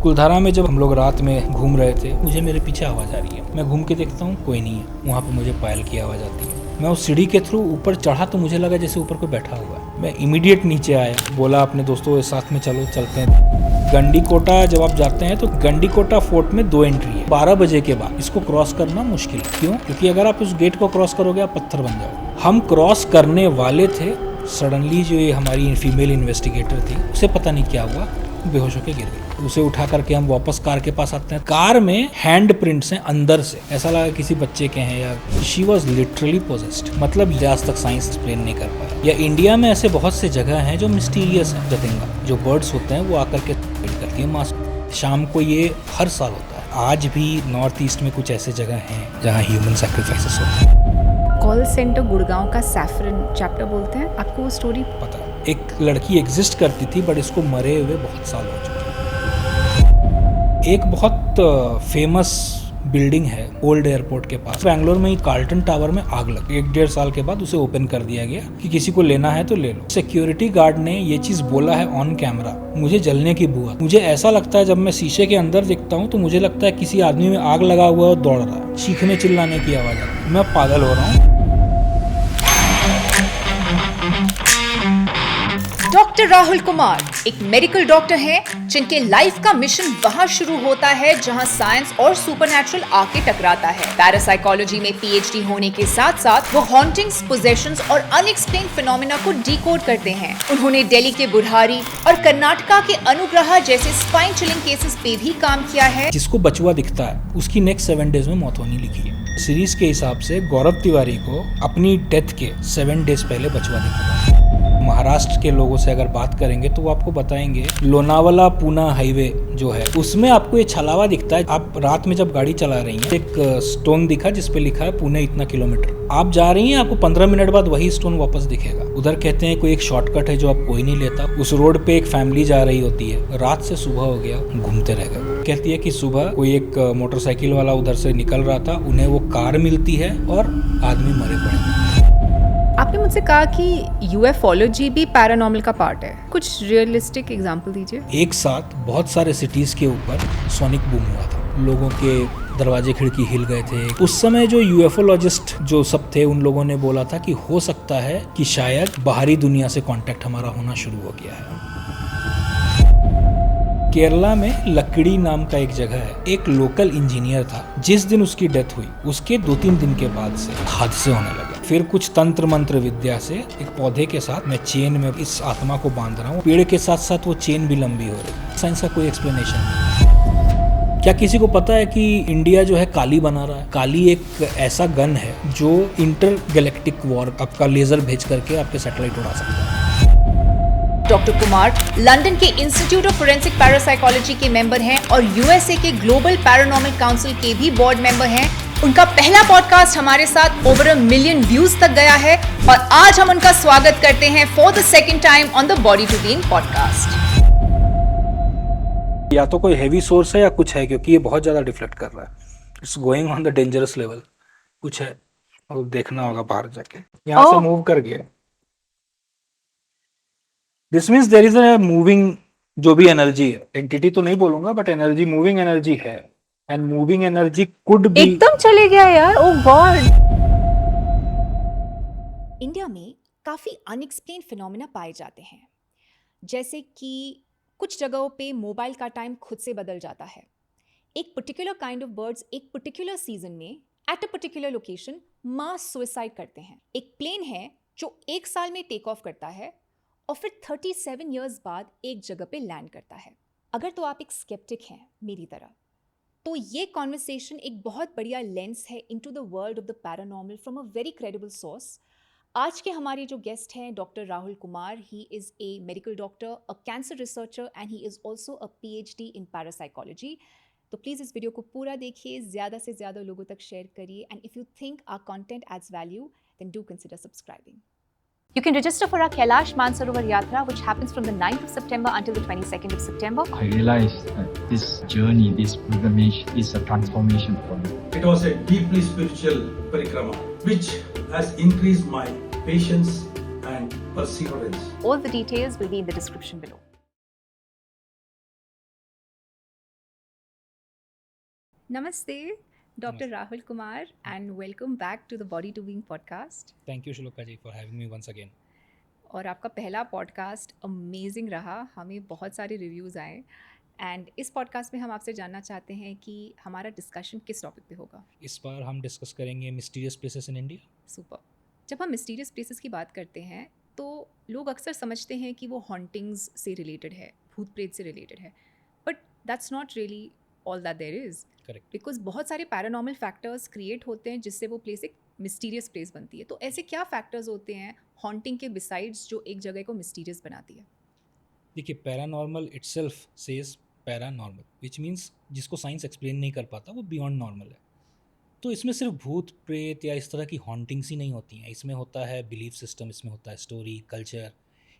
कुलधारा में जब हम लोग रात में घूम रहे थे, मुझे मेरे पीछे आवाज़ आ रही है। मैं घूम के देखता हूँ, कोई नहीं है। वहाँ पे मुझे पायल की आवाज़ आती है। मैं उस सीढ़ी के थ्रू ऊपर चढ़ा तो मुझे लगा जैसे ऊपर कोई बैठा हुआ है। मैं इमीडिएट नीचे आया, बोला अपने दोस्तों साथ में चलो चलते हैं। गंडीकोटा जब आप जाते हैं तो गंडीकोटा फोर्ट में 2 एंट्री है। 12 बजे के बाद इसको क्रॉस करना मुश्किल है। क्यों? क्योंकि अगर आप उस गेट को क्रॉस करोगे आप पत्थर बन जाओगे। हम क्रॉस करने वाले थे, सडनली जो ये हमारी फीमेल इन्वेस्टिगेटर थी, उसे पता नहीं क्या हुआ, बेहोश होकर गिर गई। उसे उठा करके हम वापस कार के पास आते हैं। कार में हैंड प्रिंट्स हैं अंदर से, ऐसा लगा किसी बच्चे के हैं या शी वॉज लिटरली पोजेस्ड। मतलब आज तक साइंस एक्सप्लेन नहीं कर पाया। या इंडिया में ऐसे बहुत से जगह हैं जो मिस्टीरियस हैं। जतिंगा जो बर्ड्स होते हैं वो आकर के करती है मास। शाम को ये हर साल होता है। आज भी नॉर्थ ईस्ट में कुछ ऐसे जगह हैं जहाँ ह्यूमन सैक्रिफाइसेस होते हैं। कॉल सेंटर गुड़गांव का सैफरन चैप्टर बोलते हैं, आपको वो स्टोरी पता है? एक लड़की एग्जिस्ट करती थी बट इसको मरे हुए बहुत साल हो चुके। एक बहुत फेमस बिल्डिंग है ओल्ड एयरपोर्ट के पास, बैंगलोर में ही कार्ल्टन टावर में आग लगी। 1-1.5 साल के बाद उसे ओपन कर दिया गया कि किसी को लेना है तो ले लो। सिक्योरिटी गार्ड ने ये चीज बोला है ऑन कैमरा, मुझे जलने की बुआ। मुझे ऐसा लगता है जब मैं शीशे के अंदर दिखता हूँ तो मुझे लगता है किसी आदमी में आग लगा हुआ और दौड़ रहा है, चीखने चिल्लाने की आवाज आती है। मैं पागल हो रहा हूँ। डॉक्टर राहुल कुमार एक मेडिकल डॉक्टर हैं जिनके लाइफ का मिशन वहां शुरू होता है जहां साइंस और सुपरनैचुरल आके टकराता है। पैरासाइकोलॉजी में पीएचडी होने के साथ साथ वो हॉन्टिंग्स, पोजेशंस और अनएक्सप्लेन्ड फिनोमेना को डिकोड करते हैं। उन्होंने दिल्ली के बुढ़ारी और कर्नाटका के अनुग्रह जैसे स्पाइन चिलिंग केसेस पे भी काम किया है। जिसको बचुआ दिखता है उसकी नेक्स्ट 7 डेज में मौत होनी लिखी है। सीरीज के हिसाब से गौरव तिवारी को अपनी डेथ के 7 डेज पहले बचुआ दिखा। महाराष्ट्र के लोगों से अगर बात करेंगे तो वो आपको बताएंगे लोनावाला पूना हाईवे जो है उसमें आपको ये छलावा दिखता है। आप रात में जब गाड़ी चला रही हैं, एक स्टोन दिखा जिसपे लिखा है पुणे इतना किलोमीटर। आप जा रही हैं, आपको 15 मिनट बाद वही स्टोन वापस दिखेगा। उधर कहते हैं कोई एक शॉर्टकट है जो आप कोई नहीं लेता। उस रोड पे एक फैमिली जा रही होती है, रात से सुबह हो गया, घूमते रह गए। कहती है कि सुबह कोई एक मोटरसाइकिल वाला उधर से निकल रहा था, उन्हें वो कार मिलती है और आदमी मरे पड़े। आपने मुझसे कहा कि यूएफोलॉजी भी पैरानॉर्मल का पार्ट है, कुछ रियलिस्टिक एग्जांपल दीजिए। एक साथ बहुत सारे सिटीज के ऊपर सोनिक बूम हुआ था, लोगों के दरवाजे खिड़की हिल गए थे। उस समय जो यूएफोलॉजिस्ट जो सब थे उन लोगों ने बोला था कि हो सकता है कि शायद बाहरी दुनिया से कांटेक्ट हमारा होना शुरू हो गया है। केरला में लकड़ी नाम का एक जगह है, एक लोकल इंजीनियर था। जिस दिन उसकी डेथ हुई उसके 2-3 दिन के बाद से हादसे होने लगे। फिर कुछ तंत्र मंत्र विद्या से एक पौधे के साथ मैं चेन में इस आत्मा को बांध रहा हूँ, पेड़ के साथ साथ वो चेन भी लंबी हो रही। साइंस का कोई एक्सप्लेनेशन नहीं। क्या किसी को पता है कि इंडिया जो है काली बना रहा है? काली एक ऐसा गन है जो इंटर गैलेक्टिक वॉर, आपका लेजर भेज करके आपके सैटेलाइट उड़ा सकता है। डॉक्टर कुमार लंदन के इंस्टीट्यूट ऑफ फोरेंसिक पैरासाइकोलॉजी के मेंबर हैं और यूएसए के ग्लोबल पैरानॉर्मल काउंसिल के भी बोर्ड मेंबर हैं। उनका पहला पॉडकास्ट हमारे साथ ओवर 1 मिलियन व्यूज तक गया है और आज हम उनका स्वागत करते हैं for the second time on the body to being podcast. या तो कोई हैवी सोर्स है या कुछ है, क्योंकि ये बहुत ज्यादा डिफ्लेक्ट कर रहा है। It's going on the dangerous level. कुछ है और देखना होगा बाहर जाके। यहाँ से मूव कर गया। This means there is a moving जो भी एनर्जी है, एंटिटी तो नहीं बोलूंगा बट एनर्जी, मूविंग एनर्जी है। And moving energy could be एकदम चले गया यार, ओ गॉड। इंडिया में काफी अनएक्सप्लेन्ड फिनोमेना पाए जाते हैं, जैसे कि कुछ जगहों पे मोबाइल का टाइम खुद से बदल जाता है। एक पर्टिकुलर काइंड ऑफ बर्ड्स एक पर्टिकुलर सीजन में at a particular location mass suicide करते हैं। एक प्लेन है जो 1 साल में टेक ऑफ करता है और फिर 37 इयर्स बाद एक जगह पे लैंड करता है। अगर तो आप एक स्केप्टिक हैं मेरी तरह, तो ये कॉन्वर्सेशन एक बहुत बढ़िया लेंस है into the world of the paranormal from a very credible source. आज के हमारे जो गेस्ट हैं doctor Rahul Kumar, he is a medical doctor, a cancer researcher and he is also a PhD in parapsychology. तो प्लीज़ इस video को पूरा देखिए, ज़्यादा से ज़्यादा लोगों तक शेयर करिए and if you think our content adds value then do consider subscribing. You can register for our Kailash Mansarovar Yatra, which happens from the 9th of September until the 22nd of September. I realized that this journey, this pilgrimage is a transformation for me. It was a deeply spiritual parikrama, which has increased my patience and perseverance. All the details will be in the description below. Namaste, Dr. Namaste. Rahul Kumar, and welcome back to the Body to Being podcast. Thank you Shloka ji for having me once again. और आपका पहला podcast amazing रहा, हमें बहुत सारे reviews आए and इस podcast में हम आपसे जानना चाहते हैं कि हमारा डिस्कशन किस टॉपिक पे होगा। इस बार हम डिस्कस करेंगे mysterious places in India. Super. जब हम मिस्टीरियस प्लेसेस की बात करते हैं तो लोग अक्सर समझते हैं कि वो हॉन्टिंग्स से रिलेटेड है, भूत प्रेत से रिलेटेड है, but that's not really all that there is, correct. Because बहुत सारे पैरानॉर्मल फैक्टर्स क्रिएट होते हैं जिससे वो प्लेस एक मिस्टीरियस प्लेस बनती है। तो ऐसे क्या फैक्टर्स होते हैं हॉन्टिंग के बिसाइड्स जो एक जगह को मिस्टीरियस बनाती है? देखिए, paranormal itself says paranormal, which means जिसको साइंस एक्सप्लेन नहीं कर पाता वो बियॉन्ड नॉर्मल है। तो इसमें सिर्फ भूत प्रेत या इस तरह की हॉन्टिंग्स ही नहीं होती हैं, इसमें होता है बिलीफ सिस्टम, इसमें होता है स्टोरी, कल्चर।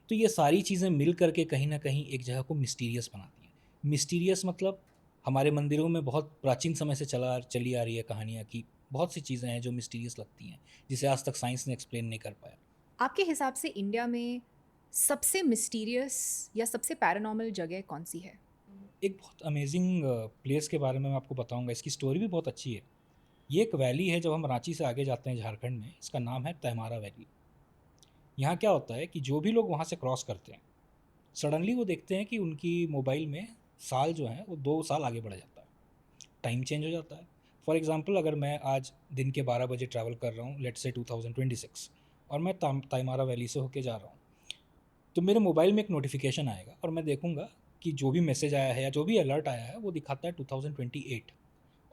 तो ये सारी चीज़ें मिल करके कहीं ना कहीं एक जगह को मिस्टीरियस बनाती हैं। मिस्टीरियस मतलब हमारे मंदिरों में बहुत प्राचीन समय से चली आ रही है कहानियाँ की बहुत सी चीज़ें हैं जो मिस्टीरियस लगती हैं, जिसे आज तक साइंस ने एक्सप्लेन नहीं कर पाया। आपके हिसाब से इंडिया में सबसे मिस्टीरियस या सबसे पैरानॉर्मल जगह कौन सी है? एक बहुत अमेजिंग प्लेस के बारे में मैं आपको बताऊंगा, इसकी स्टोरी भी बहुत अच्छी है। ये एक वैली है, जब हम रांची से आगे जाते हैं झारखंड में, इसका नाम है तैमारा वैली। यहाँ क्या होता है कि जो भी लोग वहाँ से क्रॉस करते हैं, सडनली वो देखते हैं कि उनकी मोबाइल में साल जो है वो 2 साल आगे बढ़ जाता है, टाइम चेंज हो जाता है। फॉर एग्जांपल, अगर मैं आज दिन के 12 बजे ट्रैवल कर रहा हूँ, लेट्स से 2026, और मैं तैमारा वैली से होके जा रहा हूँ, तो मेरे मोबाइल में एक नोटिफिकेशन आएगा और मैं देखूंगा कि जो भी मैसेज आया है या जो भी अलर्ट आया है वो दिखाता है 2028,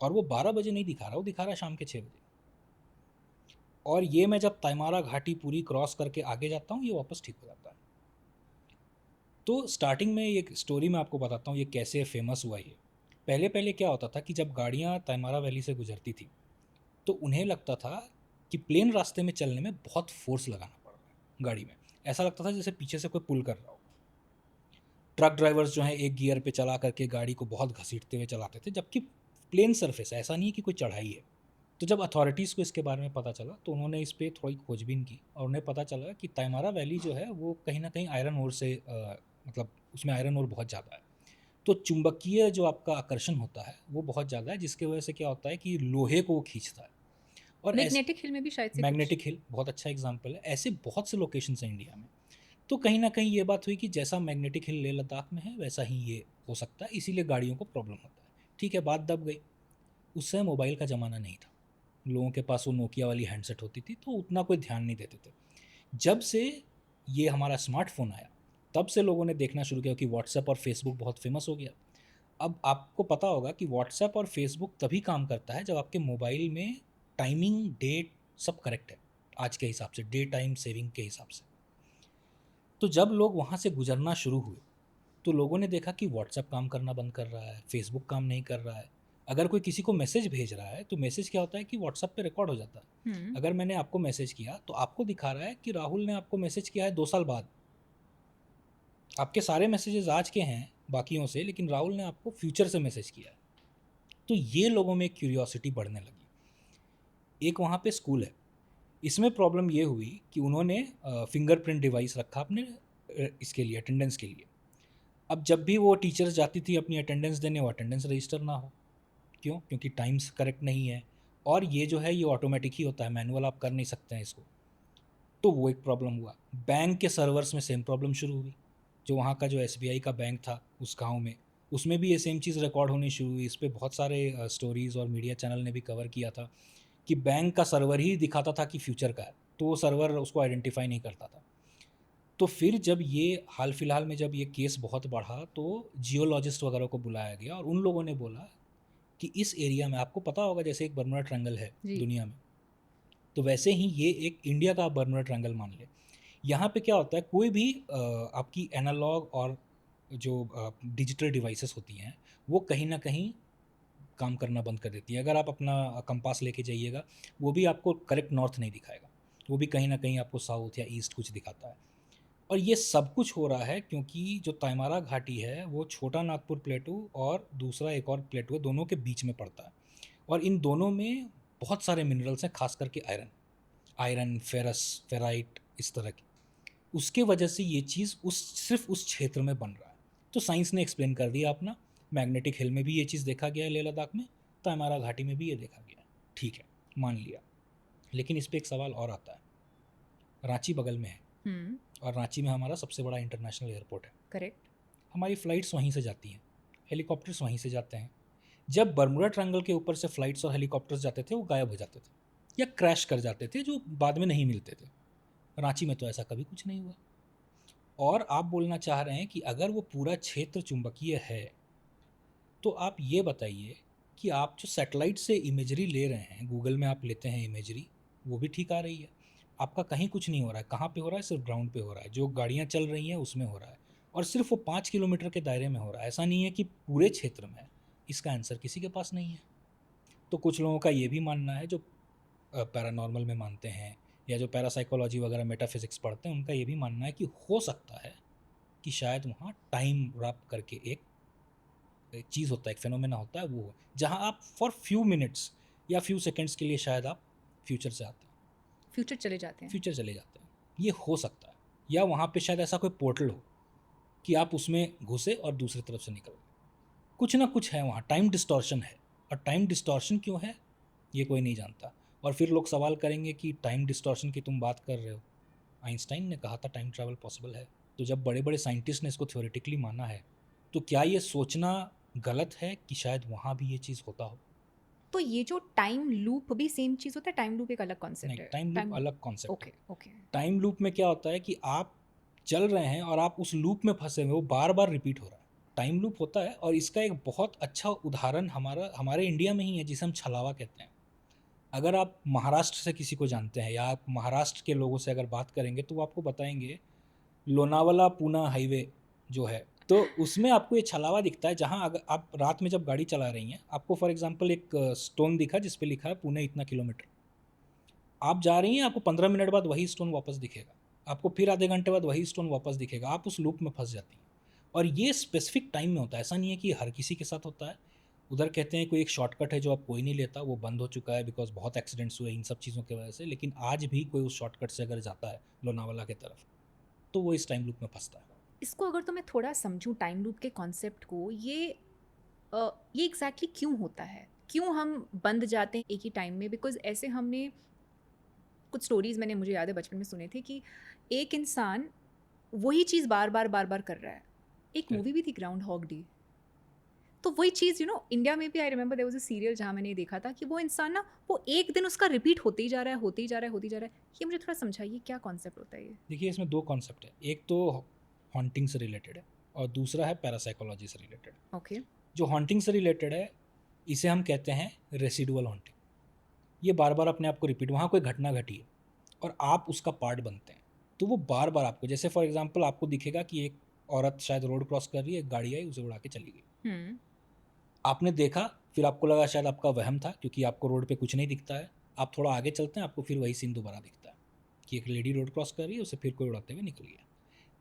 और वो 12 बजे नहीं दिखा रहा, वो दिखा रहा है शाम के 6 बजे। और ये मैं जब तैमारा घाटी पूरी क्रॉस करके आगे जाता हूँ, ये वापस ठीक हो जाता है। तो स्टार्टिंग में एक स्टोरी मैं आपको बताता हूँ ये कैसे फेमस हुआ। ये पहले पहले क्या होता था कि जब गाड़ियाँ तैमारा वैली से गुजरती थी तो उन्हें लगता था कि प्लेन रास्ते में चलने में बहुत फोर्स लगाना पड़ रहा है गाड़ी में, ऐसा लगता था जैसे पीछे से कोई पुल कर रहा हो। ट्रक ड्राइवर्स जो हैं एक गियर पे चला करके गाड़ी को बहुत घसीटते हुए चलाते थे, जबकि प्लेन सरफेस है, ऐसा नहीं है कि कोई चढ़ाई है। तो जब अथॉरिटीज़ को इसके बारे में पता चला तो उन्होंने इस पर थोड़ी खोजबीन की और उन्हें पता चला कि तैमारा वैली जो है वो कहीं ना कहीं आयरन ओर से मतलब उसमें आयरन ओर बहुत ज़्यादा है, तो चुंबकीय जो आपका आकर्षण होता है वो बहुत ज़्यादा है, जिसकी वजह से क्या होता है कि लोहे को वो खींचता है। और मैग्नेटिक हिल में भी शायद से मैग्नेटिक हिल बहुत अच्छा एग्जाम्पल है। ऐसे बहुत से लोकेशन हैं इंडिया में। तो कहीं ना कहीं ये बात हुई कि जैसा मैग्नेटिक हिल लेह लद्दाख में है वैसा ही ये हो सकता है, इसीलिए गाड़ियों को प्रॉब्लम होता है। ठीक है, बात दब गई। उस समय मोबाइल का ज़माना नहीं था, लोगों के पास वो नोकिया वाली हैंडसेट होती थी, तो उतना कोई ध्यान नहीं देते थे। जब से ये हमारा स्मार्टफोन आया तब से लोगों ने देखना शुरू किया कि व्हाट्सएप और फेसबुक बहुत फेमस हो गया। अब आपको पता होगा कि व्हाट्सएप और फेसबुक तभी काम करता है जब आपके मोबाइल में टाइमिंग, डेट सब करेक्ट है आज के हिसाब से, डे टाइम सेविंग के हिसाब से। तो जब लोग वहाँ से गुजरना शुरू हुए तो लोगों ने देखा कि व्हाट्सएप काम करना बंद कर रहा है, फेसबुक काम नहीं कर रहा है। अगर कोई किसी को मैसेज भेज रहा है तो मैसेज क्या होता है कि व्हाट्सएप पे रिकॉर्ड हो जाता है। अगर मैंने आपको मैसेज किया तो आपको दिखा रहा है कि राहुल ने आपको मैसेज किया है 2 साल बाद। आपके सारे मैसेजेस आज के हैं बाकियों से, लेकिन राहुल ने आपको फ्यूचर से मैसेज किया है। तो ये लोगों में क्यूरियोसिटी बढ़ने लगी। एक वहाँ पे स्कूल है, इसमें प्रॉब्लम ये हुई कि उन्होंने फिंगरप्रिंट डिवाइस रखा अपने इसके लिए, अटेंडेंस के लिए। अब जब भी वो टीचर्स जाती थी अपनी अटेंडेंस देने, वो अटेंडेंस रजिस्टर ना हो। क्यों? क्योंकि टाइम्स करेक्ट नहीं है, और ये जो है ये ऑटोमेटिक ही होता है, मैनुअल आप कर नहीं सकते हैं इसको। तो वो एक प्रॉब्लम हुआ। बैंक के सर्वर्स में सेम प्रॉब्लम शुरू हुई। जो वहाँ का जो SBI का बैंक था उस गांव में, उसमें भी ये सेम चीज़ रिकॉर्ड होनी शुरू हुई। इस पर बहुत सारे स्टोरीज़ और मीडिया चैनल ने भी कवर किया था कि बैंक का सर्वर ही दिखाता था कि फ्यूचर का है, तो वो सर्वर उसको आइडेंटिफाई नहीं करता था। तो फिर जब ये हाल फिलहाल में जब ये केस बहुत बढ़ा तो जियोलॉजिस्ट वगैरह को बुलाया गया और उन लोगों ने बोला कि इस एरिया में, आपको पता होगा जैसे एक बर्मुडा ट्रायंगल है दुनिया में, तो वैसे ही ये एक इंडिया का बर्मुडा ट्रायंगल मान ले। यहाँ पे क्या होता है, कोई भी आपकी एनालॉग और जो डिजिटल डिवाइसेस होती हैं वो कहीं ना कहीं काम करना बंद कर देती है। अगर आप अपना कंपास लेके जाइएगा वो भी आपको करेक्ट नॉर्थ नहीं दिखाएगा, वो भी कहीं ना कहीं आपको साउथ या ईस्ट कुछ दिखाता है। और ये सब कुछ हो रहा है क्योंकि जो तैमारा घाटी है वो छोटा नागपुर प्लेटू और दूसरा एक और प्लेटू है, दोनों के बीच में पड़ता है। और इन दोनों में बहुत सारे मिनरल्स हैं, खास करके आयरन, फेरस, फेराइट, इस तरह की। उसके वजह से ये चीज़ सिर्फ उस क्षेत्र में बन रहा है। तो साइंस ने एक्सप्लेन कर दिया अपना। मैग्नेटिक हिल में भी ये चीज़ देखा गया है लेह लद्दाख में, मारा घाटी में भी ये देखा गया, ठीक है, मान लिया। लेकिन इस पे एक सवाल और आता है, रांची बगल में है और रांची में हमारा सबसे बड़ा इंटरनेशनल एयरपोर्ट है, करेक्ट। हमारी फ़्लाइट्स वहीं से जाती हैं, हेलीकॉप्टर्स वहीं से जाते हैं। जब बर्मुडा ट्रायंगल के ऊपर से फ़्लाइट्स और हेलीकॉप्टर्स जाते थे वो गायब हो जाते थे या क्रैश कर जाते थे, जो बाद में नहीं मिलते थे। रांची में तो ऐसा कभी कुछ नहीं हुआ। और आप बोलना चाह रहे हैं कि अगर वो पूरा क्षेत्र चुंबकीय है तो आप ये बताइए कि आप जो सैटेलाइट से इमेजरी ले रहे हैं, गूगल में आप लेते हैं इमेजरी, वो भी ठीक आ रही है, आपका कहीं कुछ नहीं हो रहा है। कहाँ पे हो रहा है? सिर्फ ग्राउंड पे हो रहा है, जो गाड़ियाँ चल रही हैं उसमें हो रहा है, और सिर्फ वो 5 किलोमीटर के दायरे में हो रहा है, ऐसा नहीं है कि पूरे क्षेत्र में। इसका आंसर किसी के पास नहीं है। तो कुछ लोगों का ये भी मानना है, जो पैरानॉर्मल में मानते हैं या जो पैरासाइकोलॉजी वगैरह मेटाफिजिक्स पढ़ते हैं, उनका ये भी मानना है कि हो सकता है कि शायद वहाँ टाइम रैप करके एक चीज़ होता है, एक फेनोमेना होता है, वो जहाँ आप फॉर फ्यू मिनट्स या फ्यू सेकंड्स के लिए शायद आप फ्यूचर से आते हैं, फ्यूचर चले जाते हैं। फ्यूचर चले जाते हैं। ये हो सकता है, या वहाँ पे शायद ऐसा कोई पोर्टल हो कि आप उसमें घुसे और दूसरी तरफ से निकल गए। कुछ ना कुछ है वहाँ, टाइम डिस्टॉर्शन है। और टाइम डिस्टॉर्शन क्यों है ये कोई नहीं जानता। और फिर लोग सवाल करेंगे कि टाइम डिस्टॉर्शन की तुम बात कर रहे हो, आइंस्टाइन ने कहा था टाइम ट्रैवल पॉसिबल है। तो जब बड़े बड़े साइंटिस्ट ने इसको थ्योरेटिकली माना है, तो क्या ये सोचना गलत है कि शायद वहाँ भी ये चीज़ होता हो? तो ये जो टाइम लूप भी सेम चीज़ होता है? टाइम लूप एक अलग कॉन्सेप्ट नहीं, है। टाइम लूप अलग कॉन्सेप्ट है। Okay okay. टाइम लूप में क्या होता है कि आप चल रहे हैं और आप उस लूप में फंसे हुए, वो बार बार रिपीट हो रहा है, टाइम लूप होता है। और इसका एक बहुत अच्छा उदाहरण हमारे इंडिया में ही है, जिसे हम छलावा कहते हैं। अगर आप महाराष्ट्र से किसी को जानते हैं या आप महाराष्ट्र के लोगों से अगर बात करेंगे तो वो आपको बताएंगे लोनावाला पूना हाईवे जो है, तो उसमें आपको ये छलावा दिखता है। जहाँ अगर आप रात में जब गाड़ी चला रही हैं, आपको फॉर एग्जांपल एक स्टोन दिखा जिस पे लिखा है पुणे इतना किलोमीटर, आप जा रही हैं, आपको 15 मिनट बाद वही स्टोन वापस दिखेगा, आपको फिर आधे घंटे बाद वही स्टोन वापस दिखेगा, आप उस लूप में फंस जाती हैं। और ये स्पेसिफिक टाइम में होता है, ऐसा नहीं है कि हर किसी के साथ होता है। उधर कहते हैं कोई एक शॉर्टकट है जो अब कोई नहीं लेता, वो बंद हो चुका है बिकॉज बहुत एक्सीडेंट्स हुए इन सब चीज़ों की वजह से। लेकिन आज भी कोई उस शॉर्टकट से अगर जाता है लोनावाला की तरफ, तो वो इस टाइम लूप में फंसता है। इसको अगर तो मैं थोड़ा समझूं टाइम लूप के कॉन्सेप्ट को, ये एग्जैक्टली क्यों होता है? क्यों हम बंद जाते हैं एक ही टाइम में? बिकॉज ऐसे हमने कुछ स्टोरीज मैंने मुझे याद है बचपन में सुने थे कि एक इंसान वही चीज़ बार बार कर रहा है। एक मूवी भी थी ग्राउंड हॉग डे, तो वही चीज़ इंडिया में भी I remember there was a serial जहाँ मैंने देखा था कि वो इंसान ना, वो एक दिन उसका रिपीट होते ही जा रहा है। ये मुझे थोड़ा समझाइए क्या कॉन्सेप्ट होता है ये? देखिए, इसमें दो कॉन्सेप्ट है, एक तो हॉन्टिंग से रिलेटेड है और दूसरा है पैरासाइकोलॉजी से रिलेटेड। ओके। जो हॉन्टिंग से रिलेटेड है, इसे हम कहते हैं रेसिडुअल हॉन्टिंग। ये बार बार अपने आप को रिपीट, वहाँ कोई घटना घटी है और आप उसका पार्ट बनते हैं, तो वो बार बार आपको, जैसे फॉर एग्जांपल आपको दिखेगा कि एक औरत शायद रोड क्रॉस कर रही है, एक गाड़ी आई उसे उड़ा के चली गई, आपने देखा, फिर आपको लगा शायद आपका वहम था क्योंकि आपको रोड पे कुछ नहीं दिखता है। आप थोड़ा आगे चलते हैं, आपको फिर वही सीन दोबारा दिखता है कि एक लेडी रोड क्रॉस कर रही है, उसे फिर कोई उड़ाते हुए निकल गया।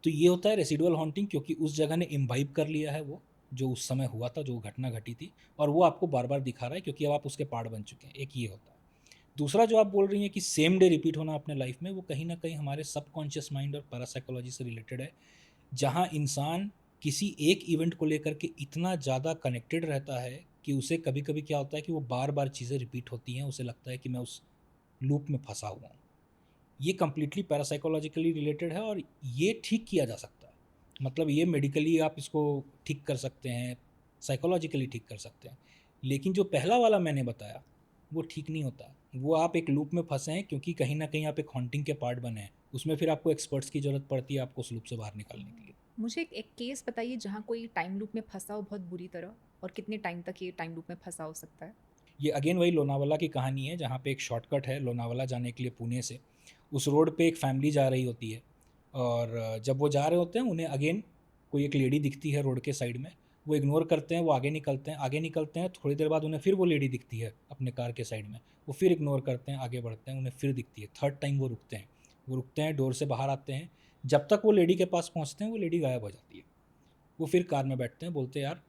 तो ये होता है रेसिडुअल हॉन्टिंग, क्योंकि उस जगह ने इम्बाइब कर लिया है वो जो उस समय हुआ था, जो घटना घटी थी, और वो आपको बार बार दिखा रहा है क्योंकि अब आप उसके पार्ट बन चुके हैं। एक ये होता है। दूसरा जो आप बोल रही हैं कि सेम डे रिपीट होना अपने लाइफ में, वो कहीं ना कहीं हमारे सबकॉन्शियस माइंड और पैरासाइकोलॉजी से रिलेटेड है, जहाँ इंसान किसी एक इवेंट को लेकर के इतना ज़्यादा कनेक्टेड रहता है कि उसे कभी कभी क्या होता है कि वो बार बार चीज़ें रिपीट होती हैं, उसे लगता है कि मैं उस लूप में फंसा हुआ हूँ। ये कम्प्लीटली पैरासाइकोलॉजिकली रिलेटेड है और ये ठीक किया जा सकता है। मतलब ये मेडिकली आप इसको ठीक कर सकते हैं, साइकोलॉजिकली ठीक कर सकते हैं। लेकिन जो पहला वाला मैंने बताया वो ठीक नहीं होता। वो आप एक लूप में फंसे हैं क्योंकि कहीं ना कहीं आप एक हॉन्टिंग के पार्ट बने हैं, उसमें फिर आपको एक्सपर्ट्स की ज़रूरत पड़ती है आपको उस लूप से बाहर निकालने के लिए। मुझे एक केस बताइए जहाँ कोई टाइम लूप में फंसा हो बहुत बुरी तरह, और कितने टाइम तक ये टाइम लूप में फंसा हो सकता है? ये अगेन वही लोनावाला की कहानी है, जहाँ पे एक शॉर्टकट है लोनावाला जाने के लिए पुणे से। उस रोड पे एक फैमिली जा रही होती है और जब वो जा रहे होते हैं, उन्हें अगेन कोई एक लेडी दिखती है रोड के साइड में, वो इग्नोर करते हैं, वो आगे निकलते हैं। थोड़ी देर बाद उन्हें फिर वो लेडी दिखती है अपने कार के साइड में, वो फिर इग्नोर करते हैं, आगे बढ़ते हैं, उन्हें फिर दिखती है। थर्ड टाइम वो रुकते हैं, डोर से बाहर आते हैं। जब तक वो लेडी के पास पहुँचते हैं वो लेडी गायब हो जाती है। वो फिर कार में बैठते हैं, बोलते हैं यार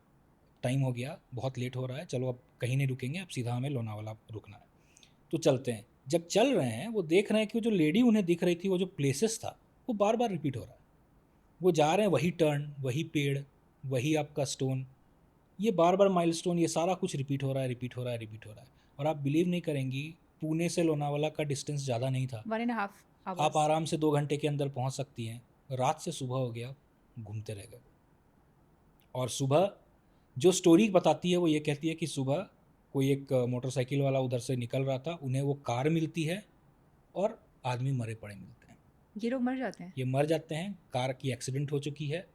टाइम हो गया, बहुत लेट हो रहा है, चलो अब कहीं नहीं रुकेंगे, अब सीधा हमें लोनावाला रुकना है। तो चलते हैं। जब चल रहे हैं वो देख रहे हैं कि वो जो लेडी उन्हें दिख रही थी, वो जो प्लेसेस था वो बार बार रिपीट हो रहा है। वो जा रहे हैं, वही टर्न, वही पेड़, वही आपका स्टोन, ये बार बार माइलस्टोन, ये सारा कुछ रिपीट हो रहा है, रिपीट हो रहा है, रिपीट हो रहा है। और आप बिलीव नहीं करेंगी, पुणे से लोनावाला का डिस्टेंस ज़्यादा नहीं था, 1.5 आप hours. आराम से 2 घंटे के अंदर पहुंच सकती हैं। रात से सुबह हो गया, घूमते रह गए। और सुबह जो स्टोरी बताती है वो ये कहती है कि सुबह कोई एक मोटरसाइकिल वाला उधर से निकल रहा था, उन्हें वो कार मिलती है और आदमी मरे पड़े मिलते हैं। ये लोग मर जाते हैं। ये मर जाते हैं, कार की एक्सीडेंट हो चुकी है,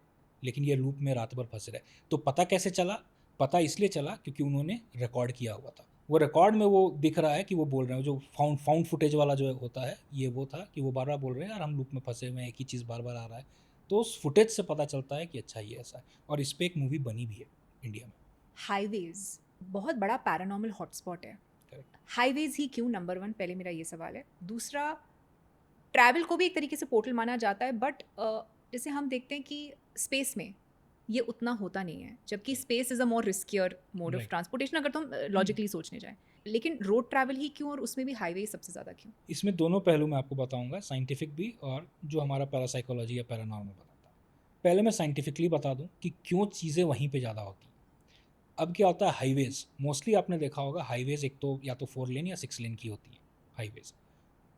लेकिन ये लूप में रात भर फंसे रहे। तो पता कैसे चला? पता इसलिए चला क्योंकि उन्होंने रिकॉर्ड किया हुआ था। वो रिकॉर्ड में वो दिख रहा है कि वो बोल रहे हैं, जो फाउंड फुटेज वाला जो होता है, ये वो था कि वो बार बार बोल रहे हैं यार हम लूप में फंसे हुए हैं, एक ही चीज़ बार बार आ रहा है। तो उस फुटेज से पता चलता है कि अच्छा ये ऐसा है। और इस पर एक मूवी बनी भी है इंडिया में। हाईवेज बहुत बड़ा पैरानॉर्मल हॉटस्पॉट है। Correct. हाईवेज ही क्यों, नंबर 1 पहले मेरा ये सवाल है। दूसरा, ट्रैवल को भी एक तरीके से पोर्टल माना जाता है, बट जैसे हम देखते हैं कि स्पेस में ये उतना होता नहीं है, जबकि space is a more riskier mode of Right. Transportation, अगर तो हम लॉजिकली सोचने जाएं। लेकिन रोड ट्रैवल ही क्यों, और उसमें भी हाईवे सबसे ज़्यादा क्यों? इसमें दोनों पहलू मैं आपको बताऊंगा, साइंटिफिक भी और जो हमारा पैरासाइकोलॉजी या पैरानॉर्मल बताता है। पहले मैं साइंटिफिकली बता दूं कि क्यों चीज़ें वहीं पे ज़्यादा होती हैं। अब क्या होता है, हाईवेज़ मोस्टली आपने देखा होगा, हाईवेज़ एक तो या तो 4 लेन या 6 लेन की होती है हाईवेज़।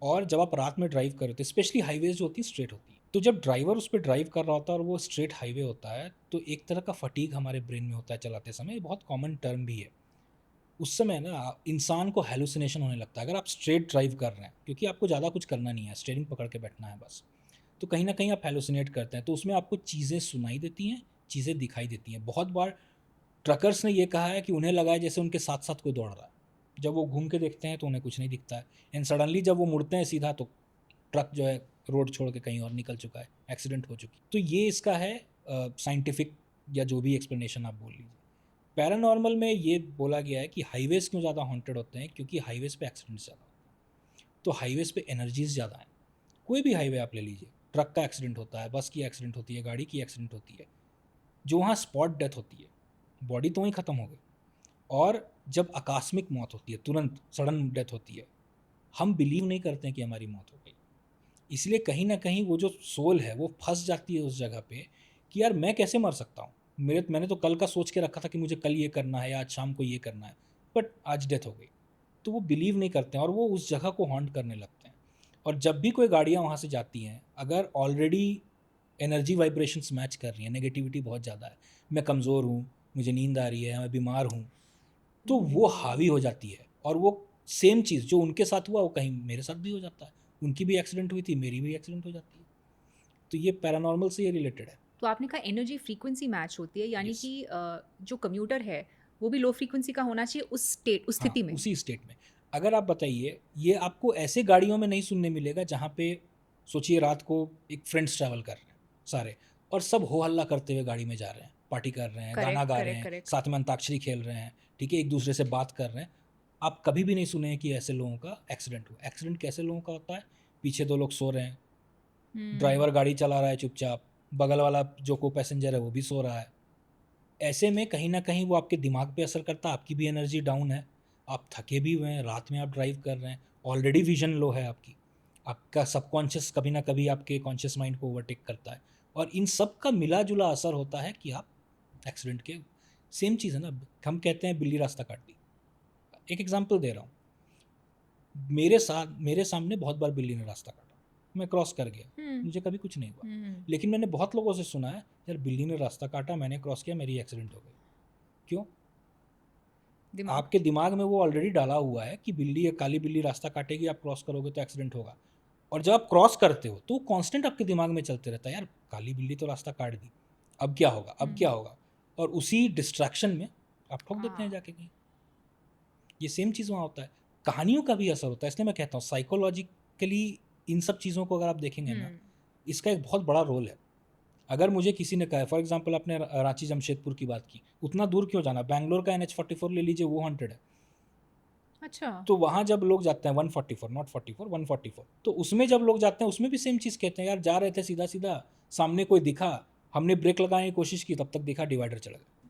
और जब आप रात में ड्राइव कर रहे होते, स्पेशली हाईवेज जो होती है स्ट्रेट होती है, तो जब ड्राइवर उस पर ड्राइव कर रहा होता है और वो स्ट्रेट हाईवे होता है, तो एक तरह का फटीग हमारे ब्रेन में होता है चलाते समय। ये बहुत कॉमन टर्म भी है। उस समय ना इंसान को हेलुसिनेशन होने लगता है अगर आप स्ट्रेट ड्राइव कर रहे हैं, क्योंकि आपको ज़्यादा कुछ करना नहीं है, स्टीयरिंग पकड़ के बैठना है बस। तो कहीं ना कहीं आप हेलुसिनेट करते हैं, तो उसमें आपको चीज़ें सुनाई देती हैं, चीज़ें दिखाई देती हैं। बहुत बार ट्रकर्स ने ये कहा है कि उन्हें लगा है जैसे उनके साथ साथ कोई दौड़ रहा है। जब वो घूम के देखते हैं तो उन्हें कुछ नहीं दिखता है, एंड सडनली जब वो मुड़ते हैं सीधा तो ट्रक जो है रोड छोड़ के कहीं और निकल चुका है, एक्सीडेंट हो चुकी। तो ये इसका है साइंटिफिक या जो भी एक्सप्लेनेशन आप बोल लीजिए। पैरानॉर्मल में ये बोला गया है कि हाईवेज क्यों ज़्यादा हॉन्टेड होते हैं, क्योंकि हाईवेज पे एक्सीडेंट्स ज़्यादा होते हैं। तो हाईवेज पे एनर्जीज ज़्यादा हैं। कोई भी हाईवे आप ले लीजिए, ट्रक का एक्सीडेंट होता है, बस की एक्सीडेंट होती है, गाड़ी की एक्सीडेंट होती है, जो वहाँ स्पॉट डेथ होती है, बॉडी तो वहीं ख़त्म हो गई। और जब आकस्मिक मौत होती है, तुरंत सडन डेथ होती है, हम बिलीव नहीं करते हैं कि हमारी मौत हो गई। इसलिए कहीं ना कहीं वो जो सोल है वो फंस जाती है उस जगह पे कि यार मैं कैसे मर सकता हूँ, मैंने तो कल का सोच के रखा था कि मुझे कल ये करना है या आज शाम को ये करना है, बट आज डेथ हो गई। तो वो बिलीव नहीं करते हैं और वो उस जगह को हॉन्ट करने लगते हैं। और जब भी कोई गाड़ियाँ वहाँ से जाती हैं, अगर ऑलरेडी एनर्जी वाइब्रेशंस मैच कर रही हैं, नेगेटिविटी बहुत ज़्यादा है, मैं कमज़ोर हूँ, मुझे नींद आ रही है, मैं बीमार हूँ, तो वो हावी हो जाती है। और वो सेम चीज़ जो उनके साथ हुआ वो कहीं मेरे साथ भी हो जाता है, उनकी भी एक्सीडेंट हुई थी, मेरी भी एक्सीडेंट हो जाती है। तो ये पैरानॉर्मल से ये रिलेटेड है। तो आपने कहा एनर्जी फ्रीक्वेंसी मैच होती है, यानी Yes. कि जो कम्यूटर है वो भी लो फ्रीक्वेंसी का होना चाहिए उस स्थिति में। उसी स्टेट में। अगर आप बताइए, ये आपको ऐसे गाड़ियों में नहीं सुनने मिलेगा जहाँ पे सोचिए रात को एक फ्रेंड्स ट्रैवल कर रहे हैं सारे, और सब हो हल्ला करते हुए गाड़ी में जा रहे हैं, पार्टी कर रहे हैं, गाना गा रहे हैं, साथ में अंताक्षरी खेल रहे हैं, ठीक है, एक दूसरे से बात कर रहे हैं। आप कभी भी नहीं सुने कि ऐसे लोगों का एक्सीडेंट हुआ। एक्सीडेंट कैसे लोगों का होता है? पीछे 2 लोग सो रहे हैं, ड्राइवर गाड़ी चला रहा है चुपचाप, बगल वाला जो को पैसेंजर है वो भी सो रहा है। ऐसे में कहीं ना कहीं वो आपके दिमाग पे असर करता है, आपकी भी एनर्जी डाउन है, आप थके भी हुए हैं, रात में आप ड्राइव कर रहे हैं, ऑलरेडी विजन लो है आपकी, आपका सबकॉन्शियस कभी ना कभी आपके कॉन्शियस माइंड को ओवरटेक करता है, और इन सब का मिला जुला असर होता है कि आप एक्सीडेंट के। सेम चीज़ है ना, हम कहते हैं बिल्ली रास्ता काट दी। एक एग्जांपल दे रहा हूँ, मेरे सामने बहुत बार बिल्ली ने रास्ता काटा, मैं क्रॉस कर गया, मुझे कभी कुछ नहीं हुआ। लेकिन मैंने बहुत लोगों से सुना है यार बिल्ली ने रास्ता काटा, मैंने क्रॉस किया, मेरी एक्सीडेंट हो गई। क्यों? आपके दिमाग में वो ऑलरेडी डाला हुआ है कि बिल्ली, काली बिल्ली रास्ता काटेगी, आप क्रॉस करोगे तो एक्सीडेंट होगा। और जब आप क्रॉस करते हो तो कांस्टेंट आपके दिमाग में चलते रहता है, यार काली बिल्ली तो रास्ता काट दी, अब क्या होगा, अब क्या होगा, और उसी डिस्ट्रैक्शन में आप ठोक देते हैं जाके कहीं। ये सेम चीज़ वहाँ होता है। कहानियों का भी असर होता है, इसलिए मैं कहता हूँ साइकोलॉजिकली इन सब चीज़ों को अगर आप देखेंगे ना, इसका एक बहुत बड़ा रोल है। अगर मुझे किसी ने कहा, फॉर एग्जांपल आपने रांची जमशेदपुर की बात की, उतना दूर क्यों जाना, बैंगलोर का NH44 ले लीजिए, वो 100 है। अच्छा, तो वहाँ जब लोग जाते हैं 144, नॉट 44, 144, तो उसमें जब लोग जाते हैं उसमें भी सेम चीज़ कहते हैं, यार जा रहे थे सीधा सीधा, सामने कोई दिखा, हमने ब्रेक लगाने की कोशिश की, तब तक देखा डिवाइडर चढ़ गया।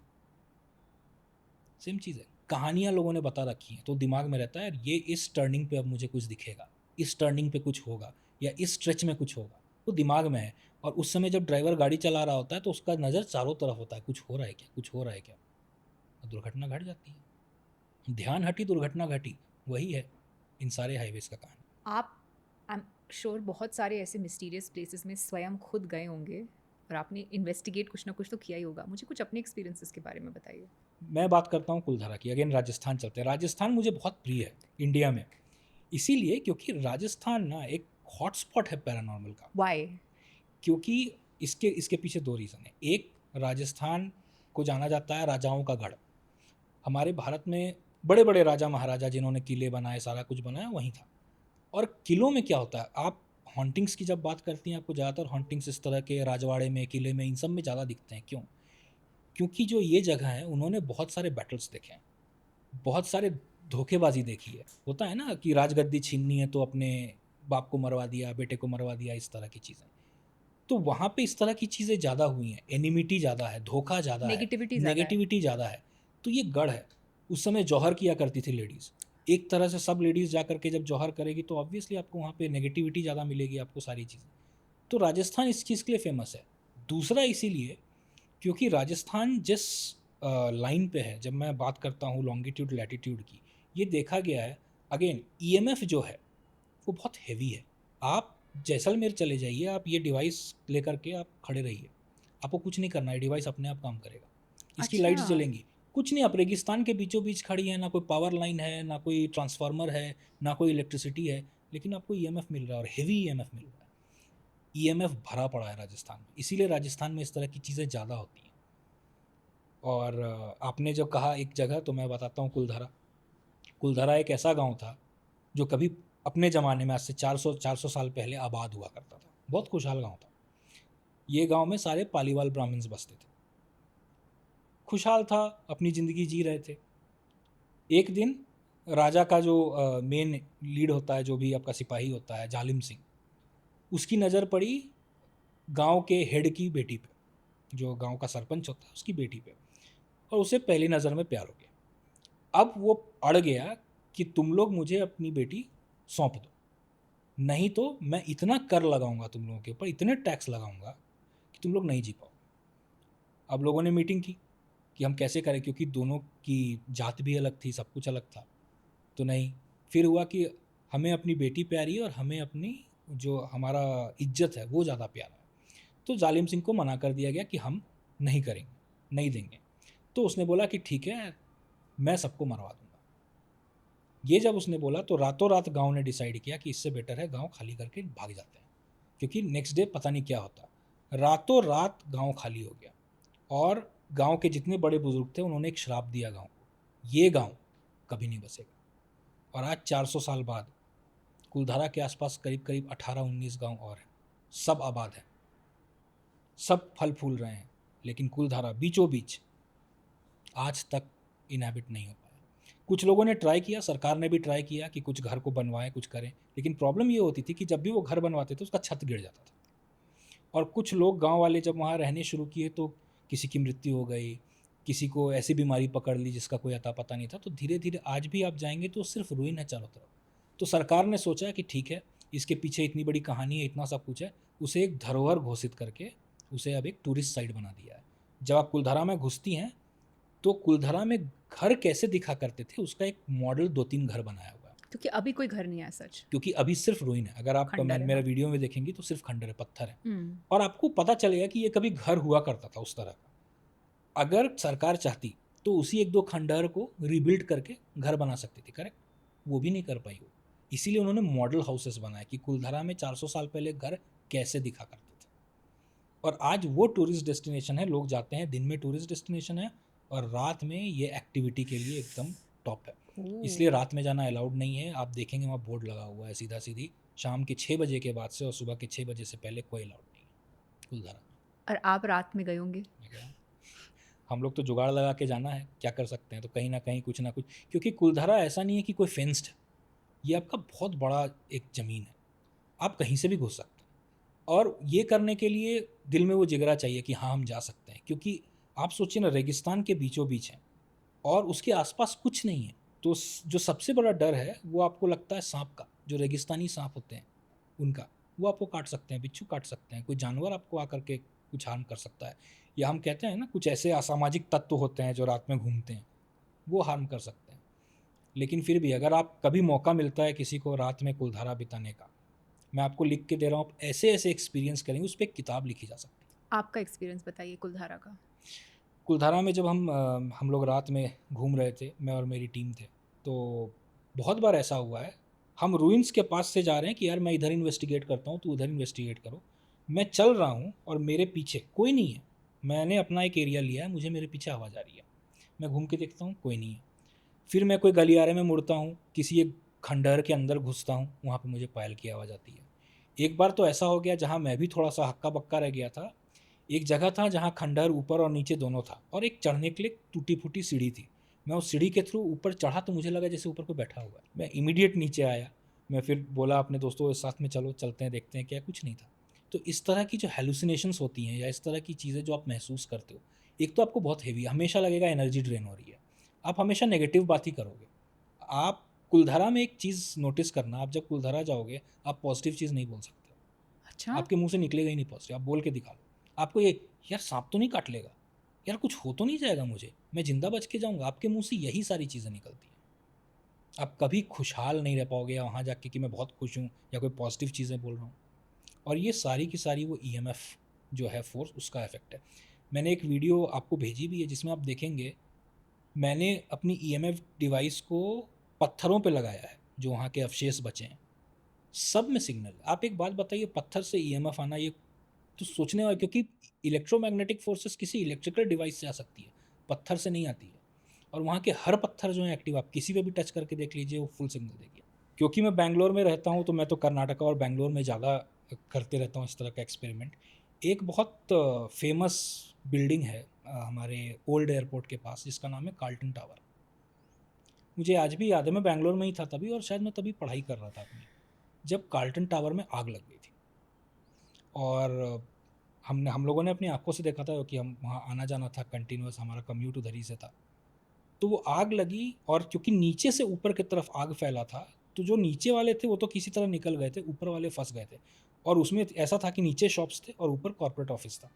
सेम चीज़ है, कहानियाँ लोगों ने बता रखी हैं, तो दिमाग में रहता है ये इस टर्निंग पे अब मुझे कुछ दिखेगा, इस टर्निंग पे कुछ होगा, या इस स्ट्रेच में कुछ होगा, वो दिमाग में है। और उस समय जब ड्राइवर गाड़ी चला रहा होता है तो उसका नज़र चारों तरफ होता है, कुछ हो रहा है क्या, कुछ हो रहा है क्या। और दुर्घटना घट जाती है। ध्यान हटी दुर्घटना घटी, वही है इन सारे हाईवेज का कहानी। आप आई एम श्योर बहुत सारे ऐसे मिस्टीरियस प्लेसेस में स्वयं खुद गए होंगे और आपने इन्वेस्टिगेट कुछ ना कुछ तो किया ही होगा। मुझे कुछ अपने एक्सपीरियंसेस के बारे में बताइए। मैं बात करता हूँ कुलधारा की। अगेन राजस्थान चलते हैं। राजस्थान मुझे बहुत प्रिय है इंडिया में, इसीलिए क्योंकि राजस्थान ना एक हॉटस्पॉट है पैरानॉर्मल का। वाई? क्योंकि इसके पीछे दो रीज़न है। एक, राजस्थान को जाना जाता है राजाओं का गढ़। हमारे भारत में बड़े बड़े राजा महाराजा जिन्होंने किले बनाए, सारा कुछ बनाया, वहीं था। और किलों में क्या होता है, आप हॉन्टिंग्स की जब बात करती हैं, आपको ज़्यादातर हॉन्टिंग्स इस तरह के राजवाड़े में, किले में, इन सब में ज़्यादा दिखते हैं। क्यों? क्योंकि जो ये जगह है, उन्होंने बहुत सारे बैटल्स देखे हैं, बहुत सारे धोखेबाजी देखी है। होता है ना कि राजगद्दी छीननी है तो अपने बाप को मरवा दिया, बेटे को मरवा दिया, इस तरह की चीज़ें। तो वहाँ पे इस तरह की चीज़ें ज़्यादा हुई हैं। एनिमिटी ज़्यादा है, धोखा ज़्यादा है, नेगेटिविटी ज़्यादा है। तो ये गढ़ है। उस समय जौहर किया करती थी लेडीज़। एक तरह से सब लेडीज़ जा करके जब जौहर करेगी तो ऑब्वियसली आपको वहाँ पे नेगेटिविटी ज़्यादा मिलेगी, आपको सारी चीज़ें। तो राजस्थान इस चीज़ के लिए फेमस है। दूसरा इसीलिए क्योंकि राजस्थान जिस लाइन पे है, जब मैं बात करता हूँ लॉन्गिट्यूड लैटिट्यूड की, ये देखा गया है। अगेन ईएमएफ जो है वो बहुत हैवी है। आप जैसलमेर चले जाइए, आप ये डिवाइस लेकर के आप खड़े रहिए, आपको कुछ नहीं करना है, डिवाइस अपने आप काम करेगा। इसकी अच्छा। लाइट्स जलेंगी, कुछ नहीं। आप रेगिस्तान के बीचों बीच खड़ी है, ना कोई पावर लाइन है, ना कोई ट्रांसफार्मर है, ना कोई इलेक्ट्रिसिटी है, लेकिन आपको ईएमएफ मिल रहा है और हेवी ईएमएफ मिल रहा है। ईएमएफ भरा पड़ा है राजस्थान में, इसीलिए राजस्थान में इस तरह की चीज़ें ज़्यादा होती हैं। और आपने जब कहा एक जगह, तो मैं बताता हूँ कुलधारा। कुलधारा एक ऐसा गांव था जो कभी अपने ज़माने में, आज से 400 साल पहले आबाद हुआ करता था। बहुत खुशहाल गांव था। ये गांव में सारे पालीवाल ब्राह्मण्स बसते थे, खुशहाल था, अपनी ज़िंदगी जी रहे थे। एक दिन राजा का जो मेन लीड होता है, जो भी आपका सिपाही होता है, जालिम सिंह, उसकी नज़र पड़ी गांव के हेड की बेटी पे, जो गांव का सरपंच होता है उसकी बेटी पे, और उसे पहली नज़र में प्यार हो गया। अब वो अड़ गया कि तुम लोग मुझे अपनी बेटी सौंप दो, नहीं तो मैं इतना कर लगाऊंगा तुम लोगों के ऊपर, इतने टैक्स लगाऊंगा कि तुम लोग नहीं जी पाओ। अब लोगों ने मीटिंग की कि हम कैसे करें, क्योंकि दोनों की जात भी अलग थी, सब कुछ अलग था। तो नहीं, फिर हुआ कि हमें अपनी बेटी प्यारी है और हमें अपनी जो हमारा इज्जत है वो ज़्यादा प्यारा है। तो जालिम सिंह को मना कर दिया गया कि हम नहीं करेंगे, नहीं देंगे। तो उसने बोला कि ठीक है, मैं सबको मरवा दूंगा। ये जब उसने बोला तो रातों रात गांव ने डिसाइड किया कि इससे बेटर है गांव खाली करके भाग जाते हैं, क्योंकि नेक्स्ट डे पता नहीं क्या होता। रातों रात गांव खाली हो गया और गांव के जितने बड़े बुजुर्ग थे उन्होंने एक श्राप दिया गांव को, ये गांव कभी नहीं बसेगा। और आज 400 साल बाद कुलधारा के आसपास करीब करीब 18-19 गांव और हैं, सब आबाद हैं, सब फल फूल रहे हैं, लेकिन कुलधारा बीचों बीच आज तक इनहैबिट नहीं हो पाया। कुछ लोगों ने ट्राई किया, सरकार ने भी ट्राई किया कि कुछ घर को बनवाएं, कुछ करें, लेकिन प्रॉब्लम ये होती थी कि जब भी वो घर बनवाते थे उसका छत गिर जाता था। और कुछ लोग गांव वाले जब वहाँ रहने शुरू किए तो किसी की मृत्यु हो गई, किसी को ऐसी बीमारी पकड़ ली जिसका कोई अता पता नहीं था। तो धीरे धीरे आज भी आप जाएंगे तो सिर्फ रुइन है चारों तरफ। तो सरकार ने सोचा कि ठीक है, इसके पीछे इतनी बड़ी कहानी है, इतना सब कुछ है, उसे एक धरोहर घोषित करके उसे अब एक टूरिस्ट साइट बना दिया है। जब आप कुलधारा में घुसती हैं तो कुलधारा में घर कैसे दिखा करते थे उसका एक मॉडल 2-3 घर बनाया हुआ है, क्योंकि अभी कोई घर नहीं है सच। क्योंकि अभी सिर्फ रुइन है। अगर आप खंडर है मेरा ना। वीडियो में देखेंगी तो सिर्फ खंडर है, पत्थर है। हम्म। और आपको पता चलेगा कि ये कभी घर हुआ करता था उस तरह का। अगर सरकार चाहती तो उसी 1-2 खंडहर को रिबिल्ड करके घर बना सकती थी, करेक्ट? वो भी नहीं कर पाई वो। इसीलिए उन्होंने मॉडल हाउसेस बनाए कि कुलधारा में 400 साल पहले घर कैसे दिखा करते थे। और आज वो टूरिस्ट डेस्टिनेशन है, लोग जाते हैं, दिन में टूरिस्ट डेस्टिनेशन है और रात में ये एक्टिविटी के लिए एकदम टॉप है। इसलिए रात में जाना अलाउड नहीं है। आप देखेंगे वहाँ बोर्ड लगा हुआ है सीधा सीधी, शाम के 6 बजे के बाद से और सुबह के 6 बजे से पहले कोई अलाउड नहीं है कुलधारा। और आप रात में गए होंगे? हम लोग तो जुगाड़ लगा के जाना है, क्या कर सकते हैं। तो कहीं ना कहीं कुछ ना कुछ, क्योंकि कुलधारा ऐसा नहीं है कि कोई फेंस्ड है, ये आपका बहुत बड़ा एक ज़मीन है, आप कहीं से भी घुस सकते हैं। और ये करने के लिए दिल में वो जिगरा चाहिए कि हाँ हम जा सकते हैं। क्योंकि आप सोचिए ना, रेगिस्तान के बीचों बीच है और उसके आसपास कुछ नहीं है। तो जो सबसे बड़ा डर है वो आपको लगता है सांप का, जो रेगिस्तानी सांप होते हैं उनका, वो आपको काट सकते हैं, बिच्छू काट सकते हैं, कोई जानवर आपको आकर के कुछ हार्म कर सकता है। या हम कहते हैं ना, कुछ ऐसे असामाजिक तत्व होते हैं जो रात में घूमते हैं, वो हार्म कर सकते हैं। लेकिन फिर भी अगर आप कभी मौका मिलता है किसी को रात में कुलधारा बिताने का, मैं आपको लिख के दे रहा हूँ, आप ऐसे ऐसे एक्सपीरियंस करेंगे, उस पर एक किताब लिखी जा सकती है। आपका एक्सपीरियंस बताइए कुलधारा का। कुलधारा में जब हम लोग रात में घूम रहे थे, मैं और मेरी टीम थे, तो बहुत बार ऐसा हुआ है, हम रूइंस के पास से जा रहे हैं कि यार मैं इधर इन्वेस्टिगेट करता हूँ, तू उधर इन्वेस्टिगेट करो। मैं चल रहा हूँ और मेरे पीछे कोई नहीं है, मैंने अपना एक एरिया लिया है, मुझे मेरे पीछे आवाज़ आ रही है, मैं घूम के देखता हूँ कोई नहीं है। फिर मैं कोई गलियारे में मुड़ता हूँ, किसी एक खंडहर के अंदर घुसता हूँ, वहाँ पे मुझे पायल की आवाज़ आती है। एक बार तो ऐसा हो गया जहाँ मैं भी थोड़ा सा हक्का बक्का रह गया था। एक जगह था जहाँ खंडहर ऊपर और नीचे दोनों था, और एक चढ़ने के लिए टूटी फूटी सीढ़ी थी। मैं उस सीढ़ी के थ्रू ऊपर चढ़ा तो मुझे लगा जैसे ऊपर कोई बैठा हुआ है। मैं इमीडिएट नीचे आया। मैं फिर बोला अपने दोस्तों के साथ में, चलो चलते हैं, देखते हैं क्या। कुछ नहीं था। तो इस तरह की जो हेलुसिनेशंस होती हैं या इस तरह की चीज़ें जो आप महसूस करते हो, एक तो आपको बहुत हेवी हमेशा लगेगा, एनर्जी ड्रेन हो रही है, आप हमेशा नेगेटिव बात ही करोगे। आप कुलधारा में एक चीज़ नोटिस करना, आप जब कुलधारा जाओगे आप पॉजिटिव चीज़ नहीं बोल सकते। अच्छा, आपके मुंह से निकलेगा ही नहीं पॉजिटिव। आप बोल के दिखा लो। आपको ये, यार सांप तो नहीं काट लेगा, यार कुछ हो तो नहीं जाएगा मुझे, मैं जिंदा बच के जाऊंगा, आपके मुंह से यही सारी चीज़ें निकलती हैं। आप कभी खुशहाल नहीं रह पाओगे या वहाँ जाके कि मैं बहुत खुश हूँ या कोई पॉजिटिव चीज़ें बोल रहा हूँ। और ये सारी की सारी वो EMF जो है फोर्स, उसका इफेक्ट है। मैंने एक वीडियो आपको भेजी भी है जिसमें आप देखेंगे मैंने अपनी EMF डिवाइस को पत्थरों पे लगाया है जो वहाँ के अवशेष बचे हैं, सब में सिग्नल। आप एक बात बताइए, पत्थर से EMF आना, ये तो सोचने वाला, क्योंकि इलेक्ट्रोमैग्नेटिक फोर्सेस किसी इलेक्ट्रिकल डिवाइस से आ सकती है, पत्थर से नहीं आती है। और वहाँ के हर पत्थर जो है एक्टिव, आप किसी पे भी टच करके देख लीजिए, वो फुल सिग्नल देगी। क्योंकि मैं बैंगलोर में रहता हूँ तो मैं तो कर्नाटका और बैंगलोर में ज़्यादा करते रहता हूँ इस तरह का एक्सपेरिमेंट। एक बहुत फेमस बिल्डिंग है हमारे ओल्ड एयरपोर्ट के पास, जिसका नाम है कार्ल्टन टावर। मुझे आज भी याद है, मैं बैंगलोर में ही था तभी, और शायद मैं तभी पढ़ाई कर रहा था अपनी, जब कार्ल्टन टावर में आग लग गई थी। और हम लोगों ने अपनी आंखों से देखा था, क्योंकि हम वहाँ आना जाना था कंटिन्यूस, हमारा कम्यूट उधर ही से था। तो वो आग लगी, और क्योंकि नीचे से ऊपर की तरफ आग फैला था, तो जो नीचे वाले थे वो तो किसी तरह निकल गए थे, ऊपर वाले फंस गए थे। और उसमें ऐसा था कि नीचे शॉप्स थे और ऊपर कॉर्पोरेट ऑफिस था।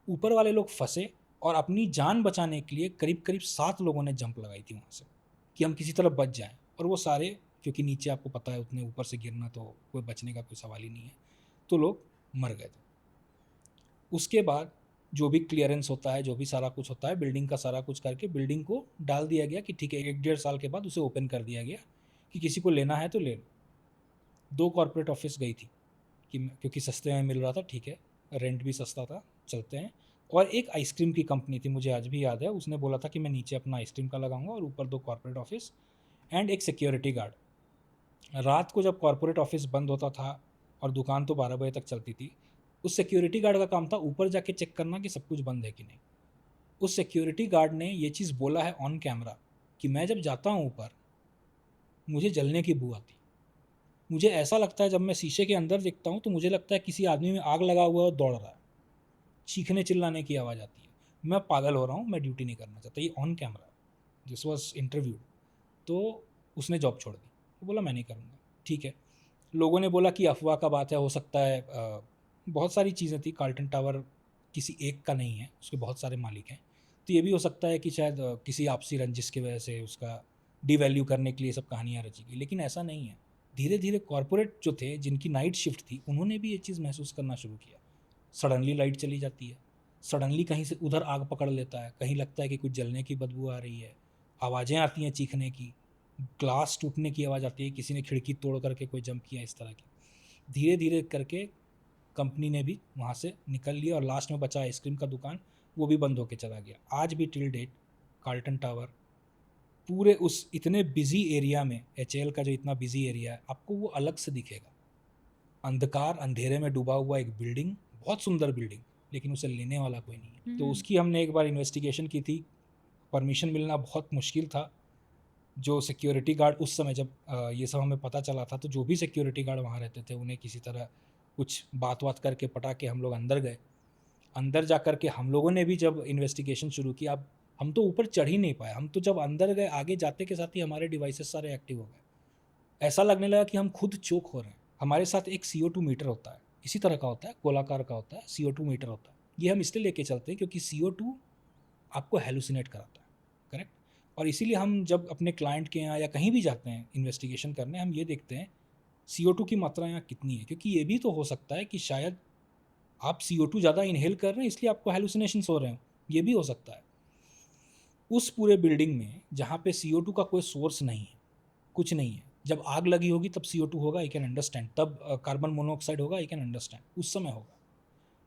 ऊपर वाले लोग फंसे, और अपनी जान बचाने के लिए करीब करीब 7 लोगों ने जंप लगाई थी वहाँ से कि हम किसी तरह बच जाएं। और वो सारे, क्योंकि नीचे आपको पता है उतने ऊपर से गिरना तो कोई बचने का कोई सवाल ही नहीं है, तो लोग मर गए थे। उसके बाद जो भी क्लियरेंस होता है, जो भी सारा कुछ होता है, बिल्डिंग का सारा कुछ करके बिल्डिंग को डाल दिया गया कि ठीक है, 1-1.5 साल के बाद उसे ओपन कर दिया गया कि किसी को लेना है तो ले लो। 2 कॉर्पोरेट ऑफिस गई थी कि क्योंकि सस्ते में मिल रहा था, ठीक है, रेंट भी सस्ता था, चलते हैं। और एक आइसक्रीम की कंपनी थी, मुझे आज भी याद है, उसने बोला था कि मैं नीचे अपना आइसक्रीम का लगाऊंगा और ऊपर 2 कॉर्पोरेट ऑफिस एंड एक सिक्योरिटी गार्ड। रात को जब कॉर्पोरेट ऑफिस बंद होता था और दुकान तो 12 बजे तक चलती थी, उस सिक्योरिटी गार्ड का काम था ऊपर जाके चेक करना कि सब कुछ बंद है कि नहीं। उस सिक्योरिटी गार्ड ने ये चीज़ बोला है ऑन कैमरा कि मैं जब जाता हूँ ऊपर, मुझे जलने की बू आती। मुझे ऐसा लगता है जब मैं शीशे के अंदर देखता हूँ तो मुझे लगता है किसी आदमी में आग लगा हुआ है और दौड़ रहा है, चीखने चिल्लाने की आवाज़ आती है, मैं पागल हो रहा हूँ, मैं ड्यूटी नहीं करना चाहता। ये on camera, this was interview. तो उसने जॉब छोड़ दी, वो बोला मैं नहीं करूँगा। ठीक है, लोगों ने बोला कि अफवाह का बात है, हो सकता है, बहुत सारी चीज़ें थी, कार्ल्टन टावर किसी एक का नहीं है, उसके बहुत सारे मालिक हैं, तो ये भी हो सकता है कि शायद किसी आपसी रंजिश की वजह से उसका डिवैल्यू करने के लिए सब कहानियाँ रची गई, लेकिन ऐसा नहीं है। धीरे धीरे कॉरपोरेट जो थे, जिनकी नाइट शिफ्ट थी, उन्होंने भी ये चीज़ महसूस करना शुरू किया। सडनली लाइट चली जाती है, सडनली कहीं से उधर आग पकड़ लेता है, कहीं लगता है कि कुछ जलने की बदबू आ रही है, आवाज़ें आती हैं चीखने की, ग्लास टूटने की आवाज़ आती है, किसी ने खिड़की तोड़ करके कोई जंप किया, इस तरह की। धीरे धीरे करके कंपनी ने भी वहाँ से निकल लिया, और लास्ट में बचा आइसक्रीम का दुकान, वो भी बंद होके चला गया। आज भी टिल डेट कार्ल्टन टावर पूरे उस इतने बिजी एरिया में, HAL का जो इतना बिजी एरिया है, आपको वो अलग से दिखेगा। अंधकार, अंधेरे में डूबा हुआ एक बिल्डिंग, बहुत सुंदर बिल्डिंग, लेकिन उसे लेने वाला कोई नहीं है। तो उसकी हमने एक बार इन्वेस्टिगेशन की थी, परमिशन मिलना बहुत मुश्किल था। जो सिक्योरिटी गार्ड उस समय जब ये सब हमें पता चला था, तो जो भी सिक्योरिटी गार्ड वहाँ रहते थे, उन्हें किसी तरह कुछ बात करके पटा के हम लोग अंदर गए। अंदर जा कर के हम लोगों ने भी जब इन्वेस्टिगेशन शुरू की, अब हम तो ऊपर चढ़ ही नहीं पाए, हम तो जब अंदर गए, आगे जाते के साथ ही हमारे डिवाइसेस सारे एक्टिव हो गए। ऐसा लगने लगा कि हम खुद चोक हो रहे हैं। हमारे साथ एक CO2 मीटर होता है, इसी तरह का होता है, गोलाकार का होता है, CO2 मीटर होता है। ये हम इसलिए लेके चलते हैं क्योंकि CO2 आपको हेलुसिनेट कराता है, करेक्ट। और इसीलिए हम जब अपने क्लाइंट के यहाँ या कहीं भी जाते हैं इन्वेस्टिगेशन करने, हम ये देखते हैं CO2 की मात्रा यहाँ कितनी है, क्योंकि ये भी तो हो सकता है कि शायद आप CO2 ज़्यादा इनहेल कर रहे हैं इसलिए आपको हेलुसिनेशंस हो रहे हैं, ये भी हो सकता है। उस पूरे बिल्डिंग में जहाँ पे CO2 का कोई सोर्स नहीं है, कुछ नहीं है, जब आग लगी होगी तब CO2 होगा, आई कैन अंडरस्टैंड, तब कार्बन मोनोऑक्साइड होगा, आई कैन अंडरस्टैंड, उस समय होगा।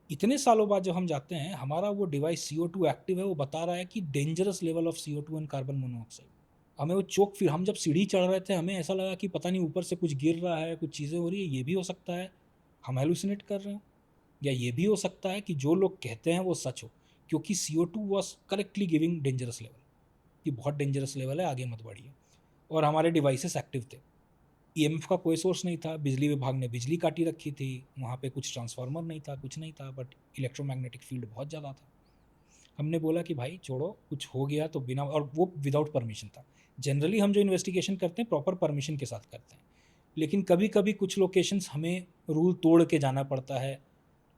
इतने सालों बाद जब हम जाते हैं, हमारा वो डिवाइस CO2 एक्टिव है, वो बता रहा है कि dangerous level of CO2 and carbon monoxide. हमें वो चौक, फिर हम जब सीढ़ी चढ़ रहे थे हमें ऐसा लगा कि पता नहीं ऊपर से कुछ गिर रहा है, कुछ चीज़ें हो रही है, ये भी हो सकता है हम हेलुसिनेट कर रहे हो, या ये भी हो सकता है कि जो लोग कहते हैं वो सच हो, क्योंकि CO2 was correctly giving dangerous level, कि बहुत डेंजरस लेवल है, आगे मत बढ़िए। और हमारे डिवाइसेस एक्टिव थे, EMF का कोई सोर्स नहीं था, बिजली विभाग ने बिजली काटी रखी थी, वहाँ पे कुछ ट्रांसफार्मर नहीं था, कुछ नहीं था, बट इलेक्ट्रोमैग्नेटिक फील्ड बहुत ज़्यादा था। हमने बोला कि भाई छोड़ो, कुछ हो गया तो बिना, और वो विदाउट परमिशन था। जनरली हम जो इन्वेस्टिगेशन करते हैं प्रॉपर परमिशन के साथ करते हैं, लेकिन कभी कभी कुछ लोकेशंस हमें रूल तोड़ के जाना पड़ता है,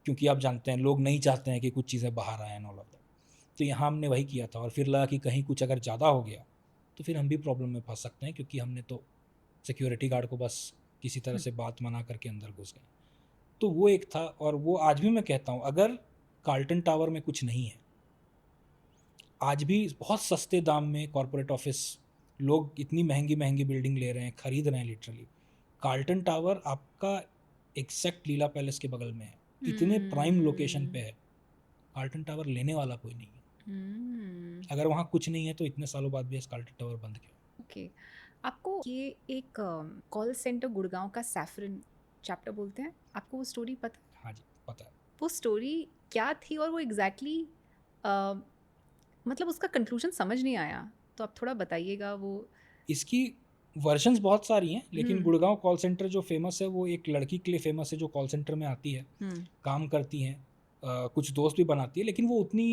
क्योंकि आप जानते हैं लोग नहीं चाहते हैं कि कुछ चीज़ें बाहर आए एंड ऑल ऑफ दैट। तो यहाँ हमने वही किया था, और फिर लगा कि कहीं कुछ अगर ज़्यादा हो गया तो फिर हम भी प्रॉब्लम में फंस सकते हैं, क्योंकि हमने तो सिक्योरिटी गार्ड को बस किसी तरह से बात मना करके अंदर घुस गए। तो वो एक था, और वो आज भी मैं कहता हूँ, अगर कार्ल्टन टावर में कुछ नहीं है, आज भी बहुत सस्ते दाम में कॉर्पोरेट ऑफिस, लोग इतनी महंगी महंगी बिल्डिंग ले रहे हैं, खरीद रहे हैं लिटरली। कार्ल्टन टावर आपका एग्जैक्ट लीला पैलेस के बगल में है, इतने प्राइम लोकेशन पे है, कार्ल्टन टावर लेने वाला कोई नहीं है। अगर वहाँ कुछ नहीं है तो इतने सालों बाद भी कार्ल्टन टावर बंद क्यों? ओके, आपको ये एक कॉल सेंटर गुड़गांव का सैफरन चैप्टर बोलते हैं, आपको वो स्टोरी पता है? हाँ जी, पता है। वो स्टोरी क्या थी और वो एग्जैक्टली मतलब उसका कंक्लूजन समझ नहीं आया, तो आप थोड़ा बताइएगा। वो इसकी वर्जन्स बहुत सारी हैं, लेकिन हम्म। गुड़गांव कॉल सेंटर जो फेमस है वो एक लड़की के लिए फेमस है, जो कॉल सेंटर में आती है, काम करती हैं, कुछ दोस्त भी बनाती है, लेकिन वो उतनी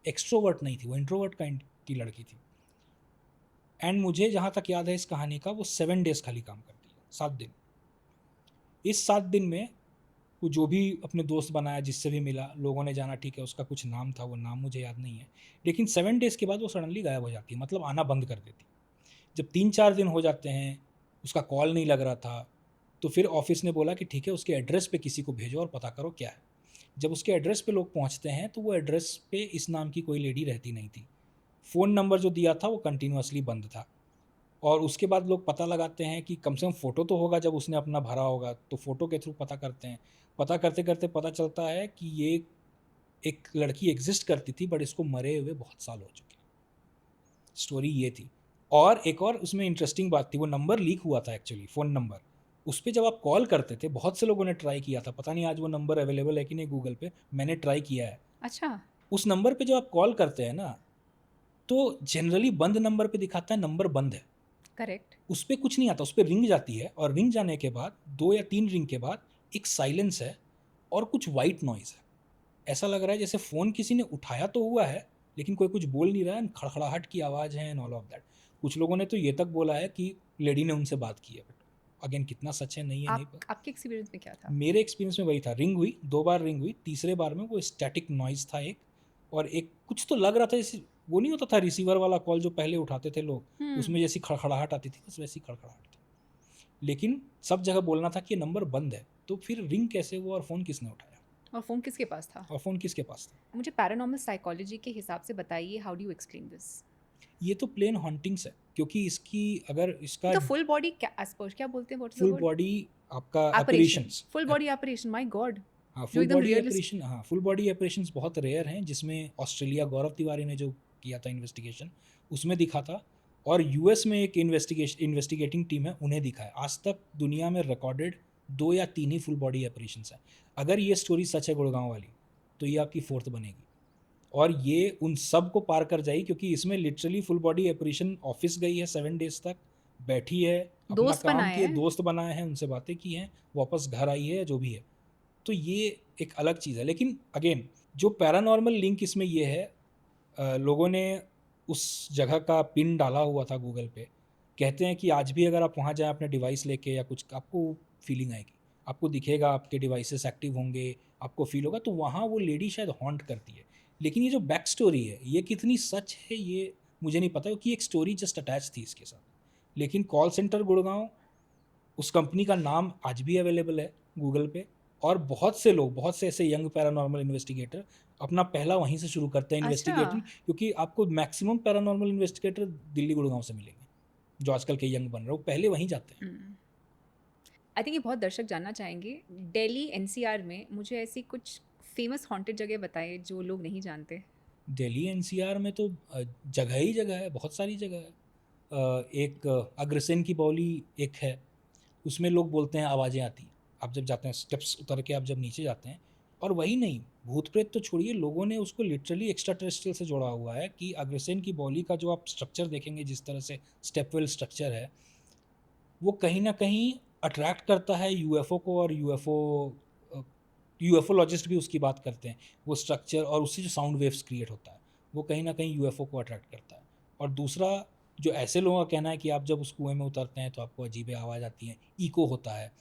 एक्सट्रोवर्ट नहीं थी, वो इंट्रोवर्ट काइंड की लड़की थी। एंड मुझे जहाँ तक याद है इस कहानी का, वो 7 डेज खाली काम करती है, 7 दिन। इस 7 दिन में वो जो भी अपने दोस्त बनाया, जिससे भी मिला, लोगों ने जाना, ठीक है उसका कुछ नाम था, वो नाम मुझे याद नहीं है, लेकिन 7 डेज़ के बाद वो सडनली गायब हो जाती है, मतलब आना बंद कर देती। जब 3-4 दिन हो जाते हैं, उसका कॉल नहीं लग रहा था, तो फिर ऑफिस ने बोला कि ठीक है उसके एड्रेस पे किसी को भेजो और पता करो क्या है। जब उसके एड्रेस पे लोग पहुंचते हैं तो वो एड्रेस पे इस नाम की कोई लेडी रहती नहीं थी, फ़ोन नंबर जो दिया था वो कंटिन्यूसली बंद था, और उसके बाद लोग पता लगाते हैं कि कम से कम फ़ोटो तो होगा, जब उसने अपना भरा होगा तो फ़ोटो के थ्रू पता करते हैं। पता करते करते पता चलता है कि ये एक लड़की एग्जिस्ट करती थी, बट इसको मरे हुए बहुत साल हो चुके हैं। स्टोरी ये थी। और एक और उसमें इंटरेस्टिंग बात थी, वो नंबर लीक हुआ था एक्चुअली, फ़ोन नंबर। उस पर जब आप कॉल करते थे, बहुत से लोगों ने ट्राई किया था, पता नहीं आज वो नंबर अवेलेबल है कि नहीं गूगल पे, मैंने ट्राई किया है। अच्छा, उस नंबर पे जब आप कॉल करते हैं ना, तो जनरली बंद नंबर पे दिखाता है नंबर बंद है, करेक्ट। उस पर कुछ नहीं आता, उस पर रिंग जाती है, और रिंग जाने के बाद 2 या 3 रिंग के बाद एक साइलेंस है और कुछ वाइट नॉइज़ है। ऐसा लग रहा है जैसे फ़ोन किसी ने उठाया तो हुआ है, लेकिन कोई कुछ बोल नहीं रहा है, खड़खड़ाहट की आवाज़ है एंड ऑल ऑफ दैट। कुछ लोगों ने तो ये तक बोला है कि लेडी ने उनसे बात की है, बट अगेन कितना सच है नहीं है नहीं पता। आपके एक्सपीरियंस में क्या था? मेरे एक्सपीरियंस में वही था, रिंग हुई, 2 बार रिंग हुई, तीसरे बार में वो स्टैटिक नॉइज़ था एक, और एक कुछ तो लग रहा था जैसे वो नहीं होता था रिसीवर वाला कॉल जो पहले उठाते थे लोग, उसमें जैसी खड़खड़ाहट आती थी, बस वैसी खड़खड़ाहट थी। लेकिन सब जगह बोलना था कि ये नंबर बंद है, तो फिर रिंग कैसे हुआ और फ़ोन किसने उठाया, और फ़ोन किसके पास था? और फ़ोन किसके पास था? मुझे पैरानॉर्मल साइकोलॉजी के हिसाब से बताइए, how do you explain this? ये तो प्लेन हॉन्टिंग्स है, क्योंकि इसकी अगर इसका तो फुल बॉडी क्या बोलते हैं, what's the full word? Body आपका operation, operations, full body operation, my God. हाँ जो फुल एकदम बॉडी रियलिस्ट। ऑपरेशन, हाँ फुल बॉडी ऑपरेशंस बहुत रेयर हैं, जिसमें ऑस्ट्रेलिया गौरव तिवारी ने जो किया था इन्वेस्टिगेशन, उसमें दिखा था, और यूएस में एक इन्वेस्टिगेटिंग टीम है, उन्हें दिखा है। आज तक दुनिया में रिकॉर्डेड 2 या 3 ही फुल बॉडी ऑपरेशंस हैं। अगर ये स्टोरी सच है गुड़गांव वाली, तो ये आपकी 4th बनेगी, और ये उन सब को पार कर जाएगी, क्योंकि इसमें literally full body operation, office गई है 7 डेज तक, बैठी है, अपना दोस्त काम बनाए किए, हैं। दोस्त बनाए हैं, उनसे बातें की हैं, वापस घर आई है, जो भी है। तो ये एक अलग चीज़ है। लेकिन अगेन जो पैरानॉर्मल लिंक इसमें ये है, लोगों ने उस जगह का पिन डाला हुआ था गूगल पे, कहते हैं कि आज भी अगर आप वहाँ जाएँ अपने डिवाइस लेके या कुछ, आपको फीलिंग आएगी, आपको दिखेगा, आपके डिवाइसेस एक्टिव होंगे, आपको फील होगा, तो वहाँ वो लेडी शायद हॉन्ट करती है। लेकिन ये जो बैक स्टोरी है, ये कितनी सच है ये मुझे नहीं पता, क्योंकि एक स्टोरी जस्ट अटैच थी इसके साथ। लेकिन कॉल सेंटर गुड़गांव, उस कंपनी का नाम आज भी अवेलेबल है गूगल पे, और बहुत से लोग, बहुत से ऐसे यंग पैरानॉर्मल इन्वेस्टिगेटर अपना पहला वहीं से शुरू करते हैं अच्छा। इन्वेस्टिगेटिंग, क्योंकि आपको maximum paranormal investigator Delhi Gurgaon से मिलेंगे जो आजकल के यंग बन रहे हैं, वो पहले वहीं जाते हैं। आई थिंक ये बहुत दर्शक जानना चाहेंगे, दिल्ली एनसीआर में मुझे ऐसी कुछ फेमस हॉन्टेड जगह बताइए जो लोग नहीं जानते। दिल्ली एनसीआर में तो जगह ही जगह है, बहुत सारी जगह है। एक अग्रसेन की बौली एक है, उसमें लोग बोलते हैं आवाज़ें आती हैं। आप जब जाते हैं स्टेप्स उतर के आप जब नीचे जाते हैं, और वही नहीं, भूत प्रेत तो छोड़िए, लोगों ने उसको लिटरली एक्स्ट्रा टेरेस्ट्रियल से जोड़ा हुआ है कि अग्रसेन की बौली का जो आप स्ट्रक्चर देखेंगे, जिस तरह से स्टेपवेल स्ट्रक्चर है, वो कहीं ना कहीं अट्रैक्ट करता है यूएफओ को, और यूएफओलॉजिस्ट भी उसकी बात करते हैं। वो स्ट्रक्चर और उससे जो साउंड वेव्स क्रिएट होता है, वो कहीं ना कहीं यूएफओ को अट्रैक्ट करता है। और दूसरा, जो ऐसे लोगों का कहना है कि आप जब उस कुएं में उतरते हैं तो आपको अजीब आवाज़ आती है, इको होता है,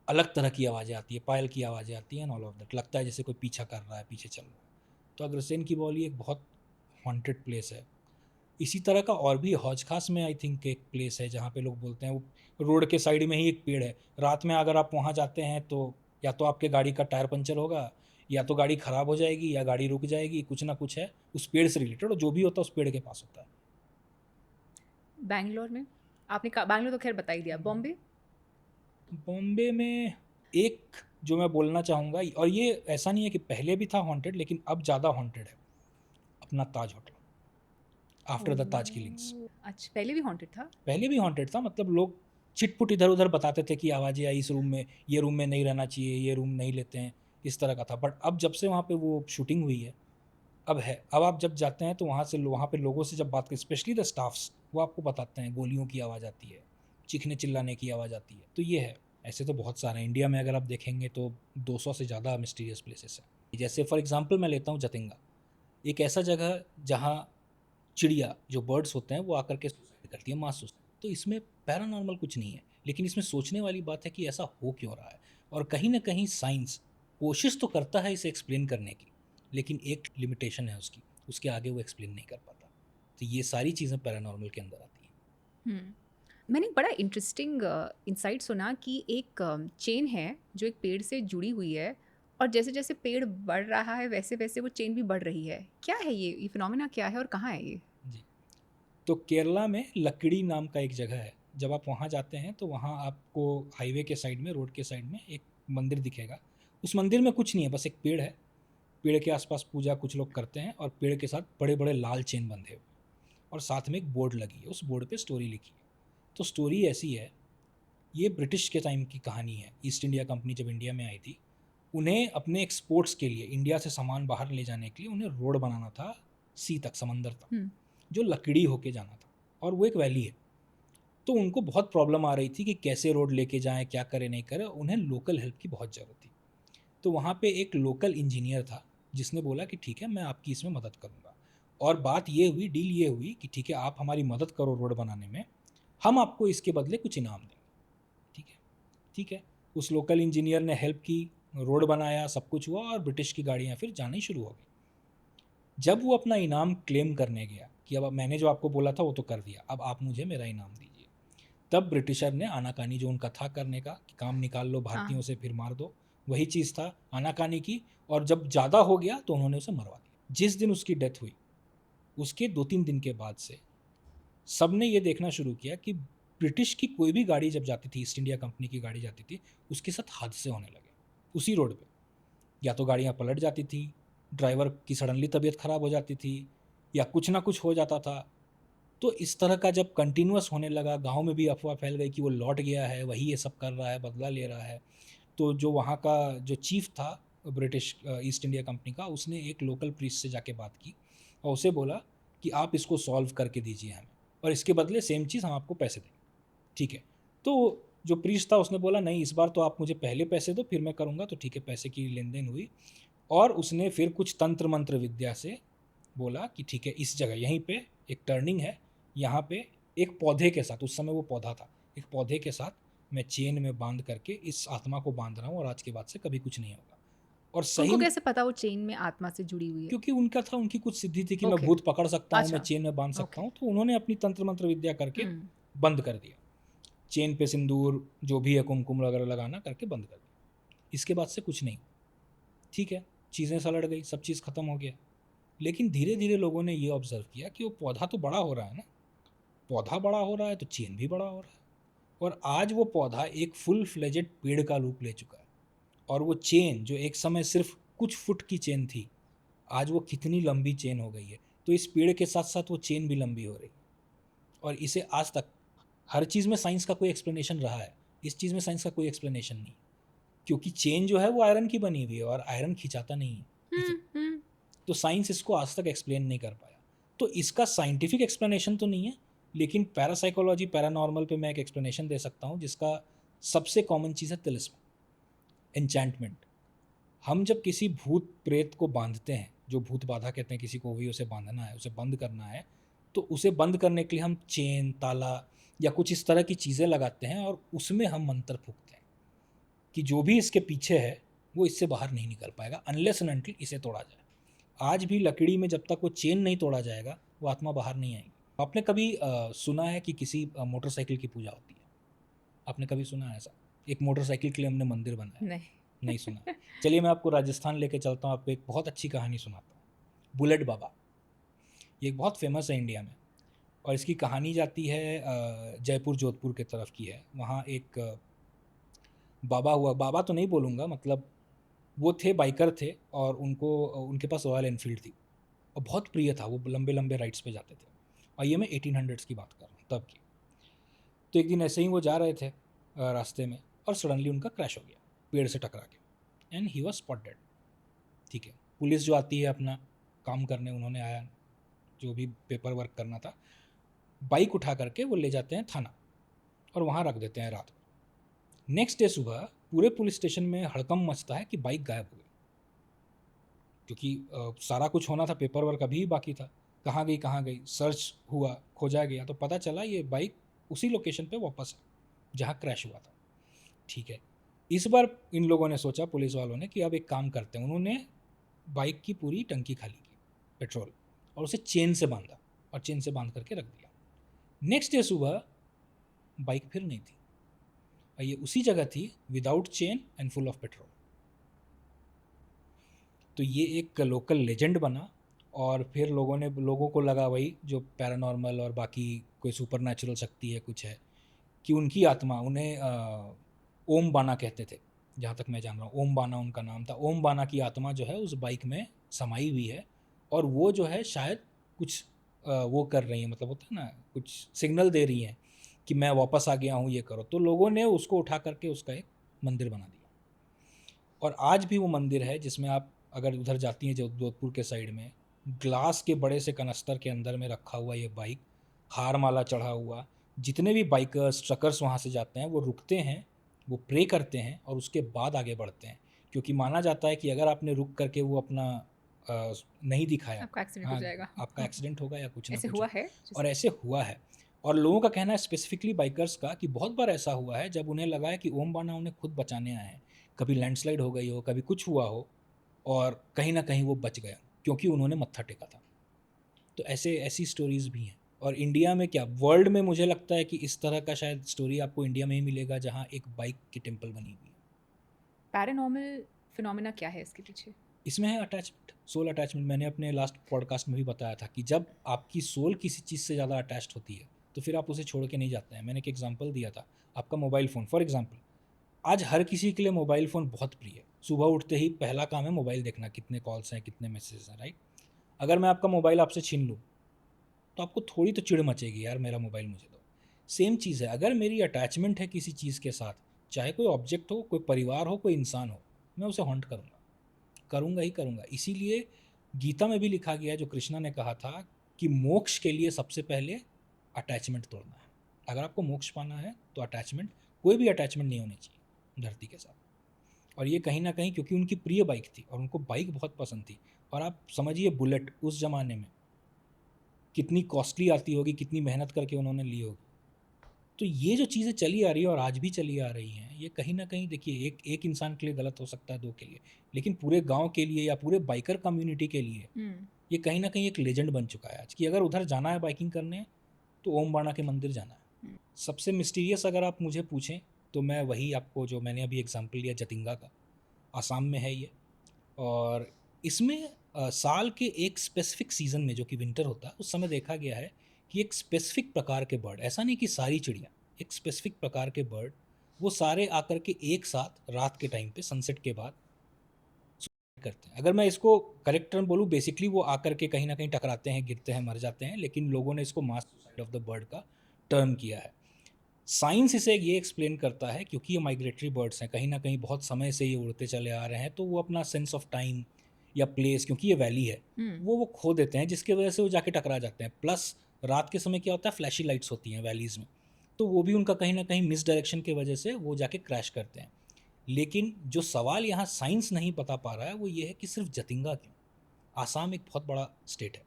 अलग तरह की आवाज़ें आती है, पायल की आवाज़ें आती हैं, ऑल ऑफ दैट, लगता है जैसे कोई पीछा कर रहा है, पीछे चल रहा है। तो अग्रसेन की बौली एक बहुत हॉन्टेड प्लेस है। इसी तरह का और भी हौज खास में आई थिंक एक प्लेस है जहाँ पे लोग बोलते हैं, वो रोड के साइड में ही एक पेड़ है, रात में अगर आप वहाँ जाते हैं तो या तो आपके गाड़ी का टायर पंचर होगा, या तो गाड़ी ख़राब हो जाएगी, या गाड़ी रुक जाएगी, कुछ ना कुछ है उस पेड़ से रिलेटेड, और जो भी होता है उस पेड़ के पास होता है। बैंगलोर में आपने कहा, बैंगलोर तो खैर बता ही दिया। बॉम्बे? बॉम्बे में एक जो मैं बोलना चाहूँगा, और ये ऐसा नहीं है कि पहले भी था हॉन्टेड, लेकिन अब ज़्यादा हॉन्टेड है, अपना ताज hotel, after the Taj killings. अच्छा, पहले भी हॉन्टेड था? पहले भी हॉन्टेड था, मतलब लोग छिटपुट इधर उधर बताते थे कि आवाज़ें आई इस रूम में, ये रूम में नहीं रहना चाहिए, ये रूम नहीं लेते हैं, इस तरह का था। बट अब जब से वहाँ पे वो शूटिंग हुई है, अब है, अब आप जब जाते हैं तो वहाँ पे लोगों से जब बात करें, स्पेशली द स्टाफ्स, वो आपको बताते हैं गोलियों की आवाज़ आती है, चीखने चिल्लाने की आवाज़ आती है। तो ये है। ऐसे तो बहुत सारे हैं इंडिया में, अगर आप देखेंगे तो 200 से ज़्यादा मिस्टीरियस प्लेसेस हैं। जैसे फॉर एग्जांपल मैं लेता हूँ जतिंगा, एक ऐसा जगह जहाँ चिड़िया, जो बर्ड्स होते हैं, वो आकर के सुसाइड करती है, मास सुसाइड। तो इसमें पैरानॉर्मल कुछ नहीं है, लेकिन इसमें सोचने वाली बात है कि ऐसा हो क्यों रहा है। और कहीं ना कहीं साइंस कोशिश तो करता है इसे एक्सप्लेन करने की, लेकिन एक लिमिटेशन है उसकी, उसके आगे वो एक्सप्लेन नहीं कर पाता। तो ये सारी चीज़ें पैरानॉर्मल के अंदर आती हैं। मैंने एक बड़ा इंटरेस्टिंग इंसाइट सुना कि एक चेन है जो एक पेड़ से जुड़ी हुई है, और जैसे जैसे पेड़ बढ़ रहा है वैसे वैसे वो चेन भी बढ़ रही है। क्या है ये फिनोमेना क्या है और कहाँ है ये? जी, तो केरला में लकड़ी नाम का एक जगह है। जब आप वहाँ जाते हैं तो वहाँ आपको हाईवे के साइड में, रोड के साइड में एक मंदिर दिखेगा। उस मंदिर में कुछ नहीं है, बस एक पेड़ है, पेड़ के आसपास पूजा कुछ लोग करते हैं, और पेड़ के साथ बड़े बड़े लाल चेन बंधे हुए, और साथ में एक बोर्ड लगी है, उस बोर्ड पे स्टोरी लिखी है। तो स्टोरी ऐसी है, ये ब्रिटिश के टाइम की कहानी है। ईस्ट इंडिया कंपनी जब इंडिया में आई थी, उन्हें अपने एक्सपोर्ट्स के लिए, इंडिया से सामान बाहर ले जाने के लिए, उन्हें रोड बनाना था सी तक, समंदर तक, जो लकड़ी होके जाना था, और वो एक वैली है। तो उनको बहुत प्रॉब्लम आ रही थी कि कैसे रोड लेके जाएं, क्या करें नहीं करें, उन्हें लोकल हेल्प की बहुत ज़रूरत थी। तो वहाँ पे एक लोकल इंजीनियर था जिसने बोला कि ठीक है, मैं आपकी इसमें मदद करूँगा। और बात ये हुई, डील ये हुई कि ठीक है, आप हमारी मदद करो रोड बनाने में, हम आपको इसके बदले कुछ इनाम देंगे। ठीक है, ठीक है। उस लोकल इंजीनियर ने हेल्प की, रोड बनाया, सब कुछ हुआ, और ब्रिटिश की गाड़ियाँ फिर जानी शुरू हो गई। जब वो अपना इनाम क्लेम करने गया कि अब मैंने जो आपको बोला था वो तो कर दिया, अब आप मुझे मेरा इनाम दीजिए, तब ब्रिटिशर ने आनाकानी, जो उनका था करने का कि काम निकाल लो भारतीयों से फिर मार दो, वही चीज़ था, आनाकानी की। और जब ज़्यादा हो गया तो उन्होंने उसे मरवा दिया। जिस दिन उसकी डेथ हुई, उसके 2-3 दिन के बाद से सब ने ये देखना शुरू किया कि ब्रिटिश की कोई भी गाड़ी जब जाती थी, ईस्ट इंडिया कंपनी की गाड़ी जाती थी, उसके साथ हादसे होने लगे उसी रोड पे। या तो गाड़ियाँ पलट जाती थी, ड्राइवर की सडनली तबीयत ख़राब हो जाती थी, या कुछ ना कुछ हो जाता था। तो इस तरह का जब कंटिन्यूस होने लगा, गांव में भी अफवाह फैल गई कि वो लौट गया है, वही ये सब कर रहा है, बदला ले रहा है। तो जो वहाँ का जो चीफ था ब्रिटिश ईस्ट इंडिया कंपनी का, उसने एक लोकल प्रीस्ट से जाके बात की और उसे बोला कि आप इसको सॉल्व करके दीजिए हमें, और इसके बदले सेम चीज़ हम आपको पैसे देंगे। ठीक है, तो जो प्रीस्ट था उसने बोला नहीं, इस बार तो आप मुझे पहले पैसे दो फिर मैं करूँगा। तो ठीक है, पैसे की लेन देन हुई, और उसने फिर कुछ तंत्र मंत्र विद्या से बोला कि ठीक है, इस जगह यहीं पे एक टर्निंग है, यहाँ पे एक पौधे के साथ, उस समय वो पौधा था, एक पौधे के साथ मैं चेन में बांध करके इस आत्मा को बांध रहा हूँ, और आज के बाद से कभी कुछ नहीं होगा। और सही उनको कैसे पता वो चेन में आत्मा से जुड़ी हुई है? क्योंकि उनका था, उनकी कुछ सिद्धि थी कि मैं Okay. भूत पकड़ सकता हूँ, मैं अच्छा। चेन में बांध सकता Okay. हूँ, तो उन्होंने अपनी तंत्र मंत्र विद्या करके हम्म, बंद कर दिया। चेन पे सिंदूर जो भी है कुमकुम वगैरह लगाना करके बंद कर दिया। इसके बाद से कुछ नहीं। ठीक है, चीज़ें सलट गई, सब चीज़ खत्म हो गया। लेकिन धीरे धीरे लोगों ने ये ऑब्जर्व किया कि वो पौधा तो बड़ा हो रहा है ना, पौधा बड़ा हो रहा है तो चेन भी बड़ा हो रहा है, और आज वो पौधा एक फुल फ्लेजेड पेड़ का रूप ले चुका है। और वो चेन जो एक समय सिर्फ कुछ फुट की चेन थी, आज वो कितनी लंबी चेन हो गई है। तो इस पेड़ के साथ साथ वो चेन भी लंबी हो रही है। और इसे आज तक हर चीज़ में साइंस का कोई एक्सप्लेनेशन रहा है, इस चीज़ में साइंस का कोई एक्सप्लेनेशन नहीं, क्योंकि चेन जो है वो आयरन की बनी हुई है और आयरन खिंचाता नहीं है। हम्म, तो साइंस इसको आज तक एक्सप्लेन नहीं कर पाया। तो इसका साइंटिफिक एक्सप्लेनेशन तो नहीं है, लेकिन पैरासाइकोलॉजी पैरानॉर्मल पे मैं एक एक्सप्लेनेशन दे सकता हूँ, जिसका सबसे कॉमन चीज़ है तिलिस्म, एन्चैंटमेंट। हम जब किसी भूत प्रेत को बांधते हैं, जो भूत बाधा कहते हैं, किसी को भी उसे बांधना है, उसे बंद करना है, तो उसे बंद करने के लिए हम चेन, ताला या कुछ इस तरह की चीज़ें लगाते हैं और उसमें हम मंत्र फूकते हैं कि जो भी इसके पीछे है वो इससे बाहर नहीं निकल पाएगा अनलेस एंड अनटिल इसे तोड़ा जाए। आज भी लकड़ी में जब तक वो चेन नहीं तोड़ा जाएगा वो आत्मा बाहर नहीं आएगी। आपने कभी सुना है कि किसी मोटरसाइकिल की पूजा होती है? आपने कभी सुना है ऐसा? एक मोटरसाइकिल के लिए हमने मंदिर बनाया? नहीं। नहीं सुना। चलिए मैं आपको राजस्थान लेके चलता हूँ, आपको एक बहुत अच्छी कहानी सुनाता हूँ। बुलेट बाबा, ये एक बहुत फेमस है इंडिया में, और इसकी कहानी जाती है जयपुर जोधपुर के तरफ की है। वहाँ एक बाबा हुआ, बाबा तो नहीं बोलूँगा, मतलब वो थे, बाइकर थे, और उनको उनके पास रॉयल एनफील्ड थी और बहुत प्रिय था, वो लंबे लंबे राइड्स पे जाते थे। और ये मैं 1800s की बात कर रहा हूँ, तब की। तो एक दिन ऐसे ही वो जा रहे थे रास्ते में, और सडनली उनका क्रैश हो गया पेड़ से टकरा के, and he was spot dead. ठीक है, पुलिस जो आती है अपना काम करने, उन्होंने आया जो भी पेपर वर्क करना था, बाइक उठा करके वो ले जाते हैं थाना और वहाँ रख देते हैं रात को। नेक्स्ट डे सुबह पूरे पुलिस स्टेशन में हड़कंप मचता है कि बाइक गायब हो गई, क्योंकि सारा कुछ होना था, पेपर वर्क अभी ही बाकी था। कहाँ गई, सर्च हुआ, खोजा गया, तो पता चला ये बाइक उसी लोकेशन पे वापस है जहाँ क्रैश हुआ था। ठीक है, इस बार इन लोगों ने सोचा, पुलिस वालों ने, कि अब एक काम करते हैं। उन्होंने बाइक की पूरी टंकी खाली की पेट्रोल और उसे चेन से बांधा और चेन से बांध करके रख दिया। नेक्स्ट डे सुबह बाइक फिर नहीं थी, और ये उसी जगह थी without chain and full of petrol. तो ये एक लोकल लेजेंड बना, और फिर लोगों को लगा वही जो पैरानॉर्मल और बाकी कोई सुपर नेचुरल शक्ति है, कुछ है, कि उनकी आत्मा, उन्हें ओम बाना कहते थे, जहाँ तक मैं जान रहा हूँ, ओम बाना उनका नाम था। ओम बाना की आत्मा जो है उस बाइक में समाई हुई है, और वो जो है शायद कुछ वो कर रही है, मतलब होता है ना, कुछ सिग्नल दे रही हैं कि मैं वापस आ गया हूँ, ये करो। तो लोगों ने उसको उठा करके उसका एक मंदिर बना दिया, और आज भी वो मंदिर है, जिसमें आप अगर उधर जाती हैं जोधपुर के साइड में, ग्लास के बड़े से कनस्तर के अंदर में रखा हुआ ये बाइक, हार माला चढ़ा हुआ, जितने भी बाइकर्स ट्रकर्स वहाँ से जाते हैं वो रुकते हैं, वो प्रे करते हैं और उसके बाद आगे बढ़ते हैं, क्योंकि माना जाता है कि अगर आपने रुक करके वो अपना नहीं दिखाया, आपका एक्सीडेंट हो जाएगा। आपका एक्सीडेंट होगा या कुछ ना ऐसे कुछ। हुआ है? और ऐसे हुआ है, और लोगों का कहना है स्पेसिफिकली बाइकर्स का कि बहुत बार ऐसा हुआ है जब उन्हें लगा है कि ओम बाना उन्हें खुद बचाने आए हैं, कभी लैंडस्लाइड हो गई हो, कभी कुछ हुआ हो, और कहीं ना कहीं वो बच गया क्योंकि उन्होंने मत्था टेका था। तो ऐसी स्टोरीज़ भी हैं। और इंडिया में क्या, वर्ल्ड में मुझे लगता है कि इस तरह का शायद स्टोरी आपको इंडिया में ही मिलेगा, जहाँ एक बाइक की टेम्पल बनी हुई है। पैरानॉर्मल फिनोमेना क्या है इसके पीछे? इसमें है अटैचमेंट, सोल अटैचमेंट। मैंने अपने लास्ट पॉडकास्ट में भी बताया था कि जब आपकी सोल किसी चीज़ से ज़्यादा अटैच्ड होती है तो फिर आप उसे छोड़ के नहीं जाते हैं। मैंने एक एग्जांपल दिया था, आपका मोबाइल फ़ोन फॉर एग्जांपल। आज हर किसी के लिए मोबाइल फ़ोन बहुत प्रिय है। सुबह उठते ही पहला काम है मोबाइल देखना, कितने कॉल्स हैं, कितने मैसेज हैं, राइट। अगर मैं आपका मोबाइल आपसे छीन लूँ तो आपको थोड़ी तो चिढ़ मचेगी, यार मेरा मोबाइल मुझे दो। सेम चीज़ है, अगर मेरी अटैचमेंट है किसी चीज़ के साथ, चाहे कोई ऑब्जेक्ट हो, कोई परिवार हो, कोई इंसान हो, मैं उसे हॉन्ट करूँगा ही करूँगा। इसीलिए गीता में भी लिखा गया है, जो कृष्णा ने कहा था कि मोक्ष के लिए सबसे पहले अटैचमेंट तोड़ना है। अगर आपको मोक्ष पाना है तो अटैचमेंट, कोई भी अटैचमेंट नहीं होनी चाहिए धरती के साथ। और ये कहीं ना कहीं क्योंकि उनकी प्रिय बाइक थी और उनको बाइक बहुत पसंद थी। और आप समझिए बुलेट उस ज़माने में कितनी कॉस्टली आती होगी, कितनी मेहनत करके उन्होंने ली होगी। तो ये जो चीज़ें चली आ रही है और आज भी चली आ रही हैं, ये कहीं ना कहीं देखिए एक इंसान के लिए गलत हो सकता है, दो के लिए, लेकिन पूरे गांव के लिए या पूरे बाइकर कम्युनिटी के लिए ये कहीं ना कहीं एक लेजेंड बन चुका है आज कि अगर उधर जाना है बाइकिंग करने तो ओम बाणा के मंदिर जाना है। सबसे मिस्टीरियस अगर आप मुझे पूछें तो मैं वही आपको जो मैंने अभी एग्जांपल लिया जतिंगा का, आसाम में है ये। और इसमें साल के एक स्पेसिफिक सीज़न में जो कि विंटर होता है उस समय देखा गया है कि एक स्पेसिफिक प्रकार के बर्ड, ऐसा नहीं कि सारी चिड़िया, एक स्पेसिफिक प्रकार के बर्ड वो सारे आकर के एक साथ रात के टाइम पे सनसेट के बाद करते हैं। अगर मैं इसको करेक्ट टर्म बोलूँ, बेसिकली वो आकर के कहीं ना कहीं टकराते हैं, गिरते हैं, मर जाते हैं, लेकिन लोगों ने इसको मास सुसाइड ऑफ द बर्ड का टर्म किया है। साइंस इसे ये एक्सप्लेन करता है क्योंकि ये माइग्रेटरी बर्ड्स हैं, कहीं ना कहीं बहुत समय से ये उड़ते चले आ रहे हैं, तो वो अपना सेंस ऑफ टाइम या प्लेस, क्योंकि ये वैली है, वो खो देते हैं, जिसकी वजह से वो जाके टकरा जाते हैं। प्लस रात के समय क्या होता है, फ्लैशी लाइट्स होती हैं वैलीज़ में, तो वो भी उनका कहीं ना कहीं मिस डायरेक्शन की वजह से वो जाके क्रैश करते हैं। लेकिन जो सवाल यहाँ साइंस नहीं बता पा रहा है वो ये है कि सिर्फ जतिंगा क्यों। आसाम एक बहुत बड़ा स्टेट है,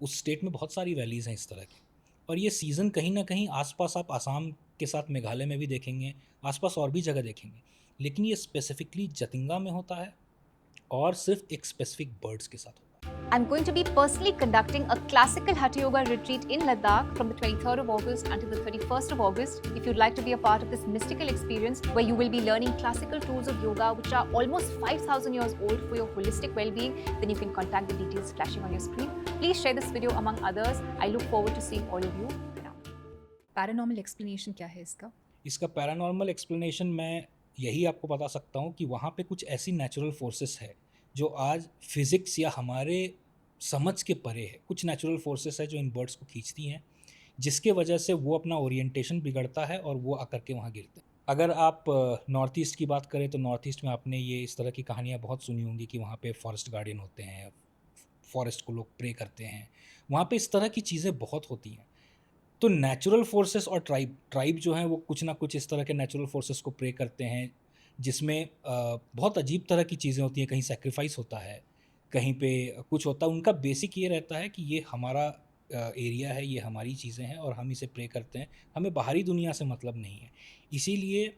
उस स्टेट में बहुत सारी वैलीज़ हैं इस तरह की, और ये सीज़न कहीं ना कहीं आसपास आप आसाम के साथ मेघालय में भी देखेंगे, आसपास और भी जगह देखेंगे, लेकिन ये स्पेसिफिकली जतिंगा में होता है और सिर्फ एक स्पेसिफिक बर्ड्स के साथ होता है। I'm going to be personally conducting a classical Hatha Yoga retreat in Ladakh from the 23rd of August until the 31st of August. If you'd like to be a part of this mystical experience where you will be learning classical tools of yoga which are almost 5,000 years old for your holistic well-being, then you can contact the details flashing on your screen. Please share this video among others. I look forward to seeing all of you around. Paranormal explanation क्या है इसका? इसका paranormal explanation मैं यही आपको बता सकता हूँ कि वहाँ पे कुछ ऐसी नेचुरल फोर्सेस है जो आज फिज़िक्स या हमारे समझ के परे है। कुछ नेचुरल फोर्सेस है जो इन बर्ड्स को खींचती हैं, जिसके वजह से वो अपना ओरिएंटेशन बिगड़ता है और वो आकर के वहाँ गिरते हैं। अगर आप नॉर्थ ईस्ट की बात करें तो नॉर्थ ईस्ट में आपने ये इस तरह की कहानियाँ बहुत सुनी होंगी कि वहाँ पे फॉरेस्ट गार्डियन होते हैं, फॉरेस्ट को लोग प्रे करते हैं, वहाँ पे इस तरह की चीज़ें बहुत होती हैं। तो नेचुरल फोर्सेस और ट्राइब जो हैं वो कुछ ना कुछ इस तरह के नेचुरल फोर्सेस को प्रे करते हैं, जिसमें बहुत अजीब तरह की चीज़ें होती हैं, कहीं सेक्रीफाइस होता है, कहीं पे कुछ होता है। उनका बेसिक ये रहता है कि ये हमारा एरिया है, ये हमारी चीज़ें हैं और हम इसे प्रे करते हैं, हमें बाहरी दुनिया से मतलब नहीं है। इसीलिए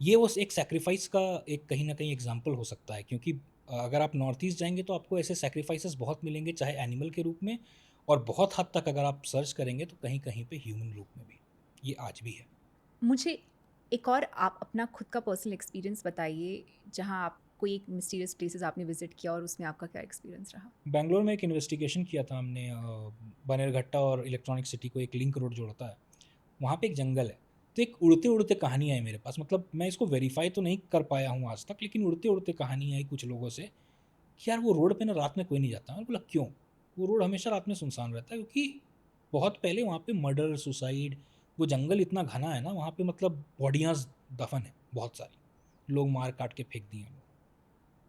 ये उस एक सेक्रीफाइस का एक कहीं ना कहीं एग्जाम्पल हो सकता है, क्योंकि अगर आप नॉर्थ ईस्ट जाएंगे तो आपको ऐसे सेक्रीफाइसेस बहुत मिलेंगे, चाहे एनिमल के रूप में, और बहुत हद तक अगर आप सर्च करेंगे तो कहीं कहीं पे ह्यूमन रूप में भी ये आज भी है। मुझे एक और आप अपना खुद का पर्सनल एक्सपीरियंस बताइए, जहाँ आप कोई एक मिस्टीरियस प्लेसेस आपने विजिट किया और उसमें आपका क्या एक्सपीरियंस रहा? बेंगलोर में एक इन्वेस्टिगेशन किया था हमने, बनेरघट्टा और इलेक्ट्रॉनिक सिटी को एक लिंक रोड जोड़ता है, वहाँ पे एक जंगल है। तो एक उड़ते उड़ते कहानी आई मेरे पास, मतलब मैं इसको वेरीफाई तो नहीं कर पाया हूँ आज तक, लेकिन उड़ते उड़ते कहानी आई कुछ लोगों से कि यार वो रोड पे ना रात में कोई नहीं जाता। मैंने बोला क्यों? वो रोड हमेशा रात में सुनसान रहता है, क्योंकि बहुत पहले वहाँ पे मर्डर, सुसाइड, वो जंगल इतना घना है ना वहाँ पे, मतलब बॉडियाँ दफन है बहुत सारी, लोग मार काट के फेंक दिए हैं।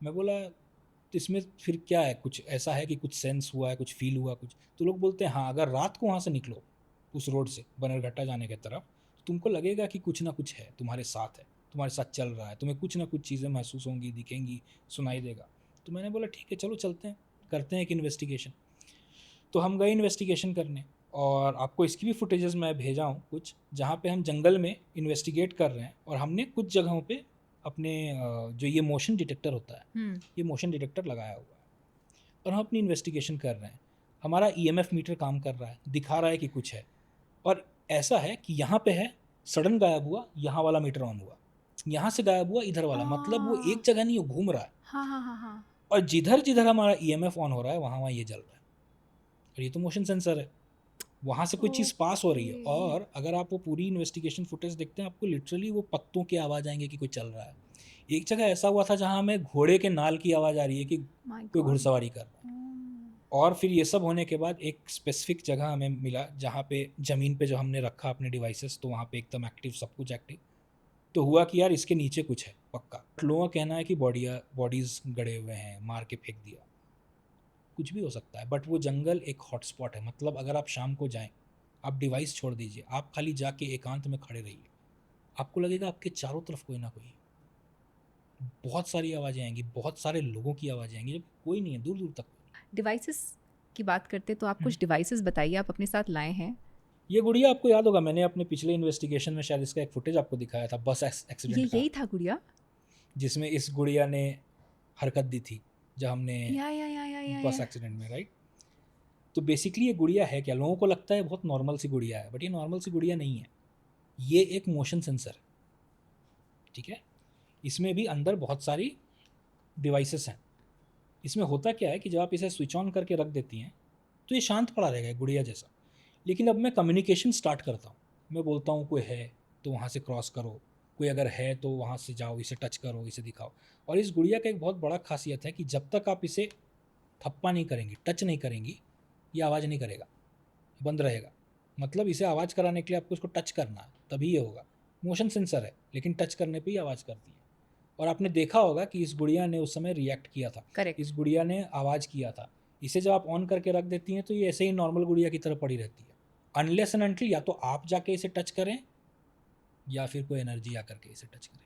मैं बोला तो इसमें फिर क्या है, कुछ ऐसा है कि कुछ सेंस हुआ है, कुछ फील हुआ कुछ? तो लोग बोलते हैं हाँ, अगर रात को वहाँ से निकलो उस रोड से बनेरघट्टा जाने की तरफ, तो तुमको लगेगा कि कुछ ना कुछ है तुम्हारे साथ, है तुम्हारे साथ चल रहा है, तुम्हें कुछ ना कुछ चीज़ें महसूस होंगी, दिखेंगी, सुनाई देगा। तो मैंने बोला ठीक है चलो चलते हैं, करते हैं एक इन्वेस्टिगेशन। तो हम गए इन्वेस्टिगेशन करने, और आपको इसकी भी फुटेजेस मैं भेजा हूँ कुछ, जहाँ पे हम जंगल में इन्वेस्टिगेट कर रहे हैं और हमने कुछ जगहों पे अपने जो ये मोशन डिटेक्टर होता है, ये मोशन डिटेक्टर लगाया हुआ है और हम अपनी इन्वेस्टिगेशन कर रहे हैं। हमारा EMF मीटर काम कर रहा है, दिखा रहा है कि कुछ है, और ऐसा है कि यहाँ पे है, सडन गायब हुआ, यहाँ वाला मीटर ऑन हुआ, यहाँ से गायब हुआ इधर वाला, मतलब वो एक जगह नहीं, वो घूम रहा है। हाँ हाँ हाँ हाँ। और जिधर जिधर हमारा EMF ऑन हो रहा है वहाँ वहाँ ये जल रहा है, और ये तो मोशन सेंसर है, वहाँ से कोई चीज़ पास हो रही है। और अगर आप वो पूरी इन्वेस्टिगेशन फुटेज देखते हैं, आपको लिटरली वो पत्तों की आवाज़ आएंगे कि कोई चल रहा है। एक जगह ऐसा हुआ था जहाँ हमें घोड़े के नाल की आवाज़ आ रही है कि कोई घुड़सवारी कर रहा है। और फिर ये सब होने के बाद एक स्पेसिफिक जगह हमें मिला जहाँ पे ज़मीन पे जो हमने रखा अपने डिवाइसेस, तो वहाँ पे एकदम एक्टिव, सब कुछ एक्टिव। तो हुआ कि यार इसके नीचे कुछ है पक्का। लोगों का कहना है कि बॉडीज़ गड़े हुए हैं, मार के फेंक दिया, कुछ भी हो सकता है। बट वो जंगल एक हॉटस्पॉट है, मतलब अगर आप शाम को जाएं, आप डिवाइस छोड़ दीजिए, आप खाली जाके एकांत में खड़े रहिए, आपको लगेगा आपके चारों तरफ कोई ना कोई, बहुत सारी आवाज़ें आएंगी, बहुत सारे लोगों की आवाज़ें आएंगी, जब कोई नहीं है, दूर दूर तक। डिवाइसेस की बात करते तो आप कुछ डिवाइसेस बताइए आप अपने साथ लाए हैं ये गुड़िया आपको याद होगा, मैंने अपने पिछले इन्वेस्टिगेशन में शायद इसका एक फुटेज आपको दिखाया था, बस ये एक्सीडेंट का, यही था गुड़िया? जिसमें इस गुड़िया ने हरकत दी थी जब हमने या बस एक्सीडेंट में, राइट। तो बेसिकली ये गुड़िया है क्या, लोगों को लगता है बहुत नॉर्मल सी गुड़िया है, बट ये नॉर्मल सी गुड़िया नहीं है, ये एक मोशन सेंसर है, ठीक है। इसमें भी अंदर बहुत सारी डिवाइसेस हैं। इसमें होता क्या है कि जब आप इसे स्विच ऑन करके रख देती हैं तो ये शांत पड़ा रहेगा गुड़िया जैसा, लेकिन अब मैं कम्युनिकेशन स्टार्ट करता हूँ, मैं बोलता हूँ कोई है तो वहाँ से क्रॉस करो, कोई अगर है तो वहाँ से जाओ, इसे टच करो, इसे दिखाओ। और इस गुड़िया का एक बहुत बड़ा खासियत है कि जब तक आप इसे थप्पा नहीं करेंगी, टच नहीं करेंगी, ये आवाज़ नहीं करेगा, बंद रहेगा। मतलब इसे आवाज़ कराने के लिए आपको इसको टच करना है, तभी ये होगा। मोशन सेंसर है लेकिन टच करने पे ही आवाज़ करती है। और आपने देखा होगा कि इस गुड़िया ने उस समय रिएक्ट किया था, करेक्ट। इस गुड़िया ने आवाज़ किया था। इसे जब आप ऑन करके रख देती हैं तो ये ऐसे ही नॉर्मल गुड़िया की तरह पड़ी रहती है, अनलेस एंड अनटिल या तो आप जाके इसे टच करें या फिर कोई एनर्जी आकर के इसे टच करे।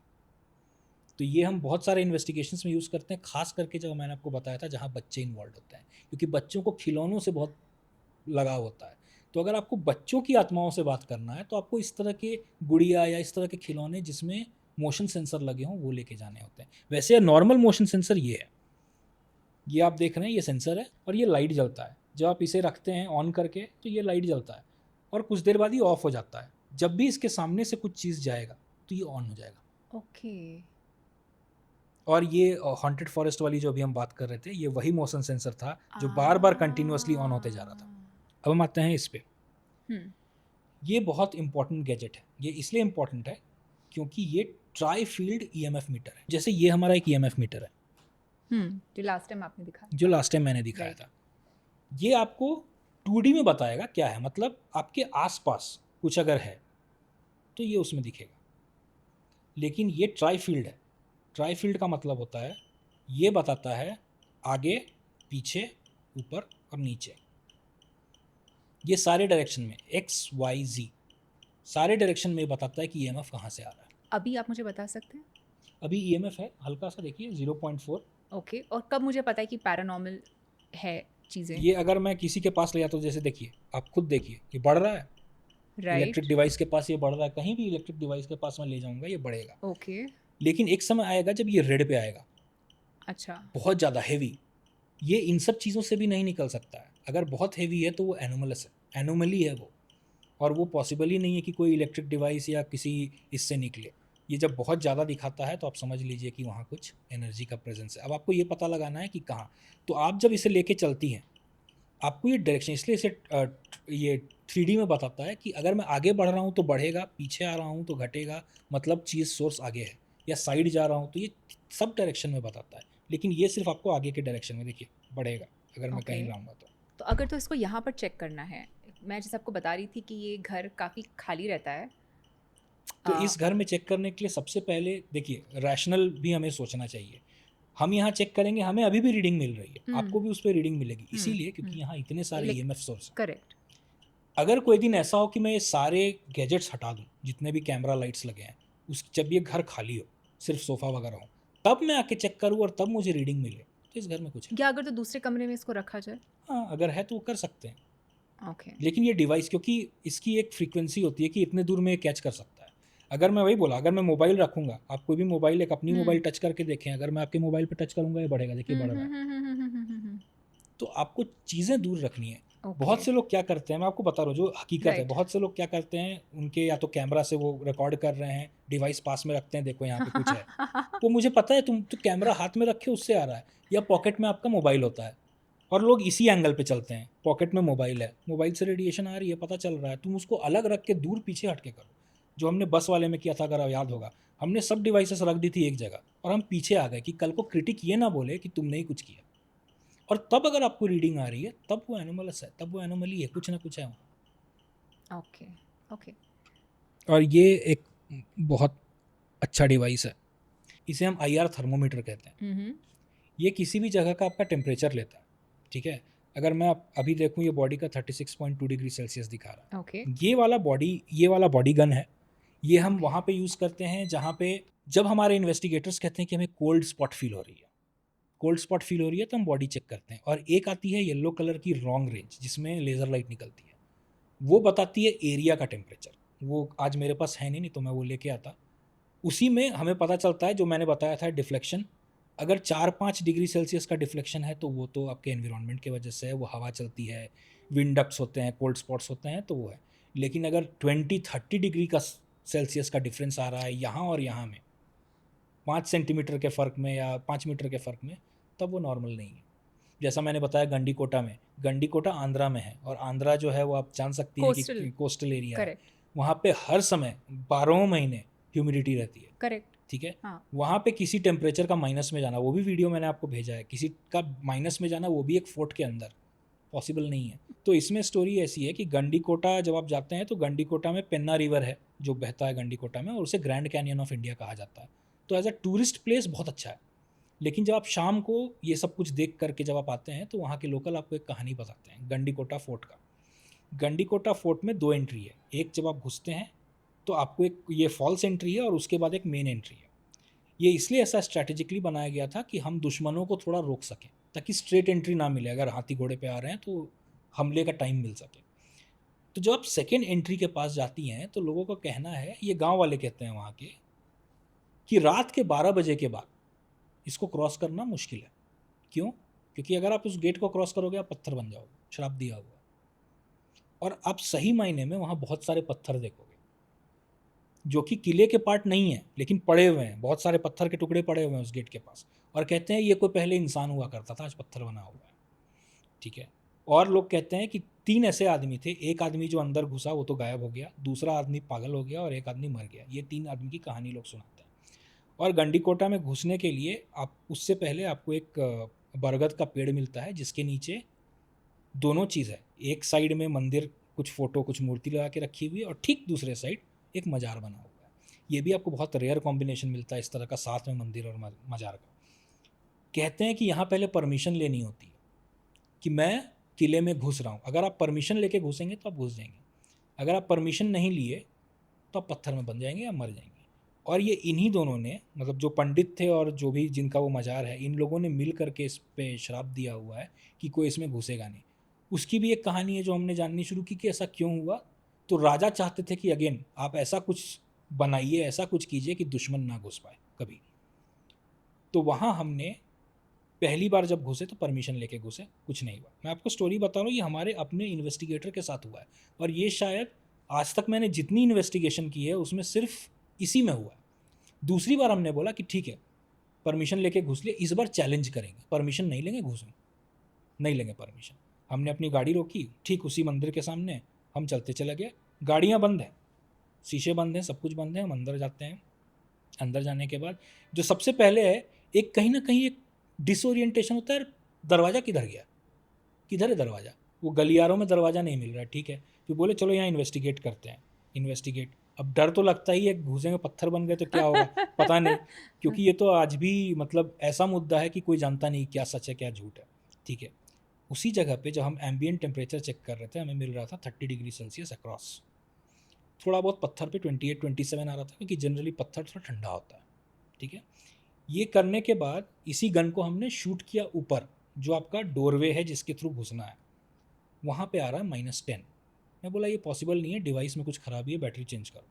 तो ये हम बहुत सारे इन्वेस्टिगेशंस में यूज़ करते हैं, खास करके जब मैंने आपको बताया था जहाँ बच्चे इन्वॉल्व होते हैं, क्योंकि बच्चों को खिलौनों से बहुत लगाव होता है। तो अगर आपको बच्चों की आत्माओं से बात करना है तो आपको इस तरह के गुड़िया या इस तरह के खिलौने जिसमें मोशन सेंसर लगे हों वो लेके जाने होते हैं। वैसे नॉर्मल मोशन सेंसर ये है, ये आप देख रहे हैं, ये सेंसर है और ये लाइट जलता है। जब आप इसे रखते हैं ऑन करके तो ये लाइट जलता है और कुछ देर बाद ये ऑफ हो जाता है। जब भी इसके सामने से कुछ चीज़ जाएगा तो ये ऑन हो जाएगा। ओके। और ये हॉन्टेड फॉरेस्ट वाली जो अभी हम बात कर रहे थे, ये वही मोशन सेंसर था जो बार बार कंटिन्यूअसली ऑन होते जा रहा था। अब हम आते हैं इस पे। ये बहुत इंपॉर्टेंट गैजेट है। ये इसलिए इंपॉर्टेंट है क्योंकि ये ट्राई फील्ड ईएमएफ मीटर है। जैसे ये हमारा एक ईएमएफ मीटर है जो लास्ट टाइम आपने दिखाया, जो लास्ट टाइम मैंने दिखाया था। ये आपको 2D में बताएगा क्या है, मतलब आपके आसपास कुछ अगर है तो ये उसमें दिखेगा। लेकिन ये ट्राई फील्ड है। ट्राई फील्ड का मतलब होता है ये बताता है आगे, पीछे, ऊपर और नीचे, ये सारे डायरेक्शन में, एक्स वाई जी सारे डायरेक्शन में बताता है कि ईएमएफ कहाँ से आ रहा है। अभी आप मुझे बता सकते हैं? अभी ईएमएफ है हल्का सा, देखिए 0.4। ओके। और कब मुझे पता है कि पैरानॉर्मल है चीज़ें? ये अगर मैं किसी के पास ले जाता हूँ, जैसे देखिए आप खुद देखिए ये बढ़ रहा है, राइट। इलेक्ट्रिक डिवाइस के पास ये बढ़ रहा है, कहीं भी इलेक्ट्रिक डिवाइस के पास मैं ले जाऊंगा ये बढ़ेगा। ओके। लेकिन एक समय आएगा जब ये रेड पे आएगा, अच्छा। बहुत ज़्यादा हैवी। ये इन सब चीज़ों से भी नहीं निकल सकता है। अगर बहुत हैवी है तो वो एनोमलस है, एनोमली है वो, और वो पॉसिबल ही नहीं है कि कोई इलेक्ट्रिक डिवाइस या किसी इससे निकले। ये जब बहुत ज़्यादा दिखाता है तो आप समझ लीजिए कि वहाँ कुछ एनर्जी का प्रेजेंस है। अब आपको ये पता लगाना है कि कहाँ। तो आप जब इसे लेके चलती हैं आपको ये डायरेक्शन, इसलिए इसे ये 3D में बताता है कि अगर मैं आगे बढ़ रहा हूँ तो बढ़ेगा, पीछे आ रहा हूँ तो घटेगा, मतलब चीज़ सोर्स आगे है, या साइड जा रहा हूँ तो ये सब डायरेक्शन में बताता है। लेकिन ये सिर्फ आपको आगे के डायरेक्शन में, देखिए बढ़ेगा अगर मैं कहीं लाऊंगा तो अगर तो इसको यहाँ पर चेक करना है, मैं जैसे आपको बता रही थी कि ये घर काफ़ी खाली रहता है, तो इस घर में चेक करने के लिए सबसे पहले देखिए रैशनल भी हमें सोचना चाहिए। हम यहाँ चेक करेंगे, हमें अभी भी रीडिंग मिल रही है, आपको भी उस पर रीडिंग मिलेगी, इसीलिए क्योंकि यहाँ इतने सारे ईएमएफ सोर्स हैं। करेक्ट। अगर कोई दिन ऐसा हो कि मैं ये सारे गैजेट्स हटा दूँ, जितने भी कैमरा लाइट्स लगे हैं, जब ये घर खाली हो, सिर्फ सोफ़ा वगैरह हो, तब मैं आके चेक करूँ और तब मुझे रीडिंग मिले, तो इस घर में कुछ है। या अगर तो दूसरे कमरे में इसको रखा जाए? हाँ, अगर है तो वो कर सकते हैं। ओके। लेकिन ये डिवाइस, क्योंकि इसकी एक फ्रीक्वेंसी होती है कि इतने दूर में कैच कर सकता है। अगर मैं वही बोला, अगर मैं मोबाइल रखूंगा, आप कोई भी मोबाइल, एक अपनी मोबाइल टच करके देखें, अगर मैं आपके मोबाइल पे टच करूंगा ये बढ़ेगा, देखिए बढ़ रहा है। तो आपको चीज़ें दूर रखनी है। बहुत से लोग क्या करते हैं, मैं आपको बता रहा हूँ जो हकीकत है, बहुत से लोग क्या करते हैं, उनके या तो कैमरा से वो रिकॉर्ड कर रहे हैं, डिवाइस पास में रखते हैं, देखो यहाँ पे कुछ है, वो मुझे पता है तुम तो कैमरा हाथ में रखे उससे आ रहा है, या पॉकेट में आपका मोबाइल होता है और लोग इसी एंगल पे चलते हैं, पॉकेट में मोबाइल है, मोबाइल से रेडिएशन आ रही है, पता चल रहा है, तुम उसको अलग रख के दूर पीछे हट के करो। जो हमने बस वाले में किया था, अगर याद होगा, हमने सब डिवाइसेस रख दी थी एक जगह और हम पीछे आ गए कि कल को क्रिटिक ये ना बोले कि तुमने ही कुछ किया। और तब अगर आपको रीडिंग आ रही है तब वो एनोमलस है, तब वो एनोमली है, कुछ ना कुछ है वहाँ। Okay okay. और ये एक बहुत अच्छा डिवाइस है, इसे हम IR थर्मोमीटर कहते हैं। ये किसी भी जगह का आपका टेम्परेचर लेता है, ठीक है। अगर मैं अभी देखूँ, ये बॉडी का 36.2 डिग्री सेल्सियस दिखा रहा है। ओके। ये वाला बॉडी गन है, ये हम वहाँ पे यूज़ करते हैं जहाँ पे जब हमारे इन्वेस्टिगेटर्स कहते हैं कि हमें कोल्ड स्पॉट फील हो रही है, तो हम बॉडी चेक करते हैं। और एक आती है येलो कलर की रॉन्ग रेंज, जिसमें लेज़र लाइट निकलती है, वो बताती है एरिया का टेम्परेचर। वो आज मेरे पास है नहीं तो मैं वो लेके आता। उसी में हमें पता चलता है जो मैंने बताया था डिफ्लेक्शन, अगर 4-5 डिग्री सेल्सियस का डिफ्लेक्शन है तो वो तो आपके एनवायरनमेंट की वजह से है, वो हवा चलती है, विंड डक्ट्स होते हैं, कोल्ड स्पॉट्स होते हैं, तो वो है। लेकिन अगर 20-30 डिग्री का सेल्सियस का डिफरेंस आ रहा है यहाँ और यहाँ में 5 सेंटीमीटर के फ़र्क में या 5 मीटर के फ़र्क में, तब वो नॉर्मल नहीं है। जैसा मैंने बताया गंडीकोटा में, गंडीकोटा आंध्रा में है, और आंध्रा जो है वो आप जान सकती हैं Coastal, कि कोस्टल एरिया है। करेक्ट वहाँ पे हर समय 12 महीने ह्यूमिडिटी रहती है, करेक्ट। ठीक है। हाँ वहाँ पे किसी टेम्परेचर का माइनस में जाना, वो भी वीडियो मैंने आपको भेजा है, किसी का माइनस में जाना, वो भी एक फोर्ट के अंदर, पॉसिबल नहीं है। तो इसमें स्टोरी ऐसी है कि गंडीकोटा जब आप जाते हैं तो गंडीकोटा में पेन्ना रिवर है जो बहता है गंडीकोटा में, और उसे ग्रैंड कैनियन ऑफ इंडिया कहा जाता है। तो एज अ टूरिस्ट प्लेस बहुत अच्छा है। लेकिन जब आप शाम को ये सब कुछ देख करके जब आप आते हैं तो वहाँ के लोकल आपको एक कहानी बताते हैं गंडीकोटा फोर्ट का। गंडीकोटा फोर्ट में 2 एंट्री है। एक जब आप घुसते हैं तो आपको एक ये फॉल्स एंट्री है और उसके बाद एक मेन एंट्री है। ये इसलिए ऐसा स्ट्रैटेजिकली बनाया गया था कि हम दुश्मनों को थोड़ा रोक सकें, ताकि स्ट्रेट एंट्री ना मिले। अगर हाथी घोड़े पे आ रहे हैं तो हमले का टाइम मिल सके। तो जब आप सेकेंड एंट्री के पास जाती हैं तो लोगों का कहना है, ये गांव वाले कहते हैं वहाँ के, कि रात के 12 बजे के बाद इसको क्रॉस करना मुश्किल है। क्यों? क्योंकि अगर आप उस गेट को क्रॉस करोगे आप पत्थर बन जाओगे, श्राप दिया हुआ। और आप सही मायने में वहाँ बहुत सारे पत्थर देखोगे जो कि किले के पार्ट नहीं है, लेकिन पड़े हुए हैं, बहुत सारे पत्थर के टुकड़े पड़े हुए हैं उस गेट के पास। और कहते हैं ये कोई पहले इंसान हुआ करता था, आज पत्थर बना हुआ है, ठीक है। और लोग कहते हैं कि 3 ऐसे आदमी थे, एक आदमी जो अंदर घुसा वो तो गायब हो गया, दूसरा आदमी पागल हो गया और एक आदमी मर गया। ये 3 आदमी की कहानी लोग सुनाते हैं। और गंडीकोटा में घुसने के लिए आप उससे पहले आपको एक बरगद का पेड़ मिलता है जिसके नीचे दोनों चीज़ है। एक साइड में मंदिर, कुछ फोटो, कुछ मूर्ति लगा के रखी हुई है, और ठीक दूसरे साइड एक मजार बना हुआ है। ये भी आपको बहुत रेयर कॉम्बिनेशन मिलता है इस तरह का, साथ में मंदिर और मजार का। कहते हैं कि यहाँ पहले परमिशन लेनी होती है कि मैं किले में घुस रहा हूँ। अगर आप परमिशन लेके घुसेंगे तो आप घुस जाएंगे, अगर आप परमिशन नहीं लिए तो आप पत्थर में बन जाएंगे या मर जाएंगे। और ये इन्हीं दोनों ने, मतलब जो पंडित थे और जो भी जिनका वो मजार है, इन लोगों ने मिल करके इस पे श्राप दिया हुआ है कि कोई इसमें घुसेगा नहीं। उसकी भी एक कहानी है जो हमने जाननी शुरू की कि ऐसा क्यों हुआ। तो राजा चाहते थे कि अगेन आप ऐसा कुछ बनाइए, ऐसा कुछ कीजिए कि दुश्मन ना घुस पाए कभी। तो वहाँ हमने पहली बार जब घुसे तो परमिशन लेके घुसे, कुछ नहीं हुआ। मैं आपको स्टोरी बता रहा हूँ, ये हमारे अपने इन्वेस्टिगेटर के साथ हुआ है, और ये शायद आज तक मैंने जितनी इन्वेस्टिगेशन की है उसमें सिर्फ इसी में हुआ है। दूसरी बार हमने बोला कि ठीक है परमिशन लेके घुस लिए, इस बार चैलेंज करेंगे, परमिशन नहीं लेंगे, घुसेंगे, नहीं लेंगे परमिशन। हमने अपनी गाड़ी रोकी ठीक उसी मंदिर के सामने, हम चलते चले गए। गाड़ियाँ बंद हैं, शीशे बंद हैं, सब कुछ बंद है। हम अंदर जाते हैं। अंदर जाने के बाद जो सबसे पहले है, एक कहीं ना कहीं एक डिसोरिएंटेशन होता है, दरवाज़ा किधर गया, किधर है दरवाज़ा, वो गलियारों में दरवाज़ा नहीं मिल रहा है, ठीक है। फिर बोले चलो यहाँ इन्वेस्टिगेट करते हैं। इन्वेस्टिगेट, अब डर तो लगता ही है, घुसेंगे पत्थर बन गए तो क्या होगा पता नहीं, क्योंकि ये तो आज भी मतलब ऐसा मुद्दा है कि कोई जानता नहीं क्या सच है क्या झूठ है, ठीक है। उसी जगह पे जब हम एम्बिएंट टेम्परेचर चेक कर रहे थे, हमें मिल रहा था 30 डिग्री सेल्सियस अक्रॉस। थोड़ा बहुत पत्थर पे 28-27 आ रहा था, क्योंकि जनरली पत्थर थोड़ा ठंडा होता है, ठीक है। ये करने के बाद इसी गन को हमने शूट किया ऊपर, जो आपका डोरवे है जिसके थ्रू घुसना है, वहाँ पे आ रहा है -10। मैं बोला ये पॉसिबल नहीं है, डिवाइस में कुछ ख़राबी है, बैटरी चेंज करो।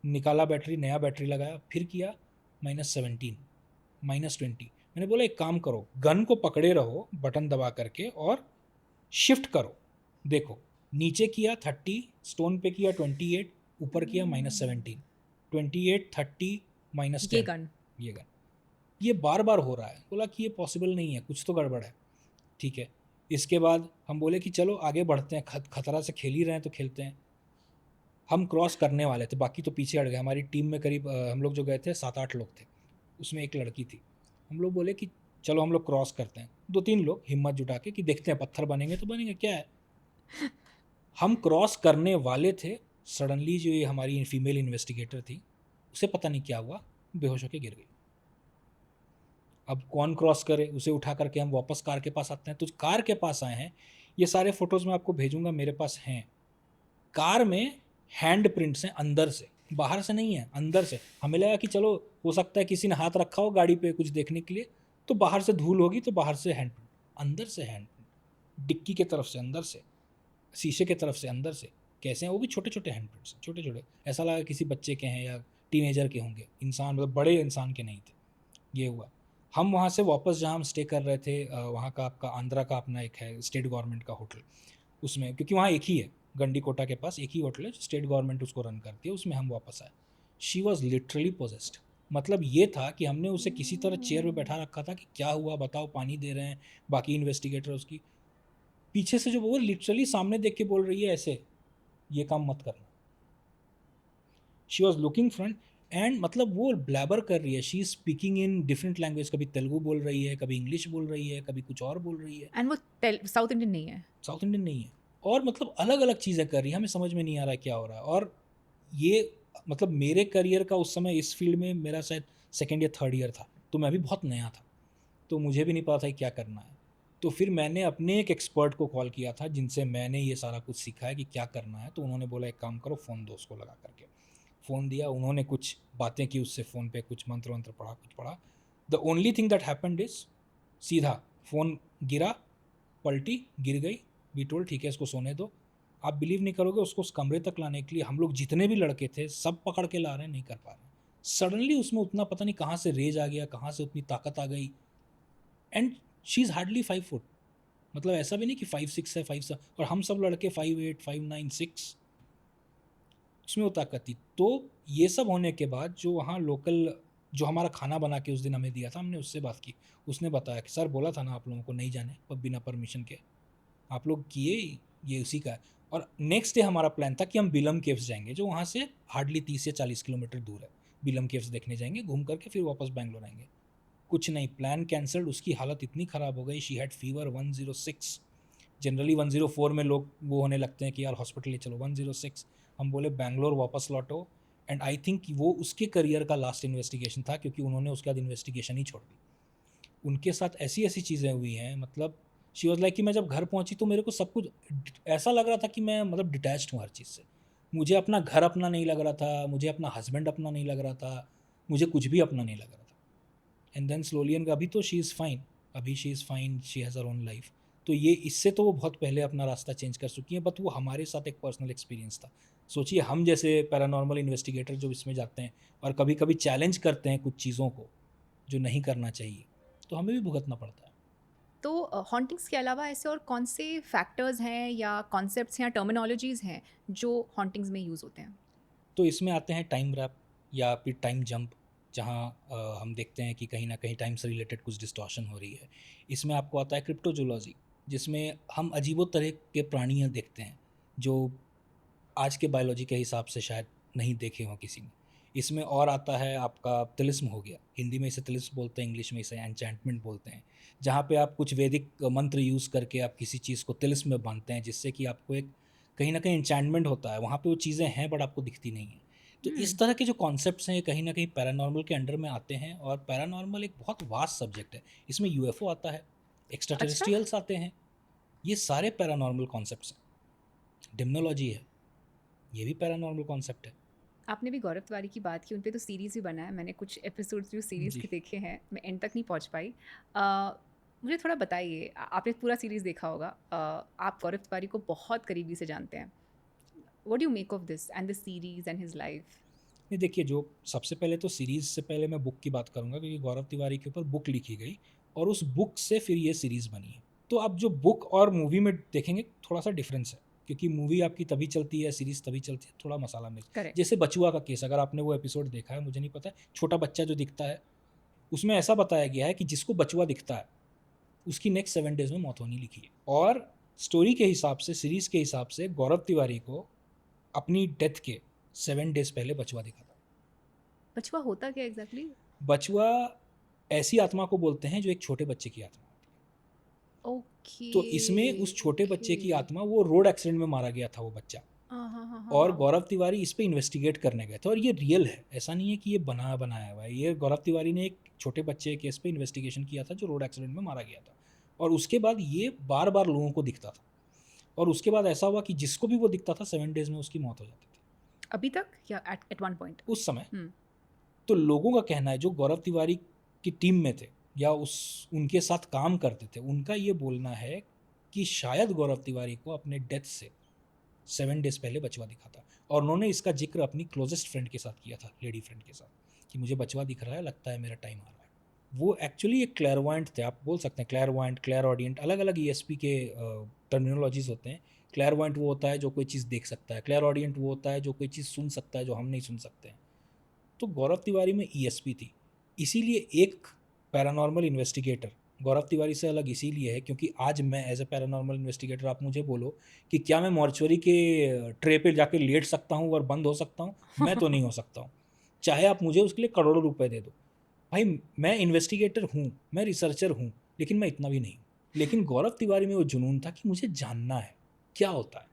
निकाला बैटरी, नया बैटरी लगाया, फिर किया -17, -20। मैंने बोला एक काम करो, गन को पकड़े रहो बटन दबा करके और शिफ्ट करो, देखो। नीचे किया 30, स्टोन पे किया 28, ऊपर किया -17, 28, 30, -10। ये गन ये बार बार हो रहा है। बोला कि ये पॉसिबल नहीं है, कुछ तो गड़बड़ है, ठीक है। इसके बाद हम बोले कि चलो आगे बढ़ते हैं, खतरा से खेल ही रहे हैं तो खेलते हैं। हम क्रॉस करने वाले थे, बाकी तो पीछे हट गए। हमारी टीम में करीब हम लोग जो गए थे 7-8 लोग थे, उसमें एक लड़की थी। हम लोग बोले कि चलो हम लोग क्रॉस करते हैं, 2-3 लोग हिम्मत जुटा के कि देखते हैं पत्थर बनेंगे तो बनेंगे, क्या है। हम क्रॉस करने वाले थे, सडनली जो ये हमारी फीमेल इन्वेस्टिगेटर थी, उसे पता नहीं क्या हुआ, बेहोश होकर गिर गई। अब कौन क्रॉस करे, उसे उठा करके हम वापस कार के पास आते हैं। तो कार के पास आए हैं, ये सारे फोटोज़ मैं आपको भेजूंगा, मेरे पास हैं। कार में हैंड प्रिंट्स हैं, अंदर से, बाहर से नहीं है, अंदर से। हमें लगा कि चलो हो सकता है किसी ने हाथ रखा हो गाड़ी पे कुछ देखने के लिए, तो बाहर से धूल होगी तो बाहर से हैंड प्रिंट, अंदर से हैंड प्रिंट, डिक्की के तरफ से अंदर से, शीशे के तरफ से अंदर से, कैसे हैं, वो भी छोटे छोटे हैंड प्रिंट्स, छोटे छोटे, ऐसा लगा किसी बच्चे के हैं या टीनेजर के होंगे, इंसान मतलब बड़े इंसान के नहीं थे। ये हुआ। हम वहाँ से वापस जहाँ हम स्टे कर रहे थे, वहाँ का आपका आंध्रा का अपना एक है स्टेट गवर्नमेंट का होटल, उसमें क्योंकि वहाँ एक ही है गंडीकोटा के पास एक ही होटल है जो स्टेट गवर्नमेंट उसको रन करती है, उसमें हम वापस आए। She was literally possessed. मतलब ये था कि हमने उसे किसी तरह चेयर पे बैठा रखा था कि क्या हुआ बताओ, पानी दे रहे हैं बाकी इन्वेस्टिगेटर, उसकी पीछे से जो वो लिटरली सामने देख के बोल रही है ऐसे, ये काम मत करना। She was looking front end मतलब वो ब्लैबर कर रही है, she is speaking in different language, कभी तेलुगु बोल रही है, कभी इंग्लिश बोल रही है, कभी कुछ और बोल रही है। एंड वो साउथ इंडियन नहीं है। साउथ इंडियन नहीं है, और मतलब अलग अलग चीज़ें कर रही है, हमें समझ में नहीं आ रहा है क्या हो रहा है। और ये मतलब मेरे करियर का उस समय इस फील्ड में मेरा शायद सेकेंड या थर्ड ईयर था, तो मैं भी बहुत नया था, तो मुझे भी नहीं पता था कि क्या करना है। तो फिर मैंने अपने एक एक्सपर्ट को कॉल किया था जिनसे मैंने ये सारा कुछ सीखा है कि क्या करना है। तो उन्होंने बोला एक काम करो, फ़ोन दो उसको लगा करके। फ़ोन दिया, उन्होंने कुछ बातें की उससे फ़ोन पे, कुछ मंत्र वंत्र पढ़ा, कुछ पढ़ा। The only thing that happened is सीधा फ़ोन गिरा, पलटी, गिर गई। वी टोल्ड ठीक है इसको सोने दो। आप बिलीव नहीं करोगे, उसको उस कमरे तक लाने के लिए हम लोग जितने भी लड़के थे सब पकड़ के ला रहे हैं, नहीं कर पा रहे हैं। सडनली उसमें उतना पता नहीं कहाँ से रेज आ गया, कहाँ से उतनी ताकत आ गई। And she is hardly 5 foot, मतलब ऐसा भी नहीं कि 5'6" है, 5'7", और हम सब लड़के 5'8", 5'9", 6, उसमें वो ताकत थी। तो ये सब होने के बाद जो वहाँ लोकल जो हमारा खाना बना के उस दिन हमें दिया था, हमने उससे बात की। उसने बताया कि सर बोला था ना आप लोगों को नहीं जाने पर बिना परमिशन के, आप लोग किए, ये उसी का है। और नेक्स्ट डे हमारा प्लान था कि हम बिलम केव्स जाएंगे, जो वहाँ से हार्डली 30 या 40 किलोमीटर दूर है। बिलम केव्स देखने जाएंगे, घूम करके फिर वापस बैंगलोर आएंगे। कुछ नहीं, प्लान कैंसल्ड। उसकी हालत इतनी ख़राब हो गई, शी हैड फीवर 106। जनरली 104 में लोग वो होने लगते हैं कि यार हॉस्पिटल ले चलो, 106। हम बोले बैंगलोर वापस लौटो। एंड आई थिंक वो उसके करियर का लास्ट इन्वेस्टिगेशन था, क्योंकि उन्होंने उसके बाद इन्वेस्टिगेशन ही छोड़ दी। उनके साथ ऐसी ऐसी चीज़ें हुई हैं, मतलब शी वॉज लाइक कि मैं जब घर पहुंची तो मेरे को सब कुछ ऐसा लग रहा था कि मैं मतलब डिटैच्ड हूँ हर चीज़ से। मुझे अपना घर अपना नहीं लग रहा था, मुझे अपना हस्बैंड अपना नहीं लग रहा था, मुझे कुछ भी अपना नहीं लग रहा था। एंड देन स्लोली एंड अभी तो शी इज़ फाइन, अभी she is fine, she has her own life. तो ये इससे तो वो बहुत पहले अपना रास्ता चेंज कर चुकी हैं, बट वो हमारे साथ एक पर्सनल एक्सपीरियंस था। सोचिए हम जैसे पैरानॉर्मल इन्वेस्टिगेटर जो इसमें जाते हैं और कभी कभी चैलेंज करते हैं कुछ चीज़ों को जो नहीं करना चाहिए, तो हमें भी भुगतना पड़ता है। तो हॉन्टिंग्स के अलावा ऐसे और कौन से फैक्टर्स हैं या कॉन्सेप्ट्स या टर्मिनोलॉजीज़ हैं जो हॉन्टिंग्स में यूज़ होते हैं? तो इसमें आते हैं टाइम रैप या फिर टाइम जंप, जहाँ हम देखते हैं कि कहीं ना कहीं टाइम से रिलेटेड कुछ डिस्टॉर्शन हो रही है। इसमें आपको आता है क्रिप्टोजोलॉजी, जिसमें हम अजीबो तरह के प्राणियाँ देखते हैं जो आज के बायोलॉजी के हिसाब से शायद नहीं देखे हों किसी ने। इसमें और आता है आपका तिलिस्म हो गया, हिंदी में इसे तिलिस्म बोलते हैं, इंग्लिश में इसे एन्चैंटमेंट बोलते हैं, जहाँ पे आप कुछ वैदिक मंत्र यूज़ करके आप किसी चीज़ को तिलिस्म में बांधते हैं, जिससे कि आपको एक कहीं ना कहीं एन्चैंटमेंट होता है। वहाँ पे वो चीज़ें हैं बट आपको दिखती नहीं हैं। तो इस तरह के जो कॉन्सेप्ट्स हैं ये कहीं ना कहीं पैरानॉर्मल के अंडर में आते हैं, और पैरानॉर्मल एक बहुत वास्ट सब्जेक्ट है। इसमें यूएफओ आता है, एक्स्ट्रा टेरेस्ट्रियल्स आते हैं, ये सारे पैरानॉर्मल कॉन्सेप्ट्स हैं। डिम्नोलॉजी है, ये भी पैरानॉर्मल कॉन्सेप्ट है। आपने भी गौरव तिवारी की बात की, उन पे तो सीरीज़ भी बना है, मैंने कुछ एपिसोड्स जो सीरीज़ जी। के देखे हैं, मैं एंड तक नहीं पहुंच पाई। मुझे थोड़ा बताइए, आपने पूरा सीरीज़ देखा होगा, आप गौरव तिवारी को बहुत करीबी से जानते हैं। What do you make of this and this series and his life? नहीं देखिए, जो सबसे पहले तो सीरीज़ से पहले मैं बुक की बात करूँगा, क्योंकि गौरव तिवारी के ऊपर बुक लिखी गई और उस बुक से फिर ये सीरीज़ बनी है। तो आप जो बुक और मूवी में देखेंगे थोड़ा सा डिफरेंस है, क्योंकि मूवी आपकी तभी चलती है, सीरीज़ तभी चलती है, थोड़ा मसाला मिक्स। करेक्ट। जैसे बचुआ का केस, अगर आपने वो एपिसोड देखा है, मुझे नहीं पता, छोटा बच्चा जो दिखता है, उसमें ऐसा बताया गया है कि जिसको बचुआ दिखता है उसकी नेक्स्ट 7 डेज़ में मौत होनी लिखी है। और स्टोरी के हिसाब से, सीरीज़ के हिसाब से गौरव तिवारी को अपनी डेथ के 7 डेज़ पहले बचुआ दिखा था। बचुआ होता क्या एग्जैक्टली? बचुआ ऐसी आत्मा को बोलते हैं जो एक छोटे बच्चे की आत्मा होती है। ओके। तो इसमें उस छोटे बच्चे की आत्मा, वो रोड एक्सीडेंट में मारा गया था वो बच्चा, हाँ हाँ हाँ और हाँ। गौरव तिवारी इस पे इन्वेस्टिगेट करने गए थे। और ये रियल है, ऐसा नहीं है कि ये बनाया हुआ है। ये गौरव तिवारी ने एक छोटे बच्चे के केस पे इन्वेस्टिगेशन किया था जो रोड एक्सीडेंट में मारा गया था, और उसके बाद ये बार बार लोगों को दिखता था, और उसके बाद ऐसा हुआ कि जिसको भी वो दिखता था 7 डेज़ में उसकी मौत हो जाती थी अभी तक या एट वन पॉइंट? उस समय। हम्म। तो लोगों का कहना है जो गौरव तिवारी की टीम में थे या उनके साथ काम करते थे, उनका ये बोलना है कि शायद गौरव तिवारी को अपने डेथ से 7 डेज़ पहले बचवा दिखा था, और उन्होंने इसका जिक्र अपनी क्लोजेस्ट फ्रेंड के साथ किया था, लेडी फ्रेंड के साथ, कि मुझे बचवा दिख रहा है, लगता है मेरा टाइम आ रहा है। वो एक्चुअली एक क्लैरवॉयंट थे, आप बोल सकते हैं क्लैरवॉयंट, क्लैरऑडियंट, अलग अलग ESP के टर्मिनोलॉजीज होते हैं। क्लैरवॉयंट वो होता है जो कोई चीज़ देख सकता है, क्लैरऑडियंट वो होता है जो कोई चीज़ सुन सकता है जो हम नहीं सुन सकते हैं। तो गौरव तिवारी में ESP थी, इसीलिए एक पैरानॉर्मल इन्वेस्टिगेटर गौरव तिवारी से अलग इसीलिए है क्योंकि आज मैं एज ए पैरानॉर्मल इन्वेस्टिगेटर, आप मुझे बोलो कि क्या मैं मॉर्चुरी के ट्रे पे जाके लेट सकता हूँ और बंद हो सकता हूँ, मैं तो नहीं हो सकता हूँ, चाहे आप मुझे उसके लिए करोड़ों रुपए दे दो। भाई मैं इन्वेस्टिगेटर हूँ, मैं रिसर्चर हूँ, लेकिन मैं इतना भी नहीं हूँ। लेकिन गौरव तिवारी में वो जुनून था कि मुझे जानना है क्या होता है।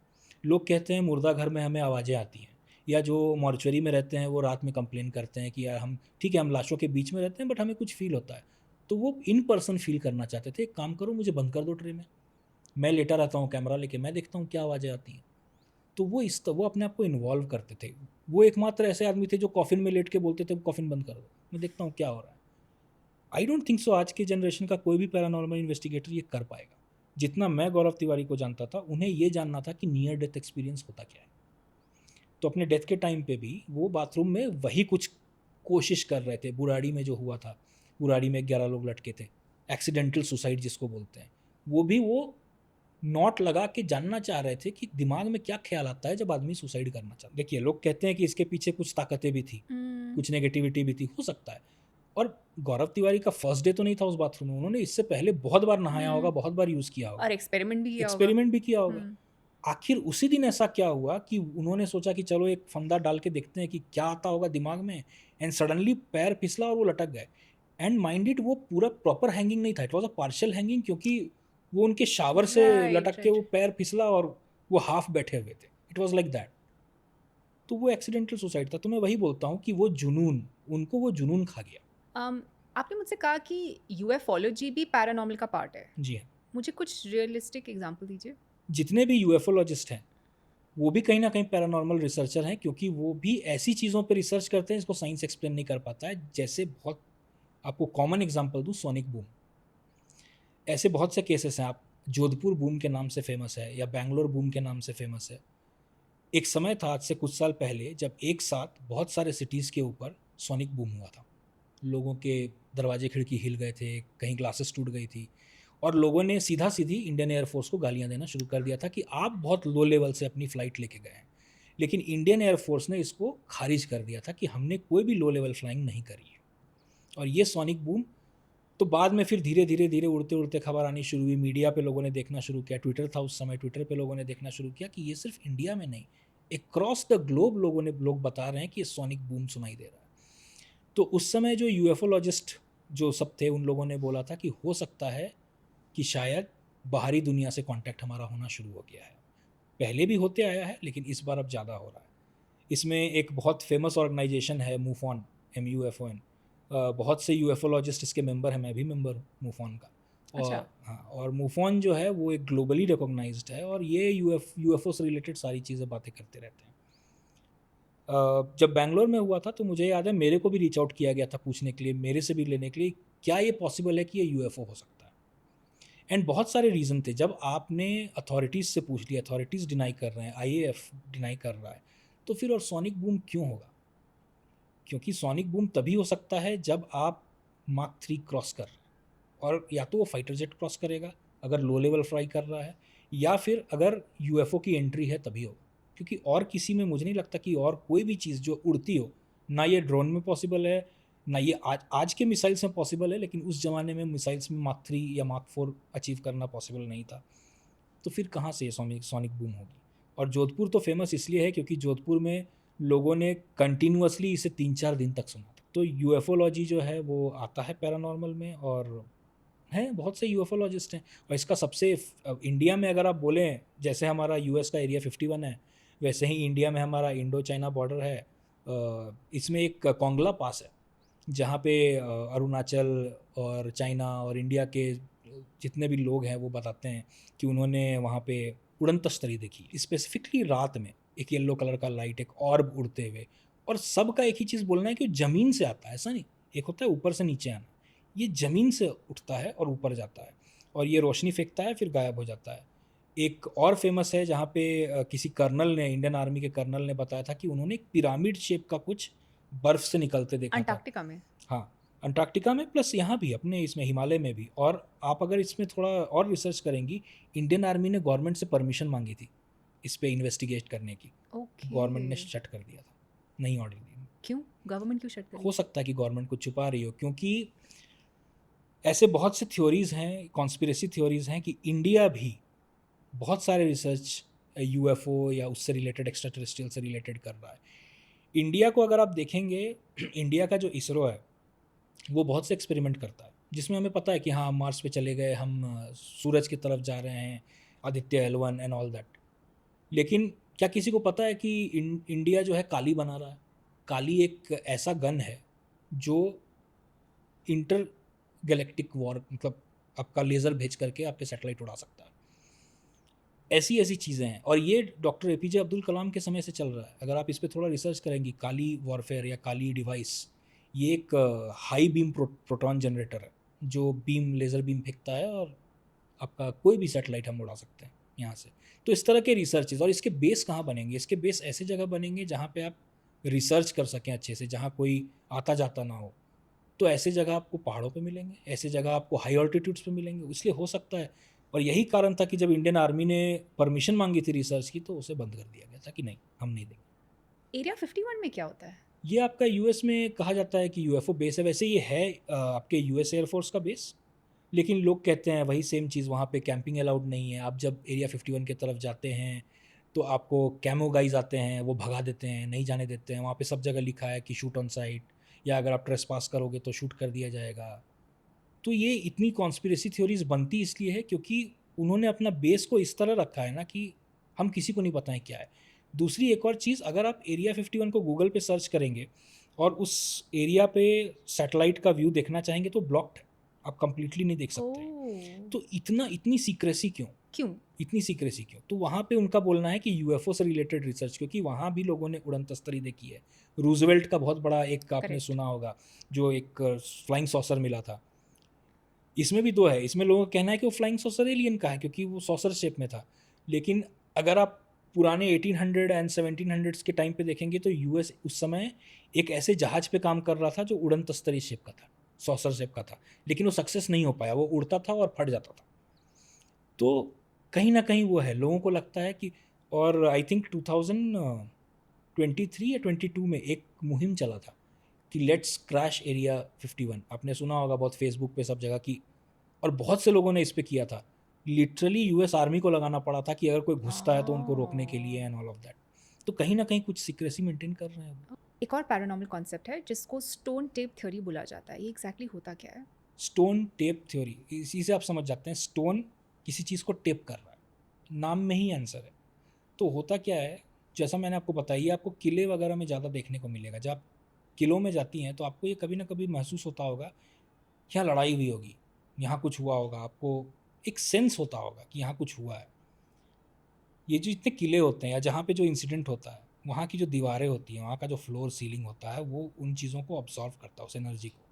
लोग कहते हैं मुर्दा घर में हमें आवाज़ें आती हैं, या जो मॉर्चुरी में रहते हैं वो रात में कंप्लेन करते हैं कि यार हम ठीक है हम लाशों के बीच में रहते हैं बट हमें कुछ फील होता है। तो वो इन पर्सन फील करना चाहते थे, एक काम करो मुझे बंद कर दो ट्रे में, मैं लेटा रहता हूँ कैमरा लेके, मैं देखता हूँ क्या आवाज़ें आती हैं। तो वो अपने आप को इन्वॉल्व करते थे। वो एकमात्र ऐसे आदमी थे जो कॉफिन में लेट के बोलते थे कॉफिन बंद कर दो, मैं देखता हूँ क्या हो रहा है। आई डोंट थिंक सो आज के जनरेशन का कोई भी पैरानॉर्मल इन्वेस्टिगेटर ये कर पाएगा। जितना मैं गौरव तिवारी को जानता था, उन्हें ये जानना था कि नियर डेथ एक्सपीरियंस होता क्या है। तो अपने डेथ के टाइम पे भी वो बाथरूम में वही कुछ कोशिश कर रहे थे। बुराड़ी में जो हुआ था, बुराड़ी में 11 लोग लटके थे, एक्सीडेंटल सुसाइड जिसको बोलते हैं, वो भी वो नोट लगा के जानना चाह रहे थे कि दिमाग में क्या ख्याल आता है जब आदमी सुसाइड करना चाहता है। देखिए लोग कहते हैं कि इसके पीछे कुछ ताकतें भी थी, कुछ नेगेटिविटी भी थी, हो सकता है। और गौरव तिवारी का फर्स्ट डे तो नहीं था उस बाथरूम में, उन्होंने इससे पहले बहुत बार नहाया होगा, बहुत बार यूज़ किया होगा, और एक्सपेरिमेंट भी किया होगा। एक्सपेरिमेंट भी किया होगा। आखिर उसी दिन ऐसा क्या हुआ कि उन्होंने सोचा कि चलो एक फंदा डाल के देखते हैं कि क्या आता होगा दिमाग में, एंड सडनली पैर फिसला और वो लटक गए। एंड माइंड इट, वो पूरा प्रॉपर हैंगिंग नहीं था, it was a partial hanging, क्योंकि वो उनके शावर से लटक के वो पैर फिसला और वो हाफ बैठे हुए थे, इट वॉज लाइक दैट। तो वो एक्सीडेंटल सुसाइड था। तो मैं वही बोलता हूँ कि वो जुनून, उनको वो जुनून खा गया। आपने मुझसे कहा कि यूएफोलॉजी भी पैरानॉर्मल का पार्ट है। जी हाँ, मुझे कुछ रियलिस्टिक एग्जांपल दीजिए। जितने भी यूएफोलॉजिस्ट हैं वो भी कहीं ना कहीं पैरानॉर्मल रिसर्चर हैं, क्योंकि वो भी ऐसी चीज़ों पे रिसर्च करते हैं जिसको साइंस एक्सप्लेन नहीं कर पाता है। जैसे बहुत आपको कॉमन एग्जांपल दूँ, सोनिक बूम। ऐसे बहुत से केसेस हैं, आप जोधपुर बूम के नाम से फेमस है या बैंगलोर बूम के नाम से फेमस है। एक समय था आज से कुछ साल पहले जब एक साथ बहुत सारे सिटीज़ के ऊपर सोनिक बूम हुआ था। लोगों के दरवाजे खिड़की हिल गए थे, कहीं ग्लासेस टूट गई थी, और लोगों ने सीधा सीधी इंडियन एयरफोर्स को गालियां देना शुरू कर दिया था कि आप बहुत लो लेवल से अपनी फ़्लाइट लेके गए हैं। लेकिन इंडियन एयरफोर्स ने इसको खारिज कर दिया था कि हमने कोई भी लो लेवल फ्लाइंग नहीं करी है। और ये सोनिक बूम तो बाद में फिर धीरे धीरे धीरे उड़ते उड़ते खबर आनी शुरू हुई, मीडिया पे लोगों ने देखना शुरू किया, ट्विटर था उस समय, ट्विटर पे लोगों ने देखना शुरू किया कि ये सिर्फ इंडिया में नहीं, अक्रॉस द ग्लोब लोग बता रहे हैं कि ये सोनिक बूम सुनाई दे रहा है। तो उस समय जो यूएफओलॉजिस्ट जो सब थे, उन लोगों ने बोला था कि हो सकता है कि शायद बाहरी दुनिया से कांटेक्ट हमारा होना शुरू हो गया है। पहले भी होते आया है लेकिन इस बार अब ज़्यादा हो रहा है। इसमें एक बहुत फेमस ऑर्गेनाइजेशन है MUFON, MUFON, बहुत से यूएफओलॉजिस्ट इसके मेंबर हैं, मैं भी मेंबर हूँ MUFON का। और अच्छा। हाँ, और MUFON जो है वो एक ग्लोबली रिकॉग्नाइज्ड है और ये यूएफओ से रिलेटेड सारी चीज़ें बातें करते रहते हैं। जब बैंगलोर में हुआ था तो मुझे याद है मेरे को भी रीच आउट किया गया था पूछने के लिए, मेरे से भी लेने के लिए, क्या ये पॉसिबल है कि ये यूएफओ हो सकता है। एंड बहुत सारे रीज़न थे। जब आपने अथॉरिटीज़ से पूछ लिया, अथॉरिटीज़ डिनाई कर रहे हैं, IAF डिनाई कर रहा है, तो फिर और सोनिक बूम क्यों होगा? क्योंकि सोनिक बूम तभी हो सकता है जब आप माक 3 क्रॉस कर रहे हैं, और या तो वो फाइटर जेट क्रॉस करेगा अगर लो लेवल फ्लाई कर रहा है, या फिर अगर यूएफओ की एंट्री है तभी होगा। क्योंकि और किसी में मुझे नहीं लगता कि और कोई भी चीज़ जो उड़ती हो, ना ये ड्रोन में पॉसिबल है, ना ये आज के मिसाइल्स में पॉसिबल है, लेकिन उस ज़माने में मिसाइल्स में माक 3 या माक 4 अचीव करना पॉसिबल नहीं था। तो फिर कहाँ से सोनिक बूम होगी? और जोधपुर तो फेमस इसलिए है क्योंकि जोधपुर में लोगों ने कंटिन्यूअसली इसे 3-4 दिन तक सुना था। तो यूएफओलॉजी जो है वो आता है पैरानॉर्मल में, और हैं बहुत से यूएफओलॉजिस्ट हैं। और इसका सबसे इंडिया में अगर आप बोलें, जैसे हमारा यूएस का एरिया 51 है, वैसे ही इंडिया में हमारा इंडो चाइना बॉर्डर है। इसमें एक कोंगला पास है जहाँ पे अरुणाचल और चाइना और इंडिया के जितने भी लोग हैं वो बताते हैं कि उन्होंने वहाँ पे उड़न तश्तरी देखी, स्पेसिफिकली रात में एक येलो कलर का लाइट, एक ऑर्ब उड़ते हुए। और सबका एक ही चीज़ बोलना है कि ज़मीन से आता है, ऐसा नहीं, एक होता है ऊपर से नीचे आना, ये ज़मीन से उठता है और ऊपर जाता है, और ये रोशनी फेंकता है फिर गायब हो जाता है। एक और फेमस है जहाँ पे किसी कर्नल ने, इंडियन आर्मी के कर्नल ने बताया था कि उन्होंने एक पिरामिड शेप का कुछ बर्फ से निकलते देखा था। अंटार्कटिका में। हाँ, अंटार्कटिका में प्लस यहाँ भी अपने इसमें हिमालय में भी। और आप अगर इसमें थोड़ा और रिसर्च करेंगी, इंडियन आर्मी ने गवर्नमेंट से परमिशन मांगी थी इस पे इन्वेस्टिगेट करने की। ओके। गवर्नमेंट ने शट कर दिया था, नहीं ऑर्डर दी। क्यों? गवर्नमेंट क्यों शट हो करी? सकता है कि गवर्नमेंट कुछ छुपा रही हो, क्योंकि ऐसे बहुत से थ्योरीज हैं, कॉन्स्पिरेसी थ्योरीज हैं कि इंडिया भी बहुत सारे रिसर्च यूएफओ या उससे रिलेटेड, एक्स्ट्रा टेरेस्ट्रियल से रिलेटेड कर रहा है। इंडिया को अगर आप देखेंगे, इंडिया का जो इसरो है वो बहुत से एक्सपेरिमेंट करता है, जिसमें हमें पता है कि हाँ, हम मार्स पे चले गए, हम सूरज की तरफ जा रहे हैं, Aditya L1 and all that. लेकिन क्या किसी को पता है कि इंडिया जो है काली बना रहा है? काली एक ऐसा गन है जो इंटर गैलेक्टिक वॉर, मतलब आपका लेज़र भेज करके आपके सैटेलाइट उड़ा सकता है। ऐसी ऐसी चीज़ें हैं, और ये डॉक्टर APJ अब्दुल कलाम के समय से चल रहा है। अगर आप इस पर थोड़ा रिसर्च करेंगी, काली वॉरफेयर या काली डिवाइस, ये एक हाई बीम प्रोटॉन जनरेटर है जो लेज़र बीम फेंकता है और आपका कोई भी सैटेलाइट हम उड़ा सकते हैं यहाँ से। तो इस तरह के रिसर्चेज, और इसके बेस कहाँ बनेंगे? इसके बेस ऐसे जगह बनेंगे जहाँ पे आप रिसर्च कर सकें अच्छे से, जहाँ कोई आता जाता ना हो। तो ऐसे जगह आपको पहाड़ों पे मिलेंगे, ऐसे जगह आपको हाई ऑल्टीट्यूड्स पे मिलेंगे। इसलिए हो सकता है, और यही कारण था कि जब इंडियन आर्मी ने परमिशन मांगी थी रिसर्च की, तो उसे बंद कर दिया गया था कि नहीं, हम नहीं देंगे। एरिया 51 में क्या होता है? ये आपका यूएस में कहा जाता है कि यूएफओ बेस है। वैसे ये है आपके यूएस एयरफोर्स का बेस, लेकिन लोग कहते हैं वही सेम चीज़, वहाँ पे कैंपिंग अलाउड नहीं है। आप जब एरिया 51 की तरफ जाते हैं तो आपको कैमो गाइज आते हैं, वो भगा देते हैं, नहीं जाने देते हैं। वहाँ पे सब जगह लिखा है कि शूट ऑन साइट, या अगर आप ट्रेसपास करोगे तो शूट कर दिया जाएगा। तो ये इतनी कॉन्स्पिरेसी थ्योरीज बनती इसलिए है क्योंकि उन्होंने अपना बेस को इस तरह रखा है ना कि हम किसी को नहीं पता है क्या है। दूसरी एक और चीज़, अगर आप एरिया 51 को गूगल पे सर्च करेंगे और उस एरिया पे सैटेलाइट का व्यू देखना चाहेंगे तो ब्लॉक्ड है, आप कंप्लीटली नहीं देख सकते हैं। ओह, तो इतनी सीक्रेसी क्यों? क्यों? इतनी सीक्रेसी क्यों? तो वहाँ पे उनका बोलना है कि यूएफओ से रिलेटेड रिसर्च, क्योंकि वहाँ भी लोगों ने उड़न तस्तरी देखी है। रूजवेल्ट का बहुत बड़ा एक आपने Correct. सुना होगा, जो एक फ्लाइंग सॉसर मिला था। इसमें भी दो है, इसमें लोगों का कहना है कि वो फ्लाइंग सॉसर एलियन का है क्योंकि वो सॉसर शेप में था। लेकिन अगर आप पुराने 1800 एंड 1700s के टाइम पे देखेंगे तो यूएस उस समय एक ऐसे जहाज पे काम कर रहा था जो उड़न तस्तरी शेप का था, सॉसर शेप का था, लेकिन वो सक्सेस नहीं हो पाया, वो उड़ता था और फट जाता था। तो कहीं ना कहीं वो है, लोगों को लगता है कि, और आई थिंक 2023 या 22 में एक मुहिम चला था कि लेट्स क्रैश एरिया 51। आपने सुना होगा बहुत फेसबुक पे सब जगह की, और बहुत से लोगों ने इस पे किया था। लिटरली यूएस आर्मी को लगाना पड़ा था कि अगर कोई घुसता है तो उनको रोकने के लिए एंड ऑल ऑफ दैट। तो कहीं ना कहीं कुछ सीक्रेसी मेंटेन कर रहे हैं। एक और पैरानॉर्मल कॉन्सेप्ट है जिसको स्टोन टेप थ्योरी बोला जाता है। ये एग्जैक्टली होता क्या है? स्टोन टेप थ्योरी, इसी से आप समझ जाते हैं, स्टोन किसी चीज़ को टेप कर रहा है, नाम में ही आंसर है। तो होता क्या है, जैसा मैंने आपको बताया, आपको किले वगैरह में ज़्यादा देखने को मिलेगा। जब आप किलों में जाती हैं तो आपको ये कभी ना कभी महसूस होता होगा कि यहाँ लड़ाई हुई होगी, यहाँ कुछ हुआ होगा, आपको एक सेंस होता होगा कि यहाँ कुछ हुआ है। ये जो इतने किले होते हैं या जहाँ पे जो इंसिडेंट होता है, वहाँ की जो दीवारें होती हैं, वहाँ का जो फ्लोर सीलिंग होता है, वो उन चीज़ों को ऑब्जॉर्व करता है, उस एनर्जी को।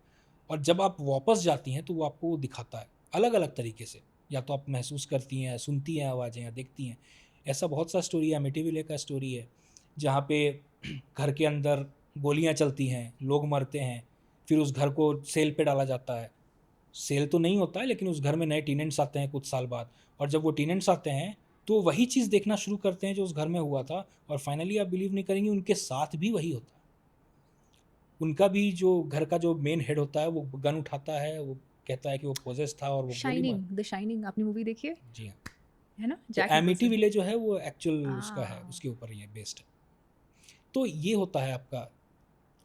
और जब आप वापस जाती हैं तो वो आपको दिखाता है अलग अलग तरीके से, या तो आप महसूस करती हैं, सुनती हैं आवाज़ें, या देखती हैं। ऐसा बहुत सा स्टोरी है। अमिटीविले का स्टोरी है जहाँ पे घर के अंदर गोलियाँ चलती हैं, लोग मरते हैं, फिर उस घर को सेल पे डाला जाता है। सेल तो नहीं होता है, लेकिन उस घर में नए टेनेंट्स आते हैं कुछ साल बाद, और जब वो टेनेंट्स आते हैं तो वही चीज़ देखना शुरू करते हैं जो उस घर में हुआ था, और फाइनली आप बिलीव नहीं करेंगे, उनके साथ भी वही होता है। उनका भी जो घर का जो मेन हेड होता है वो गन उठाता है, वो कहता है कि वो पोजेस था और वो गोली शाइनिंग, द शाइनिंग, आपने मूवी देखी है? जी हाँ। है ना? तो जैक एमिटी निकोलसन। विले जो है वो एक्चुअल उसका है, Ah. उसके ऊपर ये बेस्ड है। तो ये होता है आपका,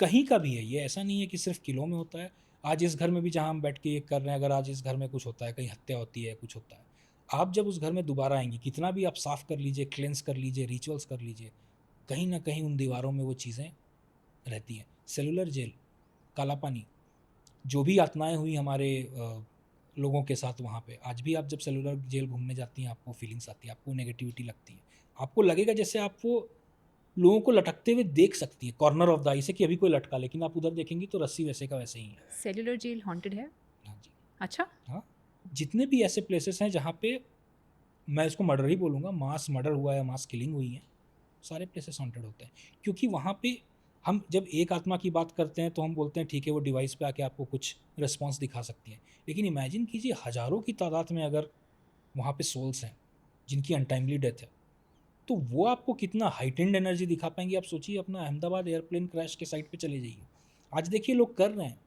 कहीं का भी है ये, ऐसा नहीं है कि सिर्फ किलों में होता है। आज इस घर में भी जहाँ हम बैठ के ये कर रहे हैं, अगर आज इस घर में कुछ होता है, कहीं हत्या होती है, कुछ होता है, आप जब उस घर में दोबारा आएंगे, कितना भी आप साफ़ कर लीजिए, क्लेंस कर लीजिए, रिचुअल्स कर लीजिए, कहीं ना कहीं उन दीवारों में वो चीज़ें रहती हैं। सेलुलर जेल, काला पानी, जो भी यातनाएं हुई हमारे लोगों के साथ वहाँ पे, आज भी आप जब सेलुलर जेल घूमने जाती हैं आपको फीलिंग्स आती है, आपको नेगेटिविटी लगती है, आपको लगेगा जैसे आप वो लोगों को लटकते हुए देख सकती है कॉर्नर ऑफ द आई से कि अभी कोई लटका, लेकिन आप उधर देखेंगी तो रस्सी वैसे का वैसे ही है। सेल्युलर जेल हॉन्टेड है? हाँ जी, अच्छा। हाँ। जितने भी ऐसे प्लेसेस हैं जहाँ पे मैं इसको मर्डर ही बोलूँगा, मास मर्डर हुआ है, मास किलिंग हुई है, सारे प्लेसेस हॉन्टेड होते हैं। क्योंकि वहाँ पे हम जब एक आत्मा की बात करते हैं तो हम बोलते हैं ठीक है वो डिवाइस पे आके आपको कुछ रिस्पॉन्स दिखा सकती है, लेकिन इमेजिन कीजिए हज़ारों की तादाद में अगर वहाँ पे सोल्स हैं जिनकी अनटाइमली डेथ है, तो वो आपको कितना हाइटेंड एनर्जी दिखा पाएंगे। आप सोचिए, अपना अहमदाबाद एयरप्लेन क्रैश के साइट पे चले जाइए, आज देखिए लोग कर रहे हैं,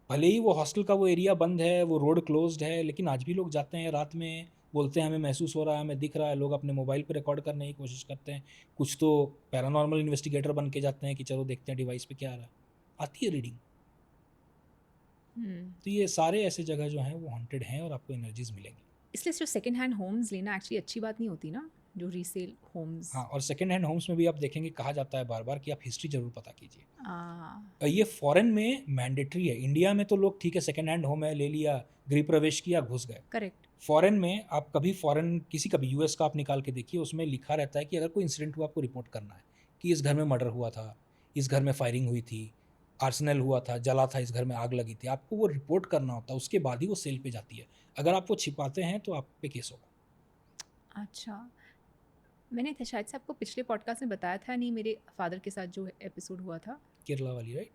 भले ही वो हॉस्टल का वो एरिया बंद है, वो रोड क्लोज्ड है, लेकिन आज भी लोग जाते हैं रात में, बोलते हैं हमें महसूस हो रहा है, हमें दिख रहा है, लोग अपने मोबाइल पे रिकॉर्ड करने की कोशिश करते हैं, कुछ तो पैरानॉर्मल इन्वेस्टिगेटर बन के जाते हैं कि चलो देखते हैं डिवाइस पे क्या आ रहा है, आती है रीडिंग। तो ये सारे ऐसे जगह जो हैं वो हॉन्टेड हैं और आपको एनर्जीज मिलेंगी। इसलिए जो सेकेंड हैंड होम्स लेना एक्चुअली अच्छी बात नहीं होती ना, जो रीसेल होम्स। हाँ, और सेकेंड हैंड होम्स में भी आप देखेंगे कहा जाता है बार बार कि आप हिस्ट्री जरूर पता कीजिए। हाँ, ये फॉरेन में मैंडेटरी है, इंडिया में तो लोग ठीक है सेकेंड हैंड होम है ले लिया, गृह प्रवेश किया, घुस गए। करेक्ट। फॉरेन में आप कभी फॉरेन किसी का भी यूएस का आप निकाल के देखिए, उसमें लिखा रहता है कि अगर कोई इंसिडेंट हुआ आपको रिपोर्ट करना है, कि इस घर में मर्डर हुआ था, इस घर में फायरिंग हुई थी, आर्सेनल हुआ था, जला था, इस घर में आग लगी थी, आपको वो रिपोर्ट करना होता है, उसके बाद ही वो सेल पे जाती है। अगर आप वो छिपाते हैं तो आप पे केस होगा। अच्छा, मैंने तो शायद से आपको पिछले पॉडकास्ट में बताया था नहीं, मेरे फादर के साथ जो एपिसोड हुआ था केरला वाली, राइट?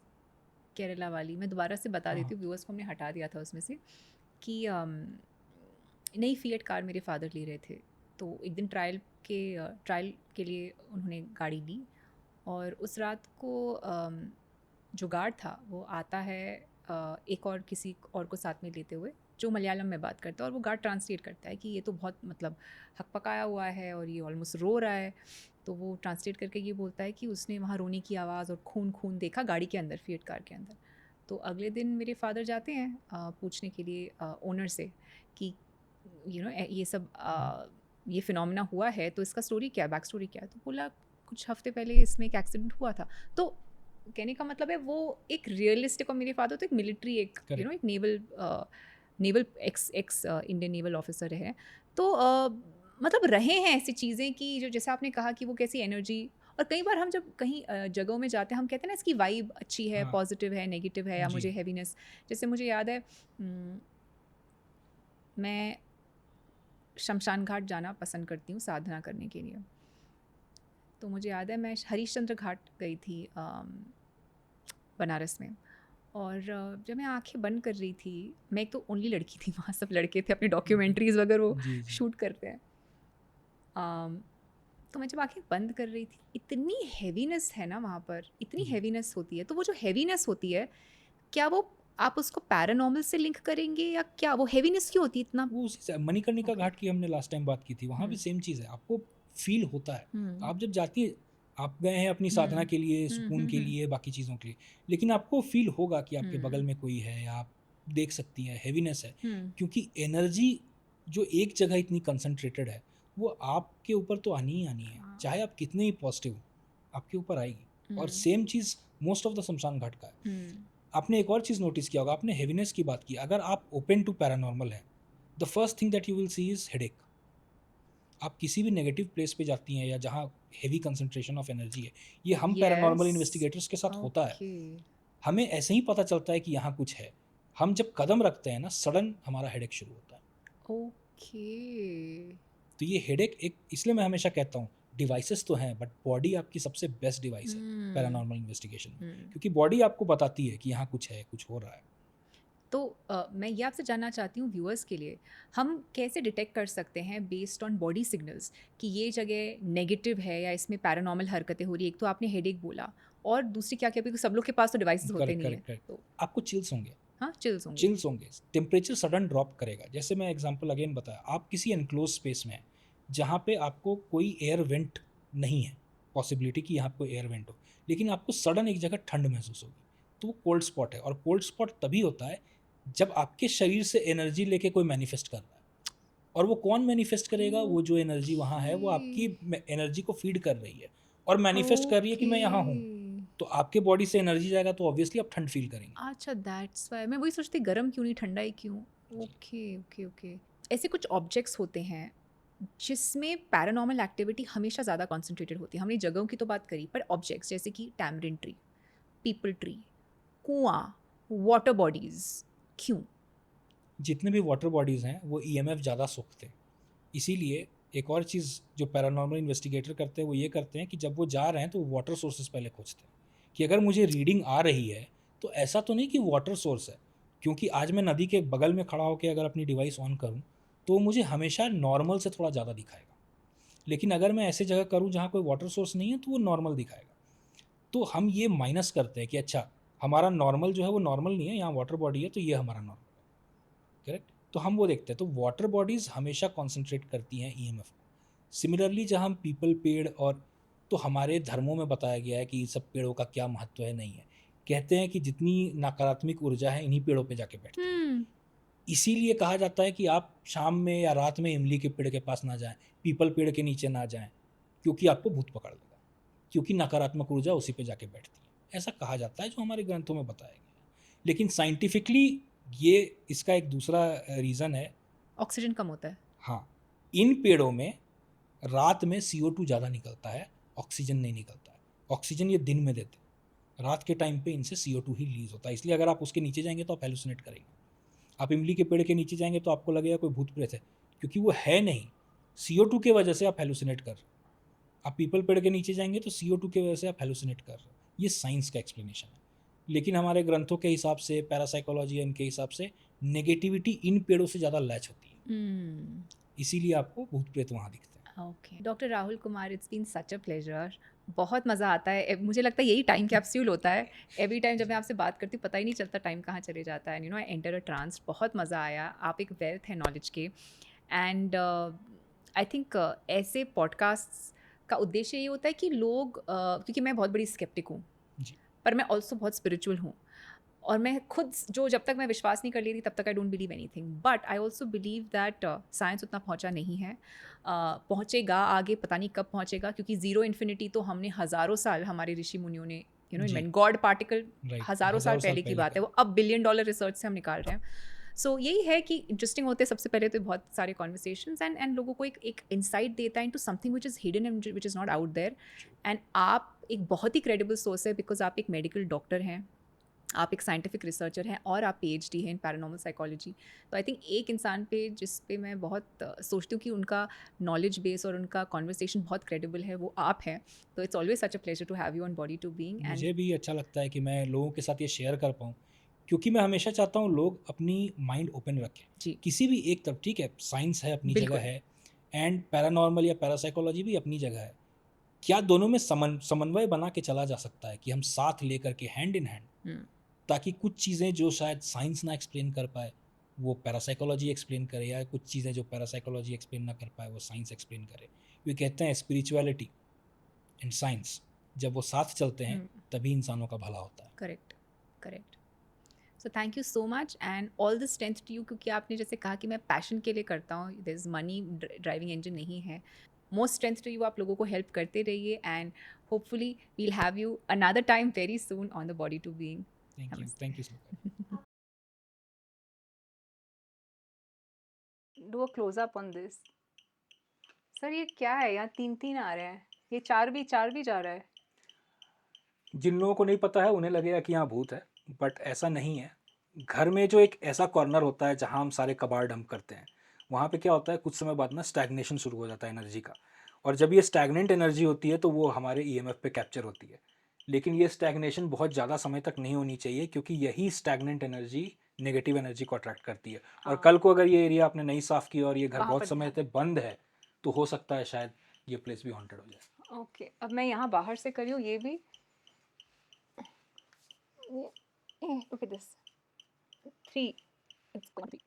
केरला वाली, मैं दोबारा से बता हाँ। देती हूँ, व्यूअर्स को हमने हटा दिया था उसमें से, कि नई फिएट कार मेरे फादर ले रहे थे। तो एक दिन ट्रायल के लिए उन्होंने गाड़ी ली, और उस रात को जो गार्ड था वो आता है एक और किसी और को साथ में लेते हुए, जो मलयालम में बात करता है, और वो गार्ड ट्रांसलेट करता है कि ये तो बहुत मतलब हकपकाया हुआ है और ये ऑलमोस्ट रो रहा है। तो वो ट्रांसलेट करके ये बोलता है कि उसने वहाँ रोने की आवाज़ और खून खून देखा गाड़ी के अंदर, फिएट कार के अंदर। तो अगले दिन मेरे फादर जाते हैं पूछने के लिए ओनर से कि ये सब ये फिनोमेना हुआ है, तो इसका स्टोरी क्या है, बैक स्टोरी क्या है। तो बोला कुछ हफ्ते पहले इसमें एक एक्सीडेंट हुआ था। तो कहने का मतलब है वो एक रियलिस्टिक, और मेरे फादर तो एक मिलिट्री, एक Correct. एक naval x Indian naval officer है। तो मतलब रहे हैं ऐसी चीज़ें कि जो जैसे आपने कहा कि वो कैसी एनर्जी, और कई बार हम जब कहीं जगहों में जाते हैं हम कहते हैं ना इसकी वाइब अच्छी है, हाँ। पॉजिटिव है, नेगेटिव है, या जी। मुझे हैवीनेस। जैसे मुझे याद है मैं शमशान घाट जाना पसंद करती हूँ साधना करने के लिए। तो मुझे याद है मैं हरिश्चंद्र घाट गई थी बनारस में, और जब मैं आंखें बंद कर रही थी, मैं एक तो ओनली लड़की थी वहाँ, सब लड़के थे, अपनी डॉक्यूमेंट्रीज वगैरह वो जी, जी। शूट करते हैं। तो मैं जब आंखें बंद कर रही थी, इतनी हैवीनेस है ना वहाँ पर, इतनी जी। हैवीनेस होती है। तो वो जो हैवीनेस होती है, क्या वो आप उसको पैरानॉर्मल से लिंक करेंगे, या क्या वो हैवीनेस क्यों होती है इतना? वो उसी से मणिकर्णिका Okay. घाट की हमने लास्ट टाइम बात की थी, वहाँ भी सेम चीज़ है, आपको फील होता है। आप जब जाती है, आप गए हैं अपनी साधना के लिए, सुकून के लिए, बाकी चीज़ों के लिए, लेकिन आपको फील होगा कि आपके बगल में कोई है, या आप देख सकती हैं हैवीनेस है, क्योंकि एनर्जी जो एक जगह इतनी कंसंट्रेटेड है वो आपके ऊपर तो आनी ही आनी है, चाहे आप कितने ही पॉजिटिव हो, आपके ऊपर आएगी। और same cheese most of the शमशान घाट का है। आपने एक और चीज़ नोटिस किया होगा, आपने हैवीनेस की बात की, अगर आप ओपन टू पैरानॉर्मल है, the first thing that you will see is headache. आप किसी भी नेगेटिव प्लेस पे जाती हैं या जहाँ हेवी कंसंट्रेशन ऑफ एनर्जी है, ये हम पैरानॉर्मल इन्वेस्टिगेटर्स के साथ होता है। हमें ऐसे ही पता चलता है कि यहाँ कुछ है, हम जब कदम रखते हैं ना, सडन हमारा हेडेक शुरू होता है। ओके। तो ये हेडेक एक, इसलिए मैं हमेशा कहता हूँ डिवाइसेस तो हैं, बट बॉडी आपकी सबसे बेस्ट डिवाइस है पैरानॉर्मल इन्वेस्टिगेशन में, क्योंकि बॉडी आपको बताती है कि यहाँ कुछ है, कुछ हो रहा है। तो मैं ये आपसे जानना चाहती हूँ व्यूअर्स के लिए, हम कैसे डिटेक्ट कर सकते हैं बेस्ड ऑन बॉडी सिग्नल्स कि ये जगह नेगेटिव है या इसमें पैरानॉर्मल हरकतें हो रही है? एक तो आपने हेडेक बोला, और दूसरी क्या क्या, क्योंकि सब लोग के पास तो डिवाइसेस होते नहीं है। तो आपको चिल्स होंगे। हाँ, चिल्स होंगे। चिल्स होंगे, टेम्परेचर सडन ड्रॉप करेगा। जैसे मैं एग्जांपल अगेन बताया, आप किसी एनक्लोज स्पेस में हैं जहाँ पे आपको कोई एयर वेंट नहीं है, पॉसिबिलिटी कि यहाँ कोई एयर वेंट हो, लेकिन आपको सडन एक जगह ठंड महसूस होगी, तो वो कोल्ड स्पॉट है। और कोल्ड स्पॉट तभी होता है जब आपके शरीर से एनर्जी लेके कोई मैनिफेस्ट कर रहा है। और वो कौन मैनिफेस्ट करेगा? वो जो एनर्जी वहाँ है वो आपकी एनर्जी को फीड कर रही है और मैनिफेस्ट कर रही है कि मैं यहाँ हूँ। तो आपके बॉडी से एनर्जी जाएगा तो ऑब्वियसली आप ठंड फील करेंगे। अच्छा, दैट्स वाई मैं वही सोचती, गर्म क्यों नहीं, ठंडा ही क्यों। Okay okay okay. ऐसे कुछ ऑब्जेक्ट्स होते हैं जिसमें पैरानॉर्मल एक्टिविटी हमेशा ज़्यादा कॉन्सेंट्रेटेड होती है। हमने जगहों की तो बात करी, पर ऑब्जेक्ट्स जैसे कि टैमरिन ट्री, पीपल ट्री, कुआं, वाटर बॉडीज़, क्यों? जितने भी वाटर बॉडीज़ हैं वो ईएमएफ ज़्यादा सोखते हैं। इसीलिए एक और चीज़ जो पैरानॉर्मल इन्वेस्टिगेटर करते हैं वो ये करते हैं कि जब वो जा रहे हैं तो वाटर सोर्सेज पहले खोजते हैं कि अगर मुझे रीडिंग आ रही है तो ऐसा तो नहीं कि वाटर सोर्स है, क्योंकि आज मैं नदी के बगल में खड़ा होकर अगर अपनी डिवाइस ऑन करूँ तो वो मुझे हमेशा नॉर्मल से थोड़ा ज़्यादा दिखाएगा, लेकिन अगर मैं ऐसे जगह करूँ जहाँ कोई वाटर सोर्स नहीं है तो वो नॉर्मल दिखाएगा। तो हम ये माइनस करते हैं कि अच्छा हमारा नॉर्मल जो है वो नॉर्मल नहीं है, यहाँ वाटर बॉडी है तो ये हमारा नॉर्मल है, करेक्ट। तो हम वो देखते हैं, तो वाटर बॉडीज़ हमेशा कॉन्सेंट्रेट करती हैं ईएमएफ को। सिमिलरली जहाँ हम पीपल पेड़ और, तो हमारे धर्मों में बताया गया है कि इन सब पेड़ों का क्या महत्व है, नहीं है। कहते हैं कि जितनी नकारात्मक ऊर्जा है इन्हीं पेड़ों पे जाके बैठती है। इसीलिए कहा जाता है कि आप शाम में या रात में इमली के पेड़ के पास ना जाएं, पीपल पेड़ के नीचे ना जाएं, क्योंकि आपको भूत पकड़ लेगा, क्योंकि नकारात्मक ऊर्जा उसी पे जाके बैठती है। ऐसा कहा जाता है जो हमारे ग्रंथों में बताया गया है। लेकिन साइंटिफिकली ये इसका एक दूसरा रीज़न है। ऑक्सीजन कम होता है। हाँ, इन पेड़ों में रात में CO2 ज़्यादा निकलता है, ऑक्सीजन नहीं निकलता है। ऑक्सीजन ये दिन में देते हैं, रात के टाइम पे इनसे CO2 ही रिलीज होता है। इसलिए अगर आप उसके नीचे जाएंगे तो आप हेलुसिनेट करेंगे। आप इमली के पेड़ के नीचे जाएंगे तो आपको लगेगा कोई भूत प्रेत है, क्योंकि वो है नहीं। CO2 के वजह से आप हेलुसिनेट कर रहे हो। आप पीपल पेड़ के नीचे जाएंगे तो CO2 की वजह से आप हेलुसिनेट कर रहे हो। ये साइंस का एक्सप्लेनेशन है। लेकिन हमारे ग्रंथों के हिसाब से, पैरासाइकोलॉजी के हिसाब से, नेगेटिविटी इन पेड़ों से ज़्यादा लैच होती है, इसीलिए आपको भूत प्रेत वहाँ दिखते हैं। Okay doctor Rahul Kumar, it's been such a pleasure. बहुत मज़ा आता है। मुझे लगता है यही टाइम कैप्सूल होता है। एवरी टाइम जब मैं आपसे बात करती हूँ पता ही नहीं चलता टाइम कहाँ चले जाता है। I enter a trance. बहुत मज़ा आया। आप एक वेल्थ है नॉलेज के। एंड आई थिंक ऐसे पॉडकास्ट्स का उद्देश्य ये होता है कि लोग क्योंकि मैं बहुत बड़ी स्केप्टिक हूँ, जी। पर मैं ऑल्सो बहुत स्पिरिचुअल हूँ, और मैं खुद जो जब तक मैं विश्वास नहीं कर लेती तब तक I don't believe anything. But I also believe that science उतना पहुंचा नहीं है। पहुंचेगा आगे, पता नहीं कब पहुंचेगा, क्योंकि ज़ीरो इन्फिनिटी तो हमने हज़ारों साल, हमारे ऋषि मुनियों ने इन्वेंट, गॉड पार्टिकल हज़ारों साल पहले की बात है, वो अब $1 बिलियन रिसर्च से हम निकाल रहे हैं। सो यही है कि इंटरेस्टिंग होते हैं सबसे पहले तो बहुत सारे कॉन्वर्सेशंस, एंड लोगों को एक इंसाइट देता है into something which is hidden and which is not out there. And आप एक बहुत ही क्रेडिबल सोर्स है, बिकॉज आप एक मेडिकल डॉक्टर हैं, आप एक साइंटिफिक रिसर्चर हैं, और आप PhD हैं इन पैरानॉर्मल साइकोलॉजी। तो आई थिंक एक इंसान पे जिस पे मैं बहुत सोचती हूँ कि उनका नॉलेज बेस और उनका कॉन्वर्सेशन बहुत क्रेडिबल है, वो आप हैं। तो it's always such a pleasure to have you on body to being. मुझे भी अच्छा लगता है कि मैं लोगों के साथ ये शेयर कर पाऊँ, क्योंकि मैं हमेशा चाहता हूँ लोग अपनी माइंड ओपन रखें जी किसी भी एक तरफ। ठीक है, साइंस है अपनी बिल्कुल। जगह है, एंड पैरानॉर्मल या पैरासाइकोलॉजी भी अपनी जगह है। क्या दोनों में समन्वय बना के चला जा सकता है कि हम साथ लेकर के हैंड इन हैंड, ताकि कुछ चीज़ें जो शायद साइंस ना एक्सप्लेन कर पाए वो पैरासाइकोलॉजी एक्सप्लेन करे, या कुछ चीज़ें जो पैरासाइकोलॉजी एक्सप्लेन ना कर पाए वो साइंस एक्सप्लेन करे। ये कहते हैं स्पिरिचुअलिटी एंड साइंस जब वो साथ चलते हैं तभी इंसानों का भला होता है। Correct correct. So thank you so much and all the strength to you, क्योंकि आपने जैसे कहा कि मैं पैशन के लिए करता हूँ, there is money driving engine नहीं है। Most strength to you. आप लोगों को हेल्प करते रहिए, and hopefully we'll have you another time very soon on the body to being. Thank you so much. Do a close up on this. Sir ये क्या है, यहाँ 3 आ रहे हैं, ये 4 भी जा रहा है। जिन लोगों को नहीं पता है उन्हें लगेगा कि यहाँ भूत है, बट ऐसा नहीं है। घर में जो एक ऐसा कॉर्नर होता है जहाँ हम सारे कबाड़ डंप करते हैं, वहाँ पे क्या होता है, कुछ समय बाद ना स्टैग्नेशन शुरू हो जाता है एनर्जी का, और जब ये स्टैग्नेंट एनर्जी होती है तो वो हमारे EMF पे कैप्चर होती है। लेकिन ये स्टैग्नेशन बहुत ज़्यादा समय तक नहीं होनी चाहिए, क्योंकि यही स्टैग्नेंट एनर्जी नेगेटिव एनर्जी को अट्रैक्ट करती है। और कल को अगर ये एरिया आपने नहीं साफ़ किया और ये घर वहाँ बहुत पर समय से बंद है तो हो सकता है शायद ये प्लेस भी हॉन्टेड हो जाए। ओके अब मैं यहाँ बाहर से करी हूँ, ये भी look at this 3 it's going to be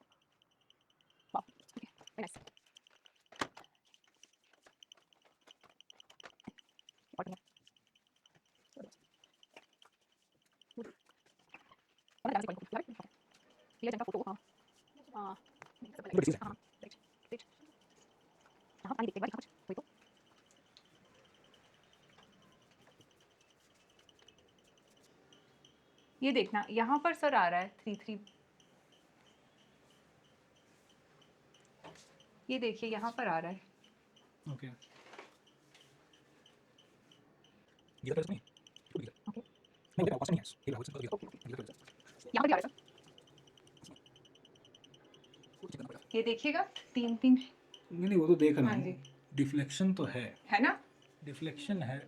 wow okay very nice bottom mana jangan sih paling lihat jangka foto हाँ right right हाँ पानी देखते हैं भाई कहाँ तो ये देखना यहाँ पर सर आ रहा है 3 ये देखिए यहाँ पर आ रहा है। ओके ये तो नहीं ओके नहीं मेरे पास नहीं है ये बहुत सिंपल है। यहाँ पर भी आ रहा है। ये देखिएगा 3 नहीं वो तो देख रहा हाँ हूँ, जी। डिफ्लेक्शन तो है, है ना? डिफ्लेक्शन है,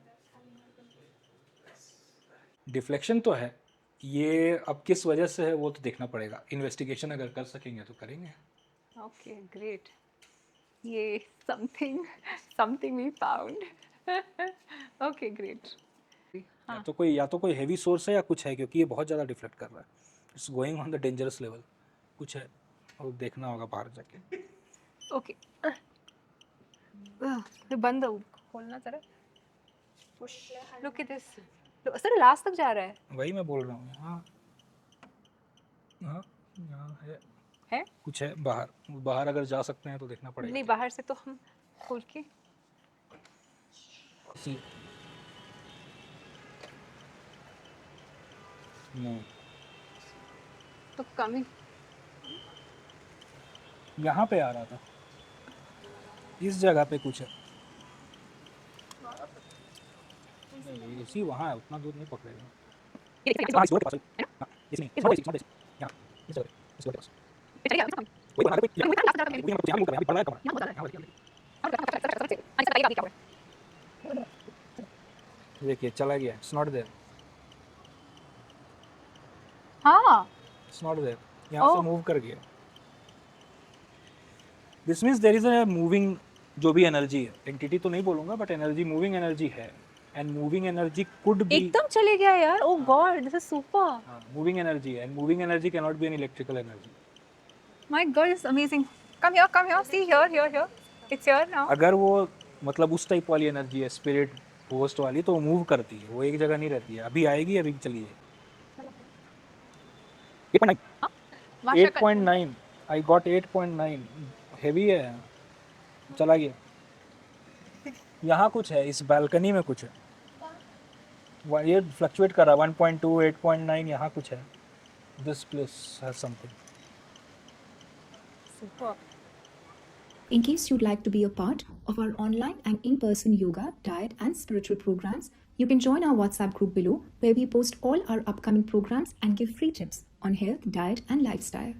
डिफ्लेक्शन तो है। ये अब किस वजह से है वो तो देखना पड़ेगा, इन्वेस्टिगेशन अगर कर सकेंगे तो करेंगे। Okay, great. ये something we found. Okay, great. या तो कोई हैवी सोर्स है या कुछ है, क्योंकि ये बहुत ज़्यादा डिफ्लेक्ट कर रहा है, it's going on the dangerous level, कुछ है और देखना होगा बाहर जाके। ओके, बंद हो, खोलना जरा। Look at this, sir last तक जा रहा है। वही मैं बोल रहा हूँ। हाँ हाँ, यहाँ है, कुछ है बाहर, बाहर अगर जा सकते हैं तो देखना पड़ेगा। नहीं, बाहर से तो हम खोल के सी नो, तो कमी यहाँ पे आ रहा था, इस जगह पे कुछ है। इसी वहाँ है, उतना दूर नहीं पकड़ेगा। हाँ, इस डोर के पास, हाँ, इसमें, इस डोर पे, यहाँ, इस जगह पे, इस डोर के पास। वही बना दो, यहाँ मूव कर रहा है, अभी पड़ रहा है कमरा। देखिए चला गया, इट्स नॉट देयर, हाँ, इट्स नॉट देयर, यहाँ से मूव कर गया। This means there is a moving, जो भी एनर्जी है, एंटिटी तो नहीं बोलूंगा बट एनर्जी, मूविंग एनर्जी है, and moving energy could be, एकदम चले गया यार। ओ God, this is super. Moving energy है, and moving energy can not be an electrical energy. My God, is amazing. Come here, see here, it's here now. अगर वो मतलब उस type वाली एनर्जी है, स्पिरिट होस्ट वाली, तो वो मूव करती है, वो एक जगह नहीं रहती है। अभी आएगी, अभी चली जाएगी। 8.9 आई गॉट 8.9, हैवी है, चला गया। यहाँ कुछ है, इस बालकनी में कुछ है, ये फ्लक्चुएट कर रहा है, 1.2 8.9, यहाँ कुछ है, this place has something. Super. In case you'd like to be a part of our online and in-person yoga, diet and spiritual programs, you can join our WhatsApp group below where we post all our upcoming programs and give free tips on health, diet and lifestyle.